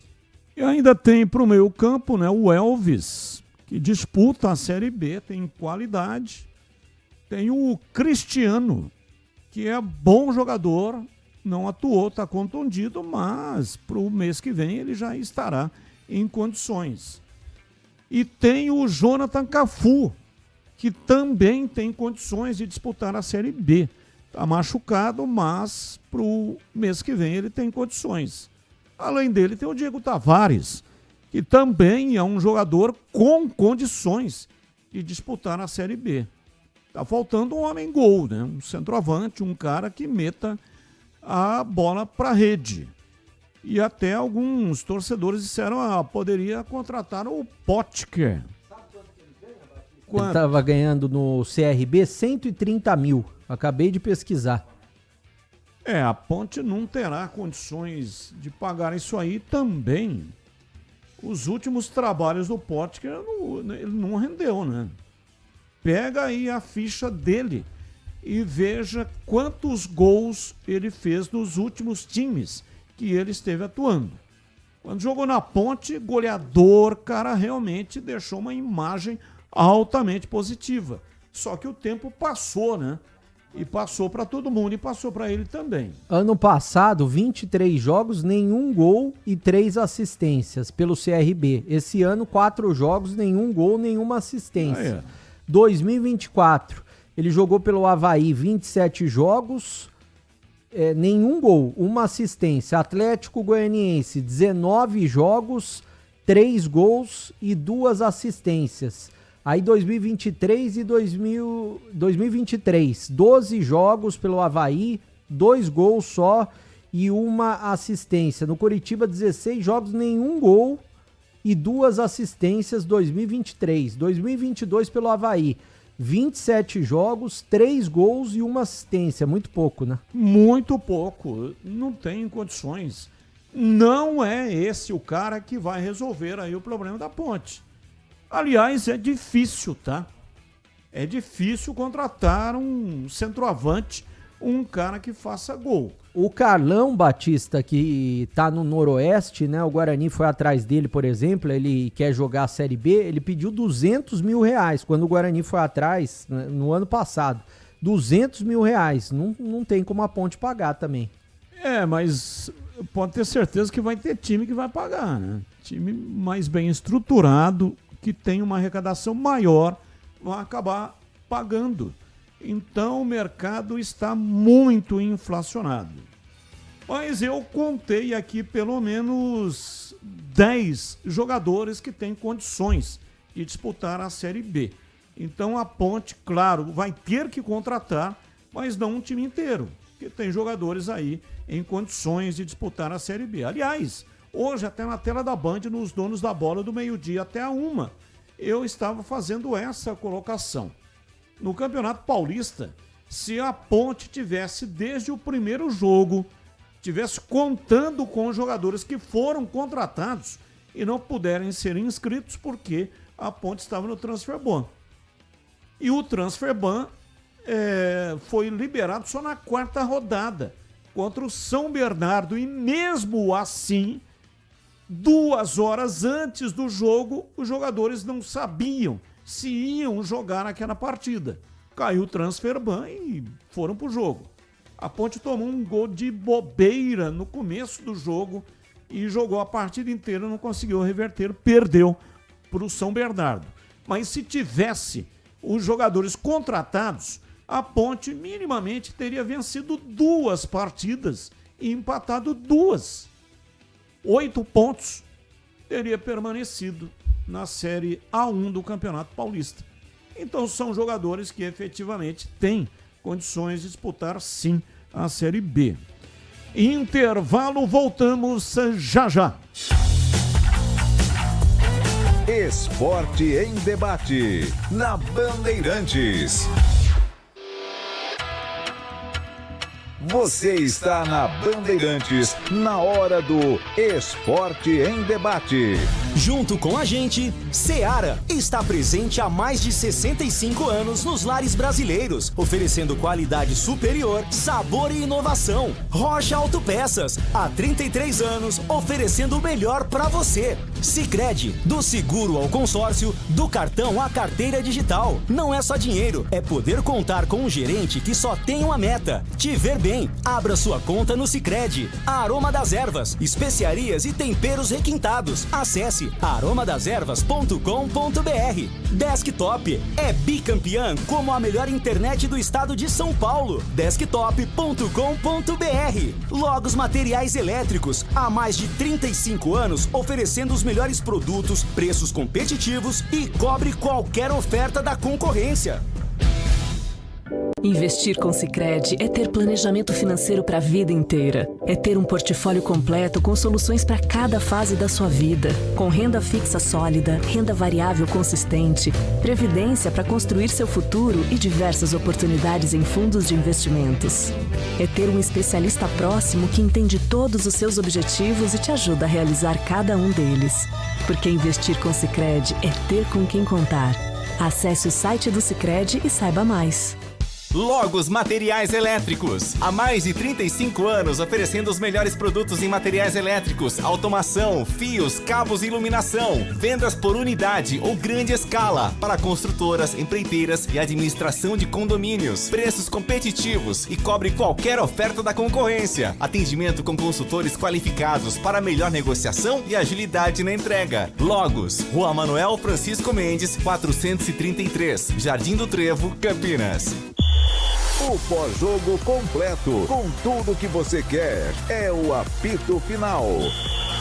E ainda tem para o meio campo, né, o Elvis, que disputa a Série B, tem qualidade. Tem o Cristiano, que é bom jogador, não atuou, está contundido, mas para o mês que vem ele já estará em condições. E tem o Jonathan Cafu, que também tem condições de disputar a Série B. Está machucado, mas para o mês que vem ele tem condições. Além dele tem o Diego Tavares, que também é um jogador com condições de disputar a Série B. Está faltando um homem-gol, né? Um centroavante, um cara que meta a bola para a rede. E até alguns torcedores disseram que poderia contratar o Potker. Ele estava ganhando no CRB 130 mil. Acabei de pesquisar. A Ponte não terá condições de pagar isso aí também. Os últimos trabalhos do Potker, ele não rendeu, né? Pega aí a ficha dele e veja quantos gols ele fez nos últimos times que ele esteve atuando. Quando jogou na Ponte, goleador, cara, realmente deixou uma imagem altamente positiva. Só que o tempo passou, né? E passou para todo mundo e passou para ele também. Ano passado, 23 jogos, nenhum gol e 3 assistências pelo CRB. Esse ano, 4 jogos, nenhum gol, nenhuma assistência. 2024, ele jogou pelo Avaí 27 jogos, nenhum gol, uma assistência. Atlético Goianiense, 19 jogos, 3 gols e 2 assistências. Aí 2023 e 2023, 12 jogos pelo Avaí, 2 gols só e uma assistência. No Coritiba, 16 jogos, nenhum gol e 2 assistências, 2023. 2022 pelo Avaí, 27 jogos, 3 gols e uma assistência. Muito pouco, né? Muito pouco. Não tem condições. Não é esse o cara que vai resolver aí o problema da Ponte. Aliás, é difícil, tá? É difícil contratar um centroavante, um cara que faça gol. O Carlão Batista, que tá no Noroeste, né? O Guarani foi atrás dele, por exemplo, ele quer jogar a Série B, ele pediu 200 mil reais, quando o Guarani foi atrás, né, no ano passado. 200 mil reais, não tem como a Ponte pagar também. Mas pode ter certeza que vai ter time que vai pagar, né? Time mais bem estruturado, que tem uma arrecadação maior, vai acabar pagando. Então o mercado está muito inflacionado. Mas eu contei aqui pelo menos 10 jogadores que têm condições de disputar a Série B. Então a Ponte, claro, vai ter que contratar, mas não um time inteiro, porque tem jogadores aí em condições de disputar a Série B. Aliás, hoje até na tela da Band, nos Donos da Bola do meio-dia até a 1, eu estava fazendo essa colocação. No Campeonato Paulista, se a Ponte tivesse desde o primeiro jogo, tivesse contando com os jogadores que foram contratados e não puderem ser inscritos porque a Ponte estava no Transfer Ban. E o Transfer Ban foi liberado só na 4ª rodada contra o São Bernardo e mesmo assim, 2 horas antes do jogo, os jogadores não sabiam se iam jogar naquela partida. Caiu o Transfer Ban e foram pro jogo. A Ponte tomou um gol de bobeira no começo do jogo e jogou a partida inteira, não conseguiu reverter, perdeu pro São Bernardo. Mas se tivesse os jogadores contratados, a Ponte minimamente teria vencido 2 partidas e empatado 2. 8 pontos, teria permanecido na Série A1 do Campeonato Paulista. Então são jogadores que efetivamente têm condições de disputar sim a Série B. Intervalo, voltamos já já. Esporte em debate na Bandeirantes. Você está na Bandeirantes, na hora do Esporte em Debate. Junto com a gente, Seara está presente há mais de 65 anos nos lares brasileiros, oferecendo qualidade superior, sabor e inovação. Rocha Autopeças, há 33 anos, oferecendo o melhor para você. Sicredi, do seguro ao consórcio, do cartão à carteira digital. Não é só dinheiro, é poder contar com um gerente que só tem uma meta: te ver bem. Abra sua conta no Sicredi. Aroma das Ervas, especiarias e temperos requintados. Acesse aromadeservas.com.br. Desktop é bicampeã como a melhor internet do estado de São Paulo. Desktop.com.br. Logos Materiais Elétricos, há mais de 35 anos oferecendo os melhores produtos, preços competitivos e cobre qualquer oferta da concorrência. Investir com Sicredi é ter planejamento financeiro para a vida inteira. É ter um portfólio completo com soluções para cada fase da sua vida. Com renda fixa sólida, renda variável consistente, previdência para construir seu futuro e diversas oportunidades em fundos de investimentos. É ter um especialista próximo que entende todos os seus objetivos e te ajuda a realizar cada um deles. Porque investir com Sicredi é ter com quem contar. Acesse o site do Sicredi e saiba mais. Logos Materiais Elétricos. Há mais de 35 anos oferecendo os melhores produtos em materiais elétricos, automação, fios, cabos e iluminação. Vendas por unidade ou grande escala para construtoras, empreiteiras e administração de condomínios. Preços competitivos e cobre qualquer oferta da concorrência. Atendimento com consultores qualificados para melhor negociação e agilidade na entrega. Logos, Rua Manuel Francisco Mendes, 433, Jardim do Trevo, Campinas. O pós-jogo completo, com tudo que você quer. É o apito final.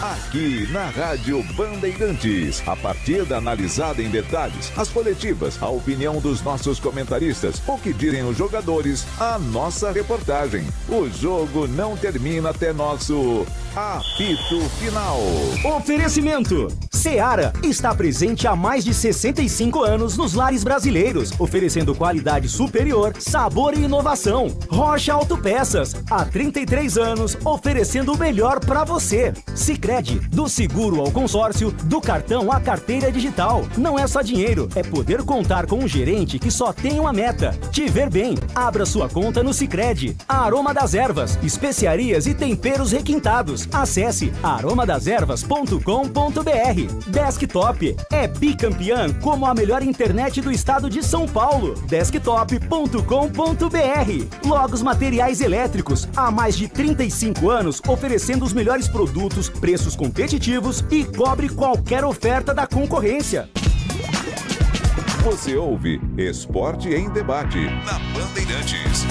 Aqui na Rádio Bandeirantes. A partida analisada em detalhes, as coletivas, a opinião dos nossos comentaristas, o que dizem os jogadores, a nossa reportagem. O jogo não termina até nosso apito final. Oferecimento. Seara está presente há mais de 65 anos nos lares brasileiros, oferecendo qualidade superior, sabor e inovação. Rocha Autopeças, há 33 anos, oferecendo o melhor para você. Sicredi, do seguro ao consórcio, do cartão à carteira digital. Não é só dinheiro, é poder contar com um gerente que só tem uma meta: te ver bem. Abra sua conta no Sicredi. Aroma das Ervas, especiarias e temperos requintados. Acesse aromadeservas.com.br. Desktop é bicampeã como a melhor internet do estado de São Paulo. Desktop.com.br. Logos Materiais Elétricos, há mais de 35 anos oferecendo os melhores produtos, preços competitivos e cobre qualquer oferta da concorrência. Você ouve Esporte em Debate na Bandeirantes.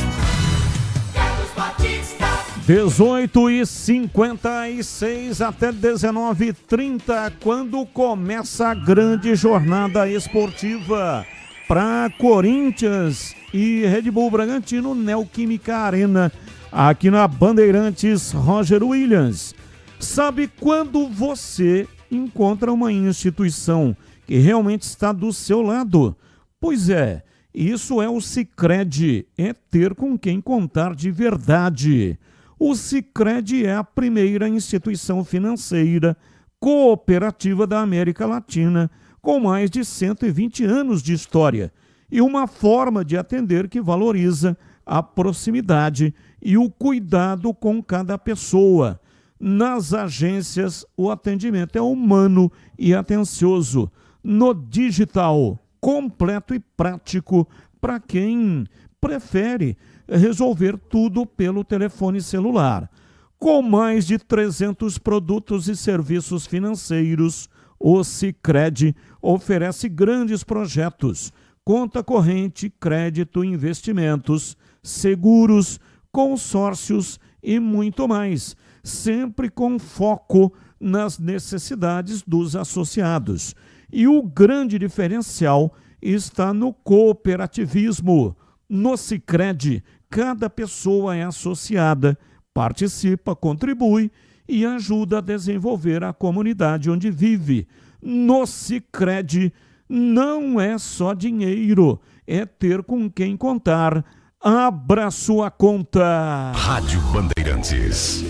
18h56 até 19h30, quando começa a grande jornada esportiva para Corinthians e Red Bull Bragantino, Neoquímica Arena, aqui na Bandeirantes. Roger Williams. Sabe quando você encontra uma instituição que realmente está do seu lado? Pois é, isso é o Sicredi, é ter com quem contar de verdade. O Sicredi é a primeira instituição financeira cooperativa da América Latina, com mais de 120 anos de história, e uma forma de atender que valoriza a proximidade e o cuidado com cada pessoa. Nas agências, o atendimento é humano e atencioso. No digital, completo e prático para quem prefere resolver tudo pelo telefone celular. Com mais de 300 produtos e serviços financeiros, o Sicredi oferece grandes projetos, conta corrente, crédito, investimentos, seguros, consórcios e muito mais, sempre com foco nas necessidades dos associados. E o grande diferencial está no cooperativismo. No Sicredi, cada pessoa é associada, participa, contribui e ajuda a desenvolver a comunidade onde vive. No Sicredi não é só dinheiro, é ter com quem contar. Abra sua conta. Rádio Bandeirantes.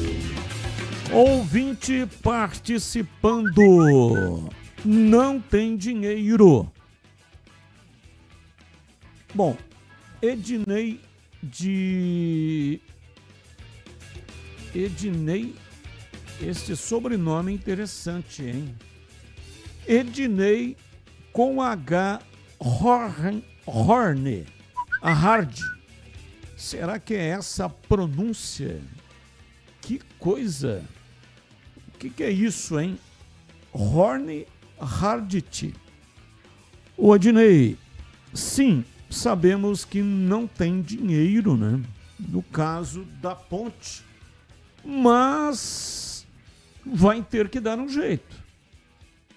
Ouvinte participando. Não tem dinheiro. Bom, Ednei, este sobrenome é interessante, hein? Ednei com H, Horne, a Hard. Será que é essa a pronúncia? Que coisa! O que é isso, hein? Horne Hardit. O Ednei, sim, sabemos que não tem dinheiro, né? No caso da ponte. Mas vai ter que dar um jeito.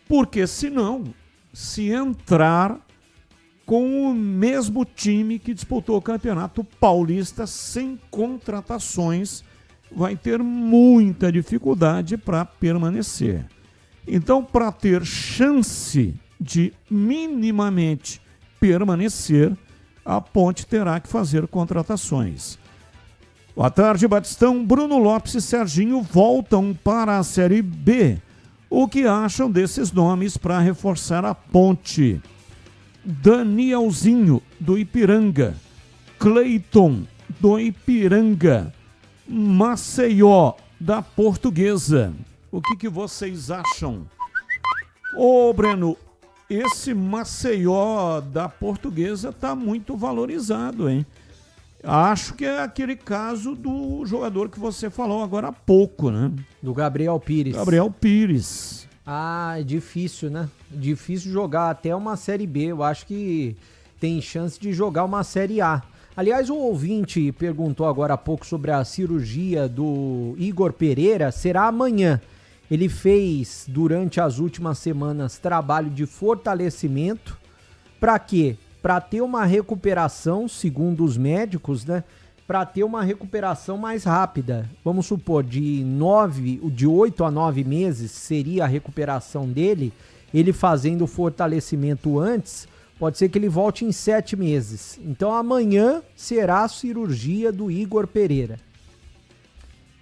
Porque senão, se entrar com o mesmo time que disputou o Campeonato Paulista sem contratações, vai ter muita dificuldade para permanecer. Então, para ter chance de minimamente permanecer, a ponte terá que fazer contratações. Boa tarde, Batistão. Bruno Lopes e Serginho voltam para a Série B. O que acham desses nomes para reforçar a ponte? Danielzinho, do Ipiranga. Cleiton, do Ipiranga. Maceió, da Portuguesa. O que vocês acham? Ô, Breno, esse Maceió da Portuguesa está muito valorizado, hein? Acho que é aquele caso do jogador que você falou agora há pouco, né? Do Gabriel Pires. Gabriel Pires. Ah, é difícil, né? Difícil jogar até uma Série B. Eu acho que tem chance de jogar uma Série A. Aliás, o ouvinte perguntou agora há pouco sobre a cirurgia do Igor Pereira. Será amanhã. Ele fez, durante as últimas semanas, trabalho de fortalecimento. Para quê? Para ter uma recuperação, segundo os médicos, né? Para ter uma recuperação mais rápida. Vamos supor, de 8 a 9 meses seria a recuperação dele. Ele fazendo o fortalecimento antes, pode ser que ele volte em 7 meses. Então amanhã será a cirurgia do Igor Pereira.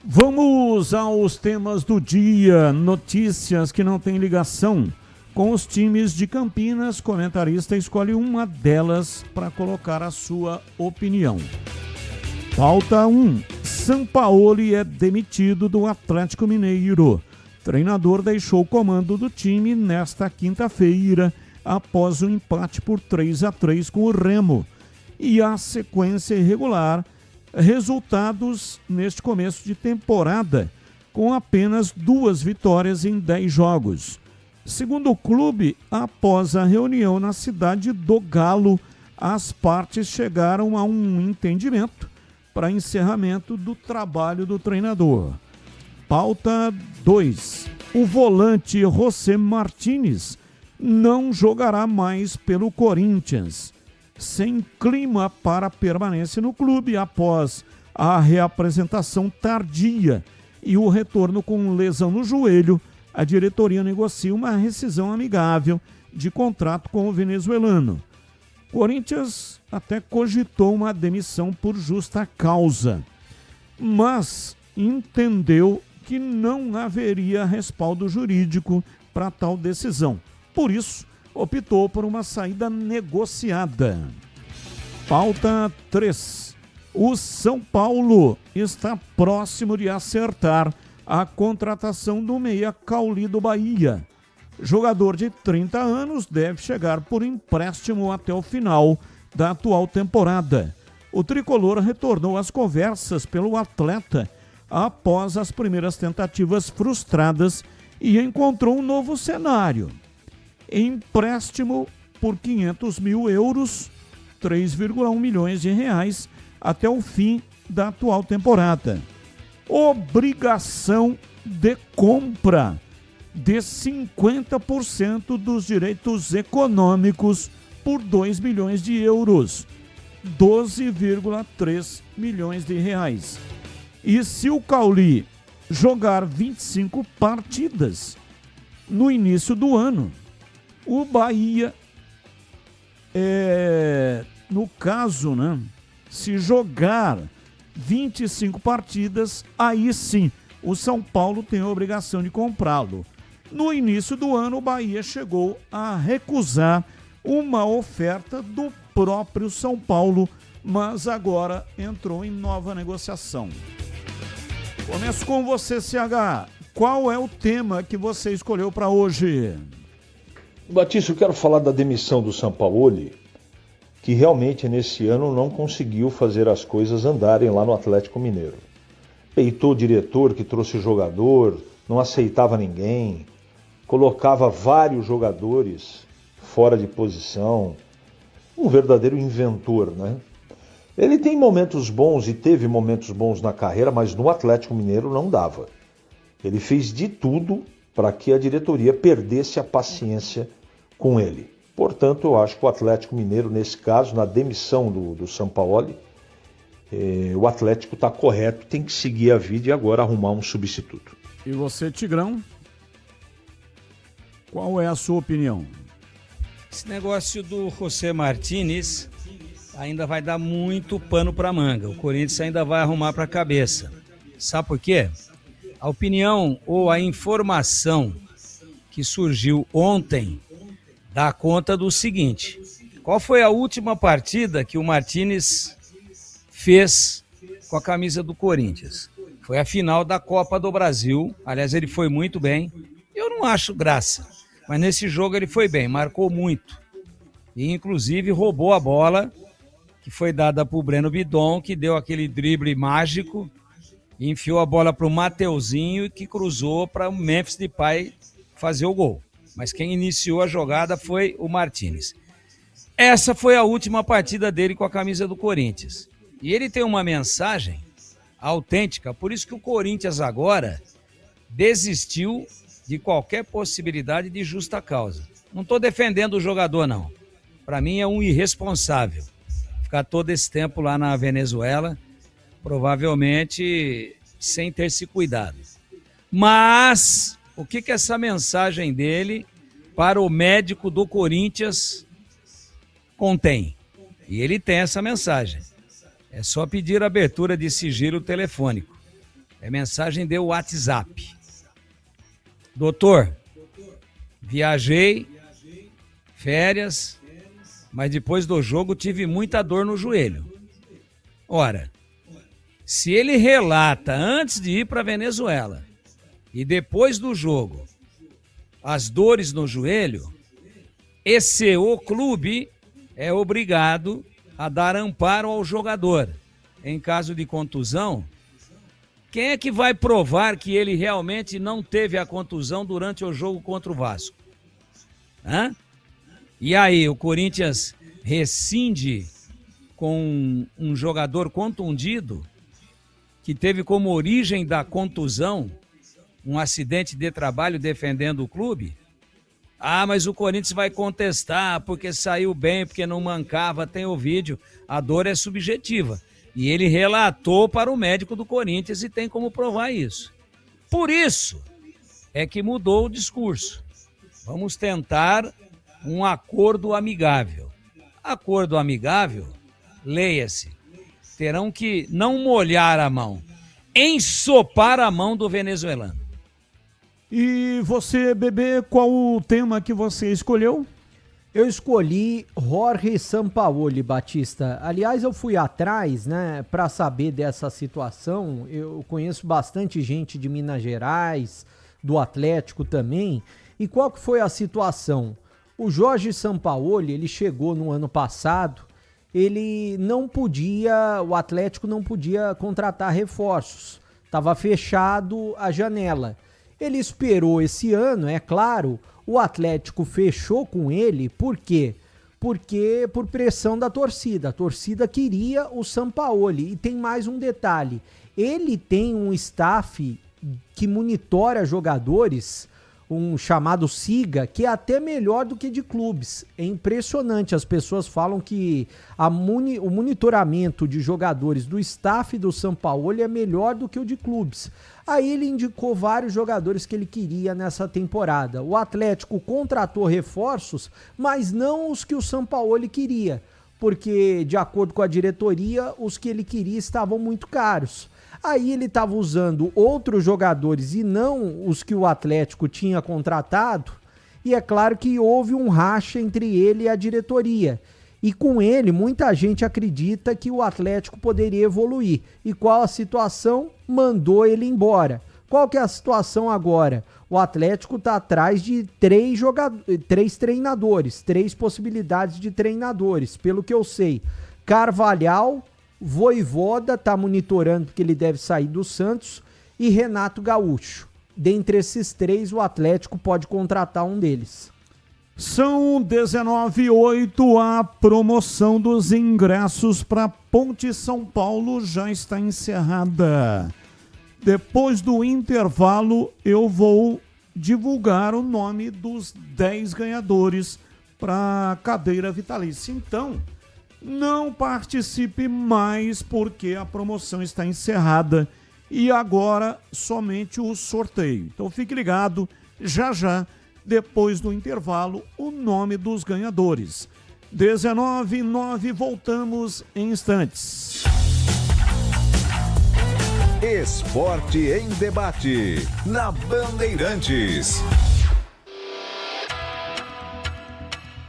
Vamos aos temas do dia, notícias que não têm ligação com os times de Campinas. Comentarista escolhe uma delas para colocar a sua opinião. Pauta 1. Sampaoli é demitido do Atlético Mineiro. Treinador deixou o comando do time nesta quinta-feira após o empate por 3-3 com o Remo. E a sequência irregular, resultados neste começo de temporada, com apenas 2 vitórias em 10 jogos. Segundo o clube, após a reunião na cidade do Galo, as partes chegaram a um entendimento para encerramento do trabalho do treinador. Pauta 2. O volante José Martínez não jogará mais pelo Corinthians. Sem clima para permanência no clube após a reapresentação tardia e o retorno com lesão no joelho, a diretoria negocia uma rescisão amigável de contrato com o venezuelano. Corinthians até cogitou uma demissão por justa causa, mas entendeu que não haveria respaldo jurídico para tal decisão. Por isso, optou por uma saída negociada. Pauta 3. O São Paulo está próximo de acertar a contratação do meia Cauli do Bahia. Jogador de 30 anos deve chegar por empréstimo até o final da atual temporada. O tricolor retornou às conversas pelo atleta após as primeiras tentativas frustradas e encontrou um novo cenário. Empréstimo por 500 mil euros, 3,1 milhões de reais, até o fim da atual temporada. Obrigação de compra de 50% dos direitos econômicos por 2 milhões de euros, 12,3 milhões de reais. E se o Cauli jogar 25 partidas no início do ano, o Bahia, no caso, né, se jogar 25 partidas, aí sim, o São Paulo tem a obrigação de comprá-lo. No início do ano, o Bahia chegou a recusar uma oferta do próprio São Paulo, mas agora entrou em nova negociação. Começo com você, CH. Qual é o tema que você escolheu para hoje? Batista, eu quero falar da demissão do Sampaoli, que realmente nesse ano não conseguiu fazer as coisas andarem lá no Atlético Mineiro. Peitou o diretor que trouxe o jogador, não aceitava ninguém, colocava vários jogadores fora de posição, um verdadeiro inventor, né? Ele tem momentos bons e teve momentos bons na carreira, mas no Atlético Mineiro não dava. Ele fez de tudo para que a diretoria perdesse a paciência com ele. Portanto, eu acho que o Atlético Mineiro, nesse caso, na demissão do Sampaoli, o Atlético está correto, tem que seguir a vida e agora arrumar um substituto. E você, Tigrão? Qual é a sua opinião? Esse negócio do José Martínez ainda vai dar muito pano para manga. O Corinthians ainda vai arrumar para a cabeça. Sabe por quê? A opinião ou a informação que surgiu ontem dá conta do seguinte: qual foi a última partida que o Martínez fez com a camisa do Corinthians? Foi a final da Copa do Brasil. Aliás, ele foi muito bem. Eu não acho graça, mas nesse jogo ele foi bem, marcou muito. E inclusive roubou a bola que foi dada para o Breno Bidon, que deu aquele drible mágico e enfiou a bola para o Mateuzinho, que cruzou para o Memphis Depay fazer o gol. Mas quem iniciou a jogada foi o Martínez. essa foi a última partida dele com a camisa do Corinthians. E ele tem uma mensagem autêntica, por isso que o Corinthians agora desistiu de qualquer possibilidade de justa causa. Não estou defendendo o jogador, não. Para mim é um irresponsável ficar todo esse tempo lá na Venezuela, provavelmente sem ter se cuidado. Mas o que essa mensagem dele para o médico do Corinthians contém? E ele tem essa mensagem. É só pedir abertura de sigilo telefônico. É mensagem de WhatsApp. Doutor, viajei, férias, mas depois do jogo tive muita dor no joelho. Ora, se ele relata antes de ir para Venezuela e depois do jogo as dores no joelho, o clube é obrigado a dar amparo ao jogador. Em caso de contusão, quem é que vai provar que ele realmente não teve a contusão durante o jogo contra o Vasco? Hã? E aí, o Corinthians rescinde com um jogador contundido que teve como origem da contusão um acidente de trabalho defendendo o clube? Ah, mas o Corinthians vai contestar porque saiu bem, porque não mancava, tem o vídeo. A dor é subjetiva. E ele relatou para o médico do Corinthians e tem como provar isso. Por isso é que mudou o discurso. Vamos tentar um acordo amigável. Acordo amigável, leia-se, terão que não molhar a mão, ensopar a mão do venezuelano. E você, Bebê, qual o tema que você escolheu? Eu escolhi Jorge Sampaoli, Batista. Aliás, eu fui atrás, né, para saber dessa situação. Eu conheço bastante gente de Minas Gerais, do Atlético também. E qual que foi a situação? O Jorge Sampaoli, ele chegou no ano passado, o Atlético não podia contratar reforços. Estava fechado a janela. Ele esperou esse ano, é claro, o Atlético fechou com ele, por quê? Porque por pressão da torcida. A torcida queria o Sampaoli. E tem mais um detalhe, ele tem um staff que monitora jogadores, um chamado SIGA, que é até melhor do que de clubes. É impressionante, as pessoas falam que o monitoramento de jogadores do staff do Sampaoli é melhor do que o de clubes. Aí ele indicou vários jogadores que ele queria nessa temporada. O Atlético contratou reforços, mas não os que o Sampaoli queria, porque, de acordo com a diretoria, os que ele queria estavam muito caros. Aí ele estava usando outros jogadores e não os que o Atlético tinha contratado, e é claro que houve um racha entre ele e a diretoria. E com ele, muita gente acredita que o Atlético poderia evoluir. E qual a situação? Mandou ele embora. Qual que é a situação agora? O Atlético está atrás de três treinadores, 3 possibilidades de treinadores, pelo que eu sei. Carvalhal, Vojvoda está monitorando porque ele deve sair do Santos, e Renato Gaúcho. Dentre esses 3, o Atlético pode contratar um deles. São 19h08, a promoção dos ingressos para Ponte São Paulo já está encerrada. Depois do intervalo, eu vou divulgar o nome dos 10 ganhadores para a cadeira vitalícia. Então, não participe mais porque a promoção está encerrada e agora somente o sorteio. Então fique ligado, já, depois do intervalo, o nome dos ganhadores. 19h09, voltamos em instantes. Esporte em debate, na Bandeirantes.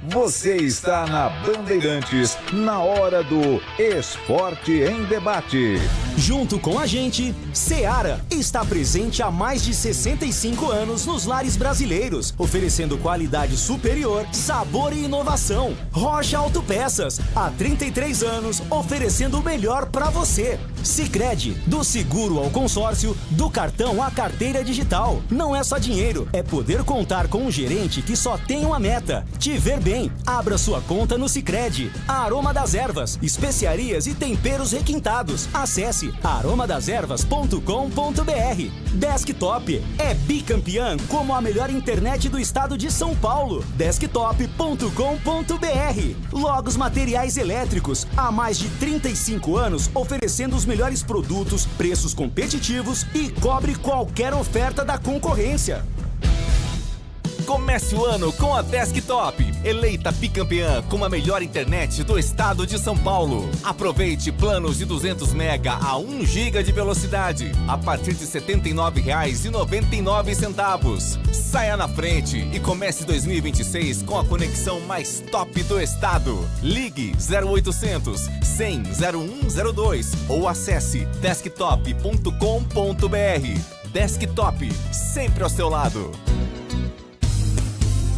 Você está na Bandeirantes, na hora do Esporte em Debate. Junto com a gente, Seara está presente há mais de 65 anos nos lares brasileiros, oferecendo qualidade superior, sabor e inovação. Rocha Autopeças, há 33 anos, oferecendo o melhor para você. Sicredi, do seguro ao consórcio, do cartão à carteira digital. Não é só dinheiro, é poder contar com um gerente que só tem uma meta: te ver bem. Abra sua conta no Sicredi. Aroma das Ervas, especiarias e temperos requintados. Acesse aromadeservas.com.br. Desktop é bicampeã como a melhor internet do estado de São Paulo. Desktop.com.br. Logos Materiais Elétricos, há mais de 35 anos oferecendo os melhores produtos, preços competitivos e cobre qualquer oferta da concorrência. Comece o ano com a Desktop, eleita bicampeã com a melhor internet do estado de São Paulo. Aproveite planos de 200 mega a 1 giga de velocidade a partir de R$ 79,99. Saia na frente e comece 2026 com a conexão mais top do estado. Ligue 0800 100 0102 ou acesse desktop.com.br. Desktop, sempre ao seu lado.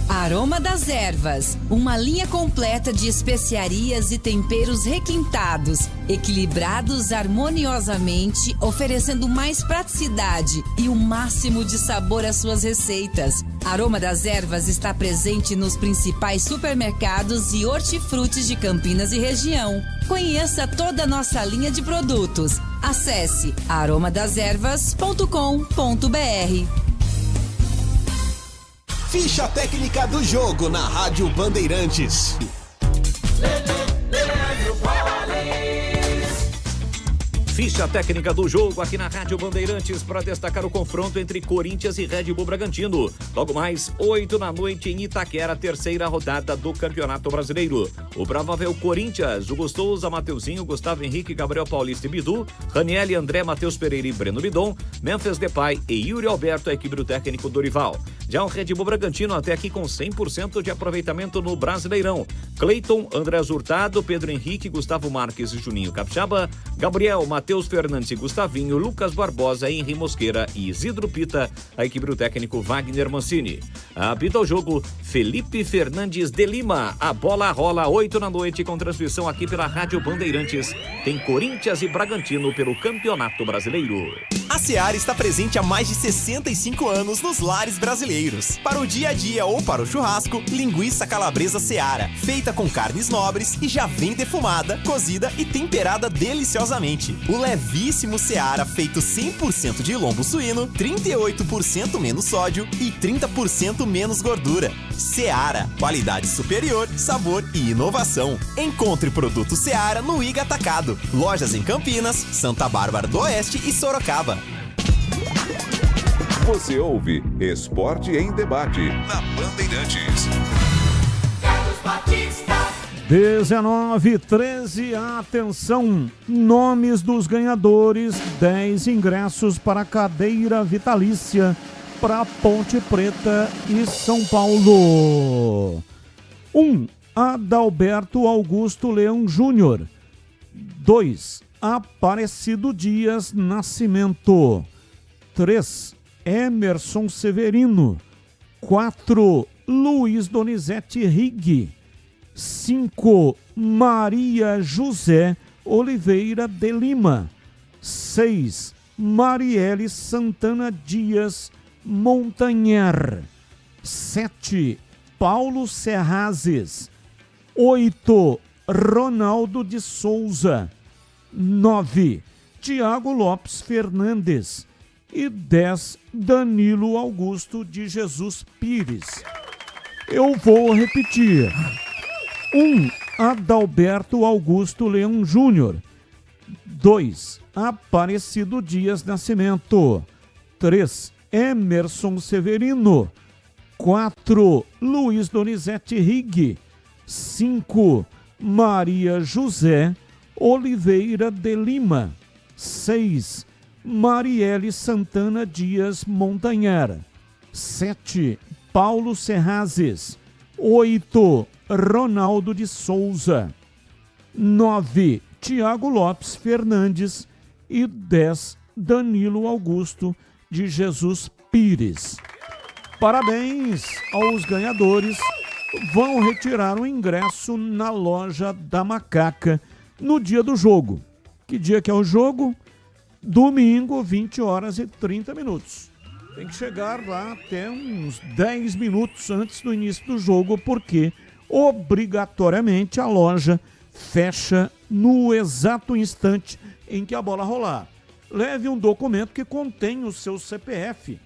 Aroma das Ervas, uma linha completa de especiarias e temperos requintados, equilibrados harmoniosamente, oferecendo mais praticidade e o máximo de sabor às suas receitas. Aroma das Ervas está presente nos principais supermercados e hortifrutis de Campinas e região. Conheça toda a nossa linha de produtos. Acesse aromadeservas.com.br. Ficha técnica do jogo na Rádio Bandeirantes. Ficha técnica do jogo aqui na Rádio Bandeirantes para destacar o confronto entre Corinthians e Red Bull Bragantino. Logo mais, 8 da noite em Itaquera, terceira rodada do Campeonato Brasileiro. O provável Corinthians, o Gustosa, Mateuzinho, Gustavo Henrique, Gabriel Paulista e Bidu, Raniel, André, Matheus Pereira e Breno Bidon, Memphis Depay e Yuri Alberto, a equipe do técnico Dorival. Já o Red Bull Bragantino até aqui com 100% de aproveitamento no Brasileirão. Cleiton, André Hurtado, Pedro Henrique, Gustavo Marques e Juninho Capixaba, Gabriel, Matheus Fernandes e Gustavinho, Lucas Barbosa, Henri Mosqueira e Isidro Pita, a equipe do técnico Wagner Mancini. Apita o jogo Felipe Fernandes de Lima. A bola rola 8 da noite com transmissão aqui pela Rádio Bandeirantes. Tem Corinthians e Bragantino pelo Campeonato Brasileiro. A Seara está presente há mais de 65 anos nos lares brasileiros. Para o dia a dia ou para o churrasco, linguiça calabresa Seara, feita com carnes nobres e já vem defumada, cozida e temperada deliciosamente. O levíssimo Seara, feito 100% de lombo suíno, 38% menos sódio e 30% menos gordura. Seara, qualidade superior, sabor e inovação. Encontre produto Seara no Iga Atacado. Lojas em Campinas, Santa Bárbara do Oeste e Sorocaba. Você ouve Esporte em Debate na Bandeirantes. 19:13, atenção, nomes dos ganhadores, 10 ingressos para a cadeira vitalícia para Ponte Preta e São Paulo. 1. Adalberto Augusto Leão Júnior. 2. Aparecido Dias Nascimento. 3. Emerson Severino. 4. Luiz Donizete Rigg. 5. Maria José Oliveira de Lima. 6. Marielle Santana Dias Montanher. 7. Paulo Serrazes. 8. Ronaldo de Souza. 9. Tiago Lopes Fernandes. E 10. Danilo Augusto de Jesus Pires. Eu vou repetir. 1. Adalberto Augusto Leão Júnior. 2. Aparecido Dias Nascimento. 3. Emerson Severino. 4. Luiz Donizete Rigg. 5. Maria José Oliveira de Lima. 6. Marielle Santana Dias Montanher. 7. Paulo Serrazes. 8. Ronaldo de Souza. 9. Tiago Lopes Fernandes. e 10 Danilo Augusto de Jesus Pires. Parabéns aos ganhadores. Vão retirar o ingresso na loja da Macaca no dia do jogo. Que dia que é o jogo? Domingo, 20 horas e 30 minutos. Tem que chegar lá até uns 10 minutos antes do início do jogo, porque obrigatoriamente a loja fecha no exato instante em que a bola rolar. Leve um documento que contém o seu CPF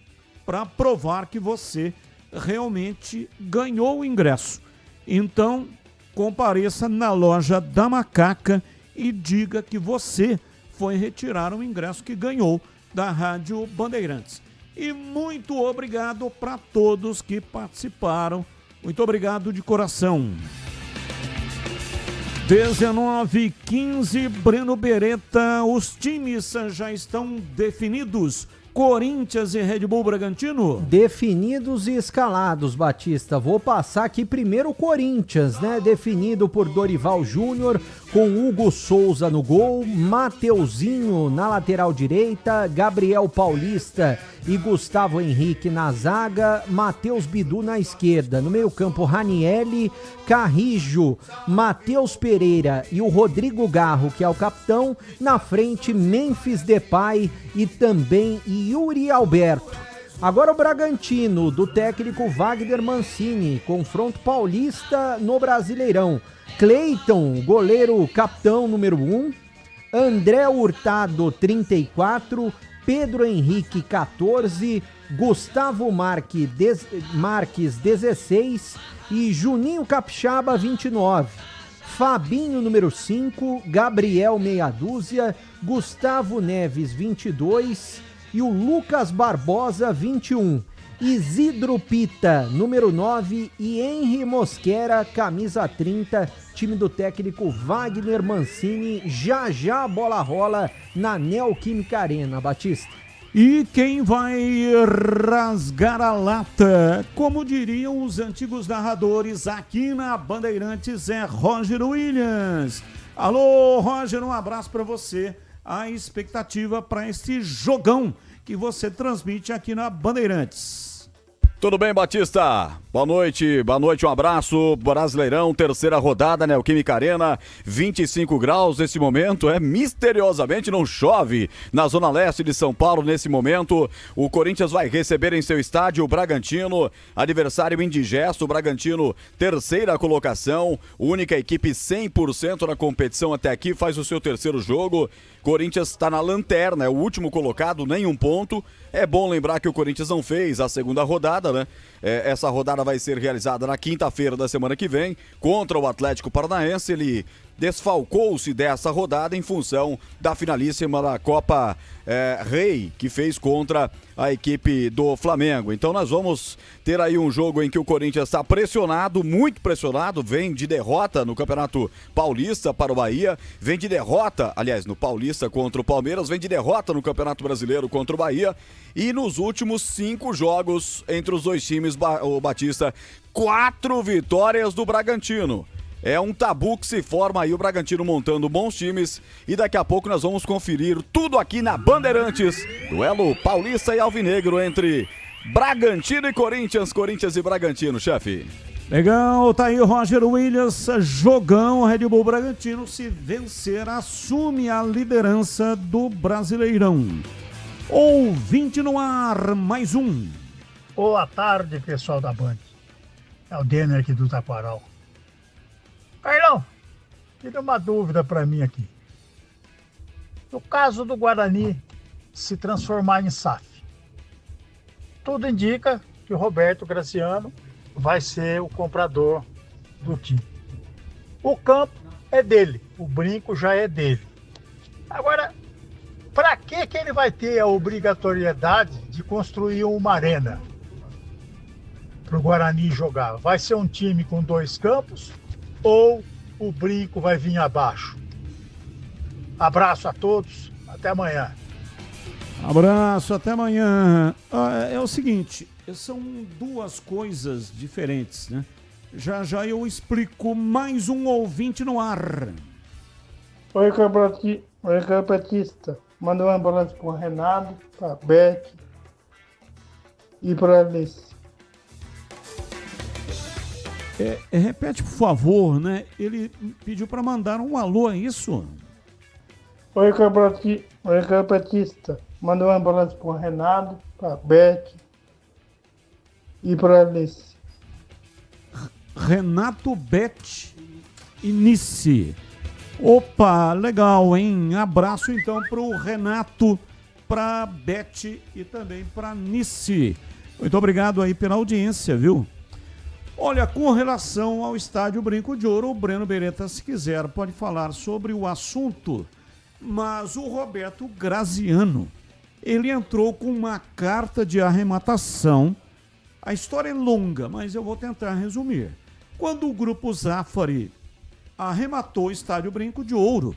para provar que você realmente ganhou o ingresso. Então, compareça na loja da Macaca e diga que você foi retirar o ingresso que ganhou da Rádio Bandeirantes. E muito obrigado para todos que participaram. Muito obrigado de coração. 19h15, Breno Beretta, os times já estão definidos? Corinthians e Red Bull Bragantino? Definidos e escalados, Batista. Vou passar aqui primeiro o Corinthians, né? Definido por Dorival Júnior, com Hugo Souza no gol, Mateuzinho na lateral direita, Gabriel Paulista e Gustavo Henrique na zaga, Matheus Bidu na esquerda. No meio-campo, Ranielli, Carrijo, Matheus Pereira e o Rodrigo Garro, que é o capitão. Na frente, Memphis Depay e também Yuri Alberto. Agora o Bragantino, do técnico Wagner Mancini, confronto paulista no Brasileirão. Cleiton, goleiro capitão número 1, André Hurtado, 34, Pedro Henrique, 14, Gustavo Marques, 16 e Juninho Capixaba, 29. Fabinho, número 5, Gabriel, meia dúzia, Gustavo Neves, 22 e o Lucas Barbosa, 21. Isidro Pita, número 9 e Henry Mosquera, camisa 30, time do técnico Wagner Mancini. Já a bola rola na Neoquímica Arena, Batista. E quem vai rasgar a lata, como diriam os antigos narradores aqui na Bandeirantes, é Roger Williams. Alô, Roger, um abraço para você. A expectativa para esse jogão que você transmite aqui na Bandeirantes. Tudo bem, Batista? Boa noite, um abraço. Brasileirão, terceira rodada, Neoquímica Arena, 25 graus nesse momento. Misteriosamente não chove na zona leste de São Paulo nesse momento. O Corinthians vai receber em seu estádio o Bragantino, adversário indigesto. O Bragantino, terceira colocação, única equipe 100% na competição até aqui, faz o seu terceiro jogo. Corinthians está na lanterna, é o último colocado, nenhum ponto. É bom lembrar que o Corinthians não fez a segunda rodada, né? Essa rodada vai ser realizada na quinta-feira da semana que vem, contra o Atlético Paranaense. Ele desfalcou-se dessa rodada em função da finalíssima da Copa Rei, que fez contra a equipe do Flamengo. Então nós vamos ter aí um jogo em que o Corinthians está pressionado, muito pressionado, vem de derrota no Campeonato Paulista para o Bahia, vem de derrota, aliás, no Paulista contra o Palmeiras, vem de derrota no Campeonato Brasileiro contra o Bahia, e nos últimos 5 jogos entre os dois times, o Batista, 4 vitórias do Bragantino. É um tabu que se forma aí, o Bragantino montando bons times, e daqui a pouco nós vamos conferir tudo aqui na Bandeirantes. Duelo paulista e alvinegro entre Bragantino e Corinthians, Corinthians e Bragantino, chefe. Legal, tá aí o Roger Williams, jogão. Red Bull Bragantino, se vencer, assume a liderança do Brasileirão. Ouvinte no ar, mais um. Boa tarde, pessoal da Band. É o Denner aqui do Taquaral. Carlão, tira uma dúvida para mim aqui. No caso do Guarani se transformar em SAF, tudo indica que o Roberto Graciano vai ser o comprador do time. O campo é dele, o brinco já é dele. Agora, para que ele vai ter a obrigatoriedade de construir uma arena para o Guarani jogar? Vai ser um time com 2 campos ou o brinco vai vir abaixo? Abraço a todos, até amanhã. Abraço, até amanhã. É o seguinte, são 2 coisas diferentes, né? Já eu explico. Mais um ouvinte no ar. Oi, Batista. Manda um abraço pro Renato, pra Beth e pra Alice. Repete, por favor, né? Ele pediu para mandar um alô, é isso? Oi, Caio Batista. Manda um abraço pro Renato, pra Beth e pra Alice. Renato, Beth e Nice. Opa, legal, hein? Abraço então pro Renato, pra Beth e também pra Nice. Muito obrigado aí pela audiência, viu? Olha, com relação ao Estádio Brinco de Ouro, o Breno Beretta, se quiser, pode falar sobre o assunto, mas o Roberto Graziano, ele entrou com uma carta de arrematação. A história é longa, mas eu vou tentar resumir. Quando o Grupo Zafari arrematou o Estádio Brinco de Ouro,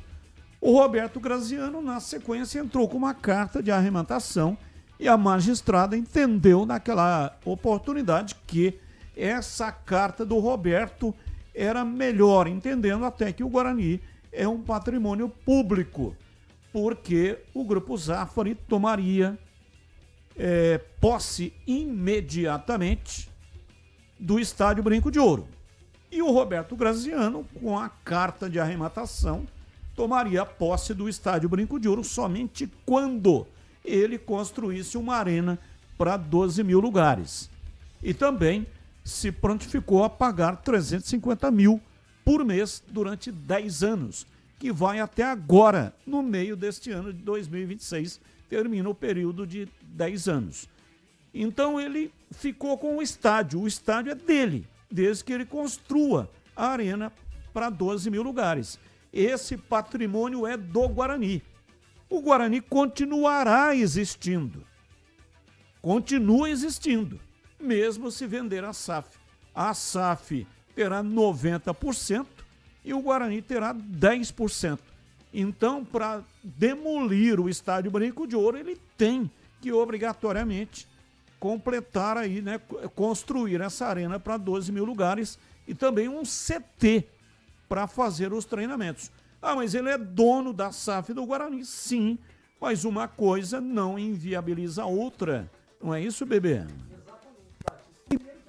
o Roberto Graziano, na sequência, entrou com uma carta de arrematação e a magistrada entendeu naquela oportunidade que essa carta do Roberto era melhor, entendendo até que o Guarani é um patrimônio público, porque o Grupo Zafari tomaria posse imediatamente do Estádio Brinco de Ouro. E o Roberto Graziano, com a carta de arrematação, tomaria posse do Estádio Brinco de Ouro somente quando ele construísse uma arena para 12 mil lugares. E também se prontificou a pagar 350 mil por mês durante 10 anos, que vai até agora, no meio deste ano de 2026, termina o período de 10 anos. Então ele ficou com o estádio é dele, desde que ele construa a arena para 12 mil lugares. Esse patrimônio é do Guarani. O Guarani continuará existindo. Continua existindo, mesmo se vender a SAF. A SAF terá 90% e o Guarani terá 10%. Então, para demolir o Estádio Brinco de Ouro, ele tem que obrigatoriamente completar aí, né, construir essa arena para 12 mil lugares e também um CT para fazer os treinamentos. Ah, mas ele é dono da SAF do Guarani, sim, mas uma coisa não inviabiliza a outra. Não é isso, bebê?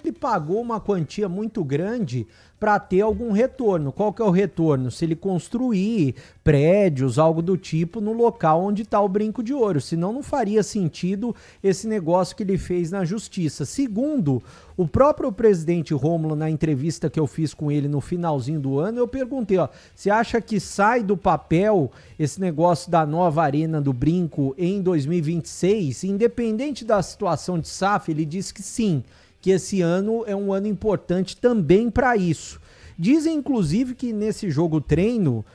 Ele pagou uma quantia muito grande para ter algum retorno. Qual que é o retorno? Se ele construir prédios, algo do tipo, no local onde está o Brinco de Ouro. Senão não faria sentido esse negócio que ele fez na justiça. Segundo, o próprio presidente Rômulo, na entrevista que eu fiz com ele no finalzinho do ano, eu perguntei, você acha que sai do papel esse negócio da nova arena do Brinco em 2026? Independente da situação de SAF, ele disse que sim, que esse ano é um ano importante também para isso. Dizem, inclusive, que nesse jogo treino,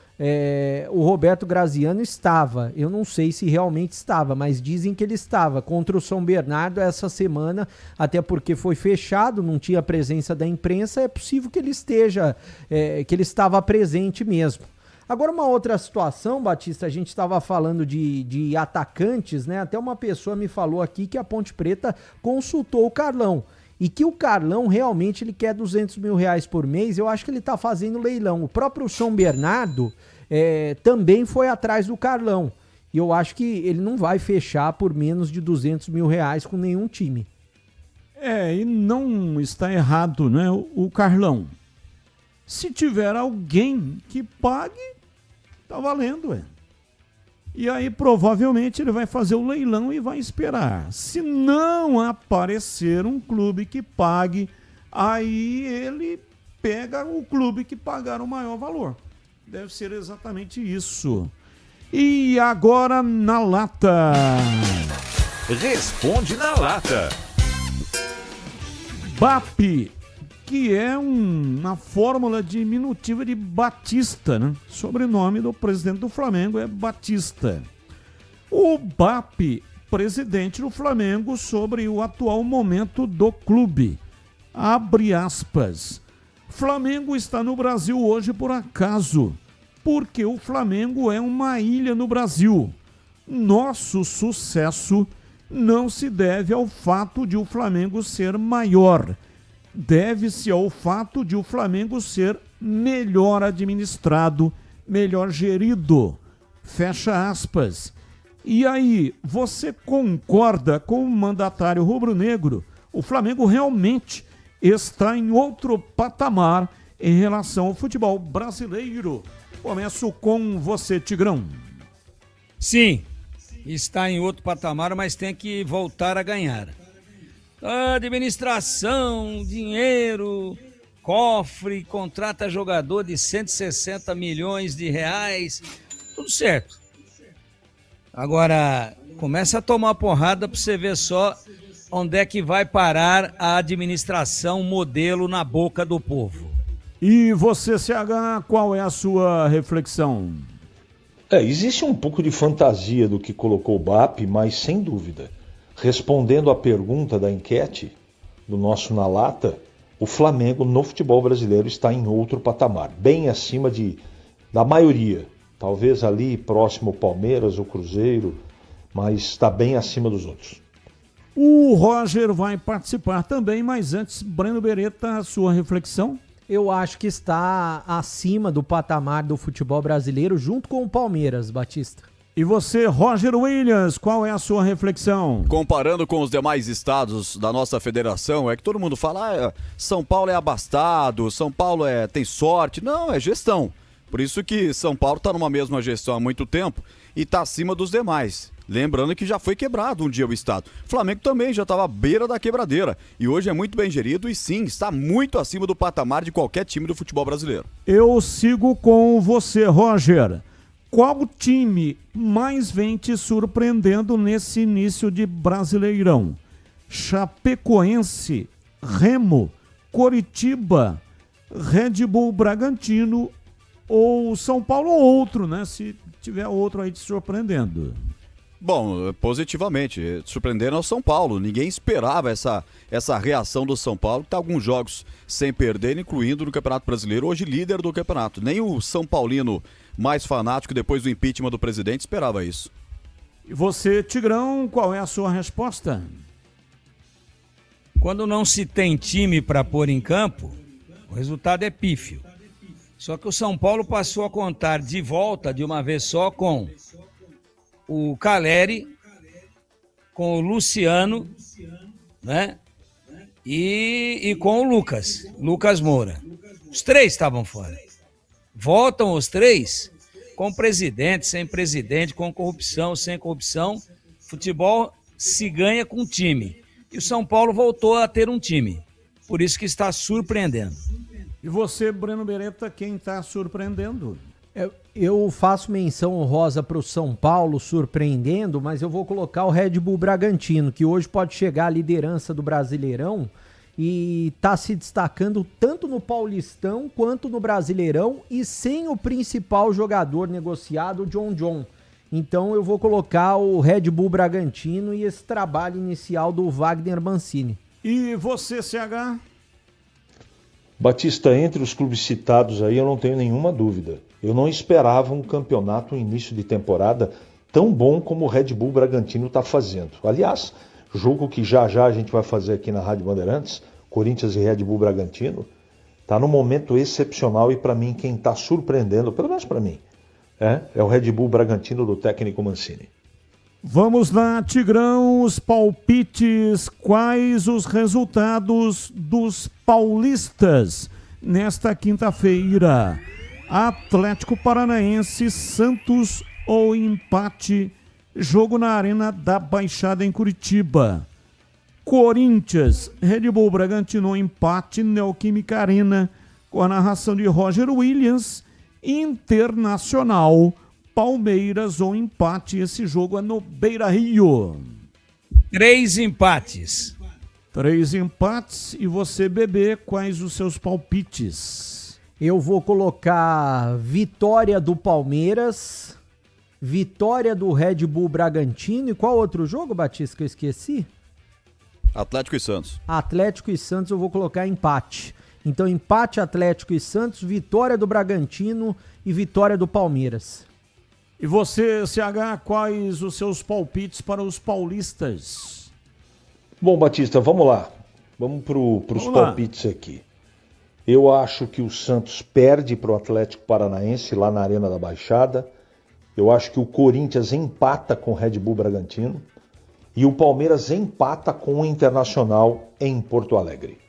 o Roberto Graziano estava. Eu não sei se realmente estava, mas dizem que ele estava contra o São Bernardo essa semana, até porque foi fechado, não tinha presença da imprensa, é possível que ele esteja, que ele estava presente mesmo. Agora, uma outra situação, Batista, a gente estava falando de atacantes, né? Até uma pessoa me falou aqui que a Ponte Preta consultou o Carlão. E que o Carlão realmente ele quer 200 mil reais por mês, eu acho que ele está fazendo leilão. O próprio São Bernardo também foi atrás do Carlão. E eu acho que ele não vai fechar por menos de 200 mil reais com nenhum time. E não está errado, né, o Carlão. Se tiver alguém que pague, tá valendo, E aí, provavelmente, ele vai fazer o leilão e vai esperar. Se não aparecer um clube que pague, aí ele pega o clube que pagar o maior valor. Deve ser exatamente isso. E agora, na lata. Responde na lata. BAP, que é uma fórmula diminutiva de Batista, né? Sobrenome do presidente do Flamengo é Batista. O BAP, presidente do Flamengo, sobre o atual momento do clube. Abre aspas. Flamengo está no Brasil hoje por acaso, porque o Flamengo é uma ilha no Brasil. Nosso sucesso não se deve ao fato de o Flamengo ser maior, deve-se ao fato de o Flamengo ser melhor administrado, melhor gerido. Fecha aspas. E aí, você concorda com o mandatário rubro-negro? O Flamengo realmente está em outro patamar em relação ao futebol brasileiro. Começo com você, Tigrão. Sim, está em outro patamar, mas tem que voltar a ganhar. Administração, dinheiro, cofre, contrata jogador de 160 milhões de reais, tudo certo. Agora, começa a tomar porrada para você ver só onde é que vai parar a administração modelo na boca do povo. E você, CH, qual é a sua reflexão? Existe um pouco de fantasia do que colocou o BAP, mas sem dúvida, respondendo à pergunta da enquete do nosso Na Lata, o Flamengo no futebol brasileiro está em outro patamar, bem acima da maioria. Talvez ali próximo ao Palmeiras, o Cruzeiro, mas está bem acima dos outros. O Roger vai participar também, mas antes, Breno Beretta, a sua reflexão? Eu acho que está acima do patamar do futebol brasileiro, junto com o Palmeiras, Batista. E você, Roger Williams, qual é a sua reflexão? Comparando com os demais estados da nossa federação, é que todo mundo fala, São Paulo é abastado, São Paulo tem sorte. Não, é gestão. Por isso que São Paulo está numa mesma gestão há muito tempo e está acima dos demais. Lembrando que já foi quebrado um dia o estado. O Flamengo também já estava à beira da quebradeira e hoje é muito bem gerido e sim, está muito acima do patamar de qualquer time do futebol brasileiro. Eu sigo com você, Roger. Qual time mais vem te surpreendendo nesse início de Brasileirão? Chapecoense, Remo, Coritiba, Red Bull Bragantino ou São Paulo ou outro, né? Se tiver outro aí te surpreendendo. Bom, positivamente, surpreendendo ao São Paulo. Ninguém esperava essa reação do São Paulo, que está alguns jogos sem perder, incluindo no Campeonato Brasileiro, hoje líder do campeonato. Nem o São Paulino mais fanático depois do impeachment do presidente esperava isso. E você, Tigrão, qual é a sua resposta? Quando não se tem time para pôr em campo, o resultado é pífio. Só que o São Paulo passou a contar de volta de uma vez só com o Caleri, com o Luciano, né? E com o Lucas Moura. Os três estavam fora. Voltam os três com presidente, sem presidente, com corrupção, sem corrupção. Futebol se ganha com time. E o São Paulo voltou a ter um time. Por isso que está surpreendendo. E você, Breno Beretta, quem está surpreendendo? Eu faço menção honrosa para o São Paulo surpreendendo, mas eu vou colocar o Red Bull Bragantino, que hoje pode chegar à liderança do Brasileirão e está se destacando tanto no Paulistão quanto no Brasileirão e sem o principal jogador negociado, o John. Então eu vou colocar o Red Bull Bragantino e esse trabalho inicial do Wagner Mancini. E você, CH? Batista, entre os clubes citados aí eu não tenho nenhuma dúvida. Eu não esperava um campeonato, um início de temporada tão bom como o Red Bull Bragantino está fazendo. Aliás, jogo que já a gente vai fazer aqui na Rádio Bandeirantes, Corinthians e Red Bull Bragantino, está num momento excepcional e para mim quem está surpreendendo, pelo menos para mim, é o Red Bull Bragantino do técnico Mancini. Vamos lá, Tigrão, os palpites, quais os resultados dos paulistas nesta quinta-feira? Atlético Paranaense, Santos ou empate, jogo na Arena da Baixada em Curitiba. Corinthians, Red Bull Bragantino, empate, Neoquímica Arena, com a narração de Roger Williams. Internacional, Palmeiras ou empate, esse jogo é no Beira-Rio. 3 empates. 3 empates. E você, Bebê, quais os seus palpites? Eu vou colocar vitória do Palmeiras, vitória do Red Bull Bragantino e qual outro jogo, Batista, que eu esqueci? Atlético e Santos. Atlético e Santos eu vou colocar empate. Então empate Atlético e Santos, vitória do Bragantino e vitória do Palmeiras. E você, CH, quais os seus palpites para os paulistas? Bom, Batista, vamos lá. Vamos para os palpites aqui. Eu acho que o Santos perde para o Atlético Paranaense lá na Arena da Baixada. Eu acho que o Corinthians empata com o Red Bull Bragantino e o Palmeiras empata com o Internacional em Porto Alegre.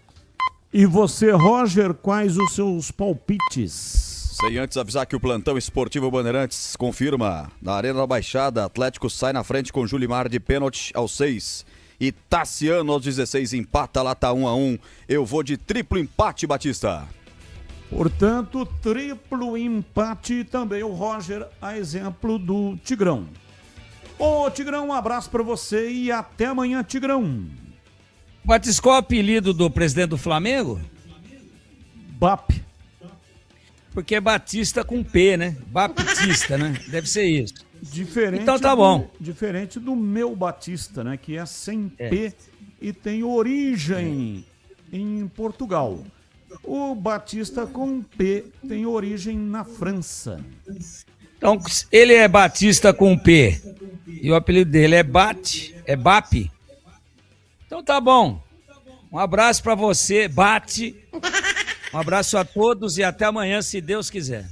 E você, Roger, quais os seus palpites? Sem antes avisar que o plantão esportivo Bandeirantes confirma. Na Arena da Baixada, Atlético sai na frente com Julimar de pênalti aos 6. E Tassiano aos 16 empata, lá tá 1-1. Eu vou de triplo empate, Batista. Portanto, triplo empate também o Roger, a exemplo do Tigrão. Ô, Tigrão, um abraço pra você e até amanhã, Tigrão. Batista, qual é o apelido do presidente do Flamengo? BAP. Porque é Batista com P, né? Baptista, né? Deve ser isso. Diferente então tá bom. Diferente do meu Batista, né? Que é sem P e tem origem em Portugal. O Batista com P tem origem na França. Então, ele é Batista com P e o apelido dele é BAP. Então tá bom. Um abraço pra você, Bate. Um abraço a todos e até amanhã, se Deus quiser.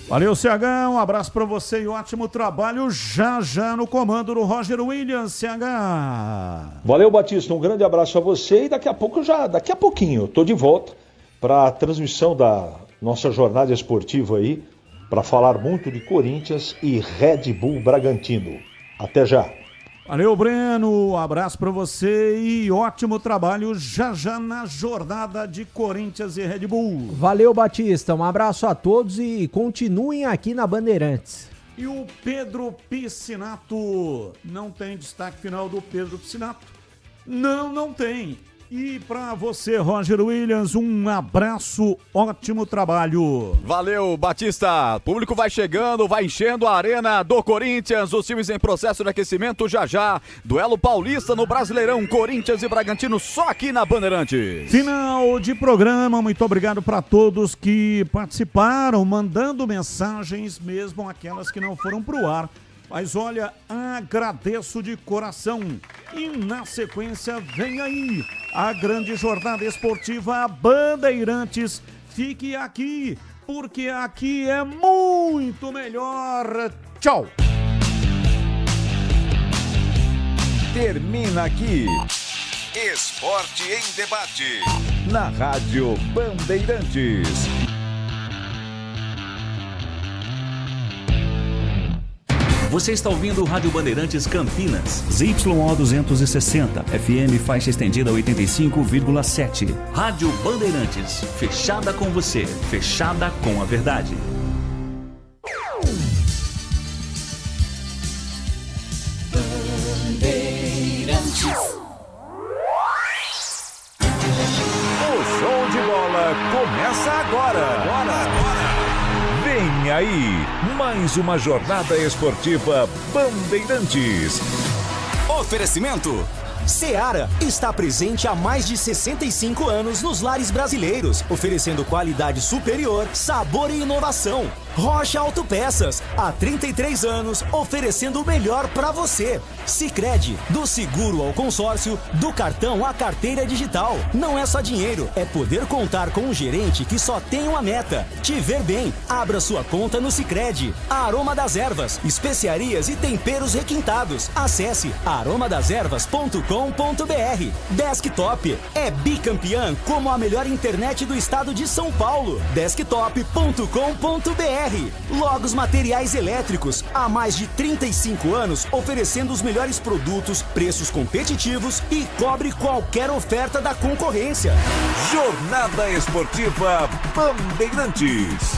Valeu, CH. Um abraço pra você e ótimo trabalho já no comando do Roger Williams, CH. Valeu, Batista. Um grande abraço a você e daqui a pouquinho, eu tô de volta para a transmissão da nossa jornada esportiva aí, para falar muito de Corinthians e Red Bull Bragantino. Até já. Valeu, Breno. Um abraço para você e ótimo trabalho já na jornada de Corinthians e Red Bull. Valeu, Batista. Um abraço a todos e continuem aqui na Bandeirantes. E o Pedro Piscinato. Não tem destaque final do Pedro Piscinato? Não tem. E para você, Roger Williams, um abraço, ótimo trabalho. Valeu, Batista. O público vai chegando, vai enchendo a arena do Corinthians. Os times em processo de aquecimento já. Duelo paulista no Brasileirão, Corinthians e Bragantino, só aqui na Bandeirantes. Final de programa, muito obrigado para todos que participaram, mandando mensagens, mesmo aquelas que não foram pro ar. Mas olha, agradeço de coração. E na sequência vem aí a grande jornada esportiva Bandeirantes. Fique aqui, porque aqui é muito melhor. Tchau. Termina aqui Esporte em Debate na Rádio Bandeirantes. Você está ouvindo o Rádio Bandeirantes Campinas, ZYO 260, FM faixa estendida 85,7. Rádio Bandeirantes, fechada com você, fechada com a verdade. Bandeirantes. O show de bola começa agora. Vem aí, mais uma jornada esportiva Bandeirantes. Oferecimento Seara está presente há mais de 65 anos nos lares brasileiros, oferecendo qualidade superior, sabor e inovação. Rocha Autopeças, há 33 anos, oferecendo o melhor para você. Sicredi, do seguro ao consórcio, do cartão à carteira digital. Não é só dinheiro, é poder contar com um gerente que só tem uma meta: te ver bem. Abra sua conta no Sicredi. Aroma das Ervas, especiarias e temperos requintados. Acesse aromadeservas.com.br. Desktop, é bicampeã como a melhor internet do estado de São Paulo. Desktop.com.br. Logos Materiais Elétricos, há mais de 35 anos oferecendo os melhores produtos, preços competitivos e cobre qualquer oferta da concorrência. Jornada Esportiva Bandeirantes.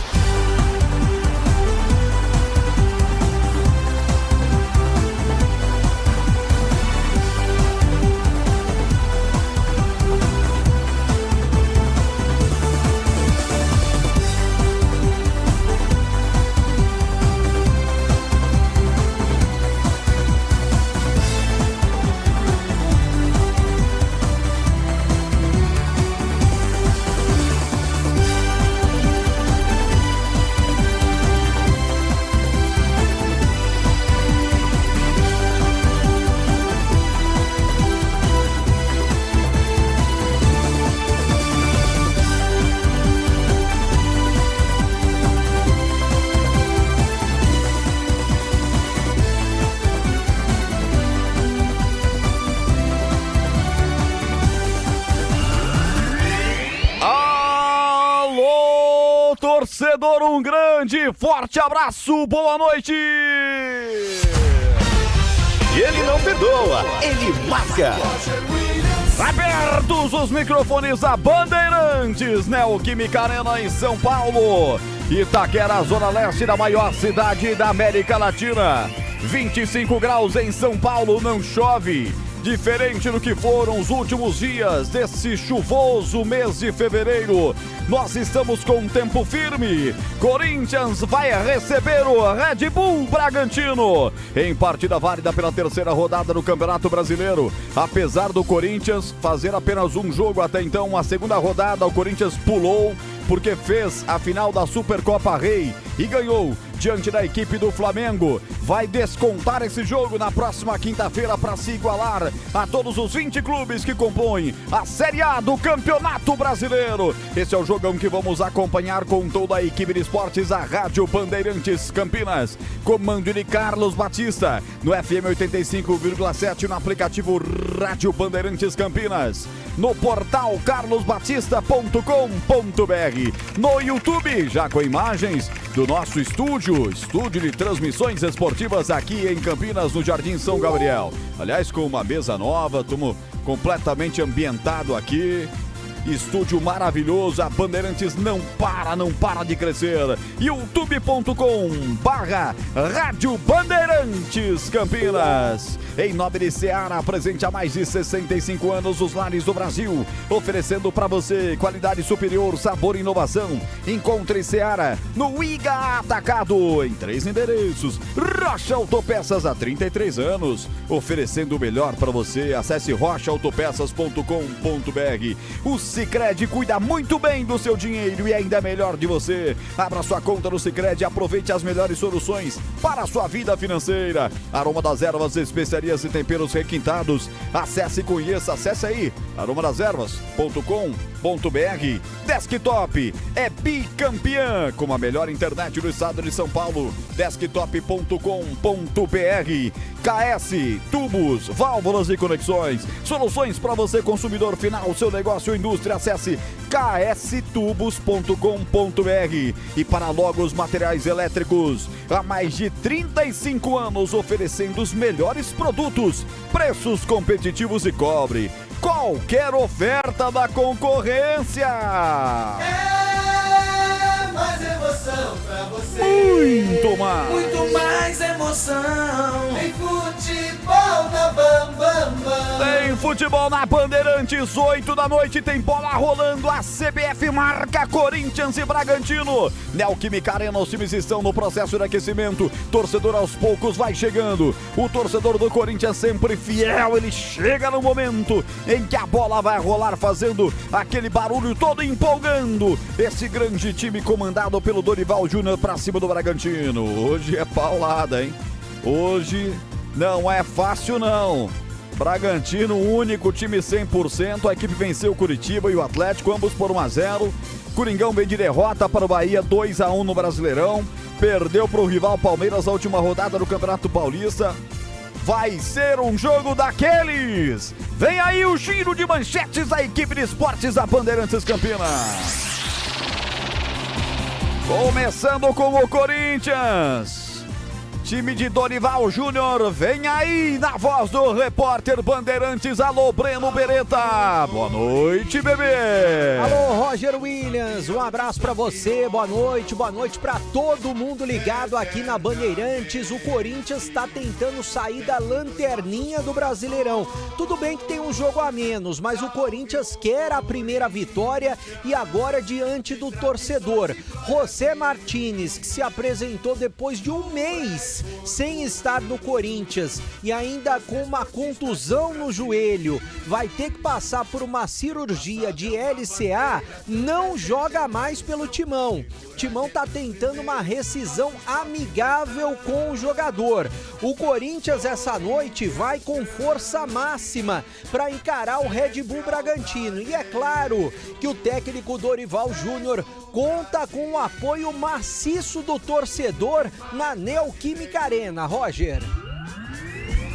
torcedor, um grande, forte abraço, boa noite! E ele não perdoa, ele marca. Abertos os microfones da Bandeirantes, Neoquímica Arena em São Paulo. Itaquera, zona leste da maior cidade da América Latina. 25 graus em São Paulo, não chove. Diferente do que foram os últimos dias desse chuvoso mês de fevereiro, nós estamos com um tempo firme. Corinthians vai receber o Red Bull Bragantino em partida válida pela terceira rodada do Campeonato Brasileiro. Apesar do Corinthians fazer apenas um jogo até então, a segunda rodada, o Corinthians pulou porque fez a final da Supercopa Rei e ganhou diante da equipe do Flamengo. Vai descontar esse jogo na próxima quinta-feira para se igualar a todos os 20 clubes que compõem a Série A do Campeonato Brasileiro. Esse é o jogão que vamos acompanhar com toda a equipe de esportes da Rádio Bandeirantes Campinas. Comando de Carlos Batista, no FM 85,7, no aplicativo Rádio Bandeirantes Campinas, no portal carlosbatista.com.br, no YouTube, já com imagens do nosso estúdio de transmissões esportivas aqui em Campinas, no Jardim São Gabriel. Aliás, com uma mesa nova, estamos completamente ambientado aqui. Estúdio maravilhoso, a Bandeirantes não para de crescer. youtube.com/Rádio Bandeirantes Campinas. Em nome de Seara, presente há mais de 65 anos os lares do Brasil, oferecendo para você qualidade superior, sabor e inovação. Encontre Seara no Iga Atacado, em 3 endereços. Rocha Autopeças, há 33 anos, oferecendo o melhor para você. Acesse rochaautopeças.com.br. O Sicredi cuida muito bem do seu dinheiro e ainda melhor de você. Abra sua conta no Sicredi e aproveite as melhores soluções para a sua vida financeira. Aroma das Ervas, especiarias e temperos requintados. Acesse e conheça, acesse aí aromadeservas.com.br. Desktop é bicampeã com a melhor internet do estado de São Paulo. Desktop.com.br. KS Tubos, válvulas e conexões, soluções para você consumidor final, seu negócio ou indústria. Acesse kstubos.com.br. E para Logos Materiais Elétricos, há mais de 35 anos oferecendo os melhores produtos, preços competitivos e cobre qualquer oferta da concorrência. É mais emoção pra você. Muito mais. Muito mais emoção. Tem futebol na Bam Bam Bam. Tem futebol na Bandeirantes, 8 da noite, tem bola rolando. A CBF marca Corinthians e Bragantino. Neoquímica Arena, os times estão no processo de aquecimento. Torcedor aos poucos vai chegando. O torcedor do Corinthians sempre fiel, ele chega no momento em que a bola vai rolar, fazendo aquele barulho todo, empolgando esse grande time comandado pelo Dorival Júnior pra cima do Bragantino. Hoje é paulada, hein? Hoje não é fácil, não. Bragantino, único time 100%. A equipe venceu o Curitiba e o Atlético, ambos por 1-0. Coringão vem de derrota para o Bahia, 2-1 no Brasileirão. Perdeu para o rival Palmeiras na última rodada do Campeonato Paulista. Vai ser um jogo daqueles. Vem aí o giro de manchetes da equipe de esportes da Bandeirantes Campinas. Começando com o Corinthians. Time de Dorival Júnior, vem aí na voz do repórter Bandeirantes. Alô, Breno Beretta. Boa noite, bebê. Alô, Roger Williams. Um abraço pra você. Boa noite pra todo mundo ligado aqui na Bandeirantes. O Corinthians tá tentando sair da lanterninha do Brasileirão. Tudo bem que tem um jogo a menos, mas o Corinthians quer a primeira vitória e agora diante do torcedor. José Martínez, que se apresentou depois de um mês sem estar no Corinthians e ainda com uma contusão no joelho, vai ter que passar por uma cirurgia de LCA, não joga mais pelo Timão. Timão tá tentando uma rescisão amigável com o jogador. O Corinthians essa noite vai com força máxima para encarar o Red Bull Bragantino. E é claro que o técnico Dorival Júnior conta com o apoio maciço do torcedor na Neoquímica Arena. Roger.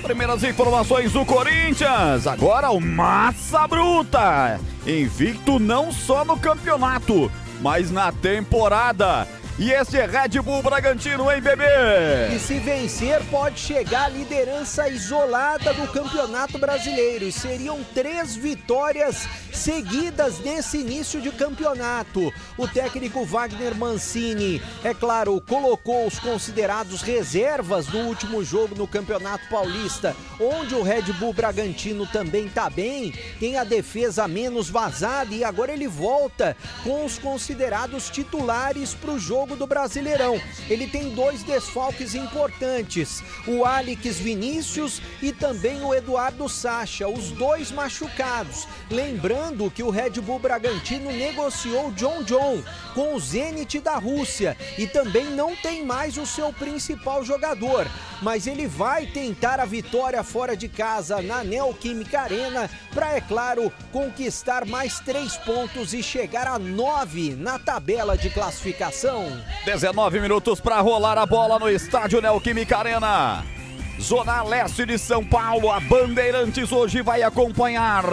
Primeiras informações do Corinthians, agora o Massa Bruta, invicto não só no campeonato, mas na temporada. E esse é Red Bull Bragantino, hein, bebê? E se vencer, pode chegar à liderança isolada do Campeonato Brasileiro. E seriam 3 vitórias seguidas nesse início de campeonato. O técnico Wagner Mancini, é claro, colocou os considerados reservas do último jogo no Campeonato Paulista, onde o Red Bull Bragantino também tá bem, tem a defesa menos vazada e agora ele volta com os considerados titulares para o jogo do Brasileirão. Ele tem 2 desfalques importantes, o Alex Vinícius e também o Eduardo Sacha, os 2 machucados. Lembrando que o Red Bull Bragantino negociou John com o Zenit da Rússia e também não tem mais o seu principal jogador, mas ele vai tentar a vitória fora de casa na Neoquímica Arena para, é claro, conquistar mais 3 pontos e chegar a 9 na tabela de classificação. 19 minutos para rolar a bola no estádio Neoquímica Arena. Zona Leste de São Paulo, a Bandeirantes hoje vai acompanhar,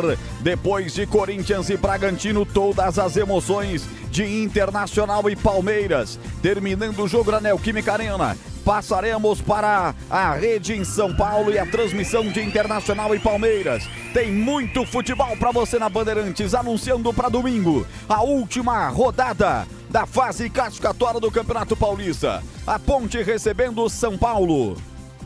depois de Corinthians e Bragantino, todas as emoções de Internacional e Palmeiras. Terminando o jogo na Neoquímica Arena, passaremos para a rede em São Paulo e a transmissão de Internacional e Palmeiras. Tem muito futebol para você na Bandeirantes, anunciando para domingo a última rodada da fase classificatória do Campeonato Paulista. A Ponte recebendo o São Paulo.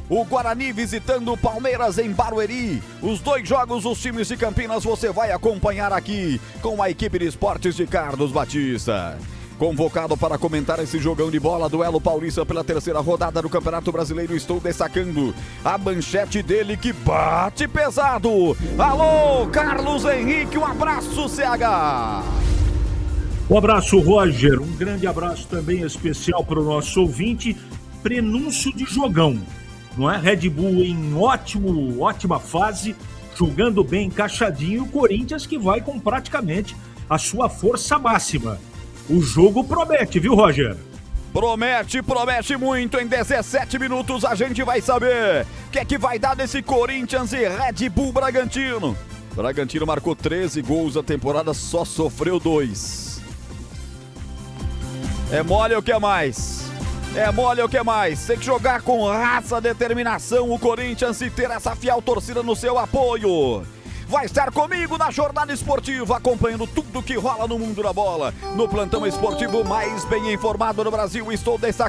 O Guarani visitando o Palmeiras em Barueri. Os 2 jogos, os times de Campinas, você vai acompanhar aqui com a equipe de esportes de Carlos Batista. Convocado para comentar esse jogão de bola, duelo paulista pela 3ª rodada do Campeonato Brasileiro, estou destacando a manchete dele que bate pesado. Alô, Carlos Henrique, um abraço, CH. Um abraço, Roger. Um grande abraço também especial para o nosso ouvinte. Prenúncio de jogão, não é? Red Bull em ótima fase, jogando bem, encaixadinho. O Corinthians que vai com praticamente a sua força máxima. O jogo promete, viu, Roger? Promete muito. Em 17 minutos a gente vai saber o que é que vai dar nesse Corinthians e Red Bull Bragantino. Bragantino marcou 13 gols na temporada, só sofreu 2. É mole ou quer mais? Tem que jogar com raça, determinação o Corinthians e ter essa fiel torcida no seu apoio. Vai estar comigo na jornada esportiva, acompanhando tudo que rola no mundo da bola. No plantão esportivo mais bem informado do Brasil, estou destacando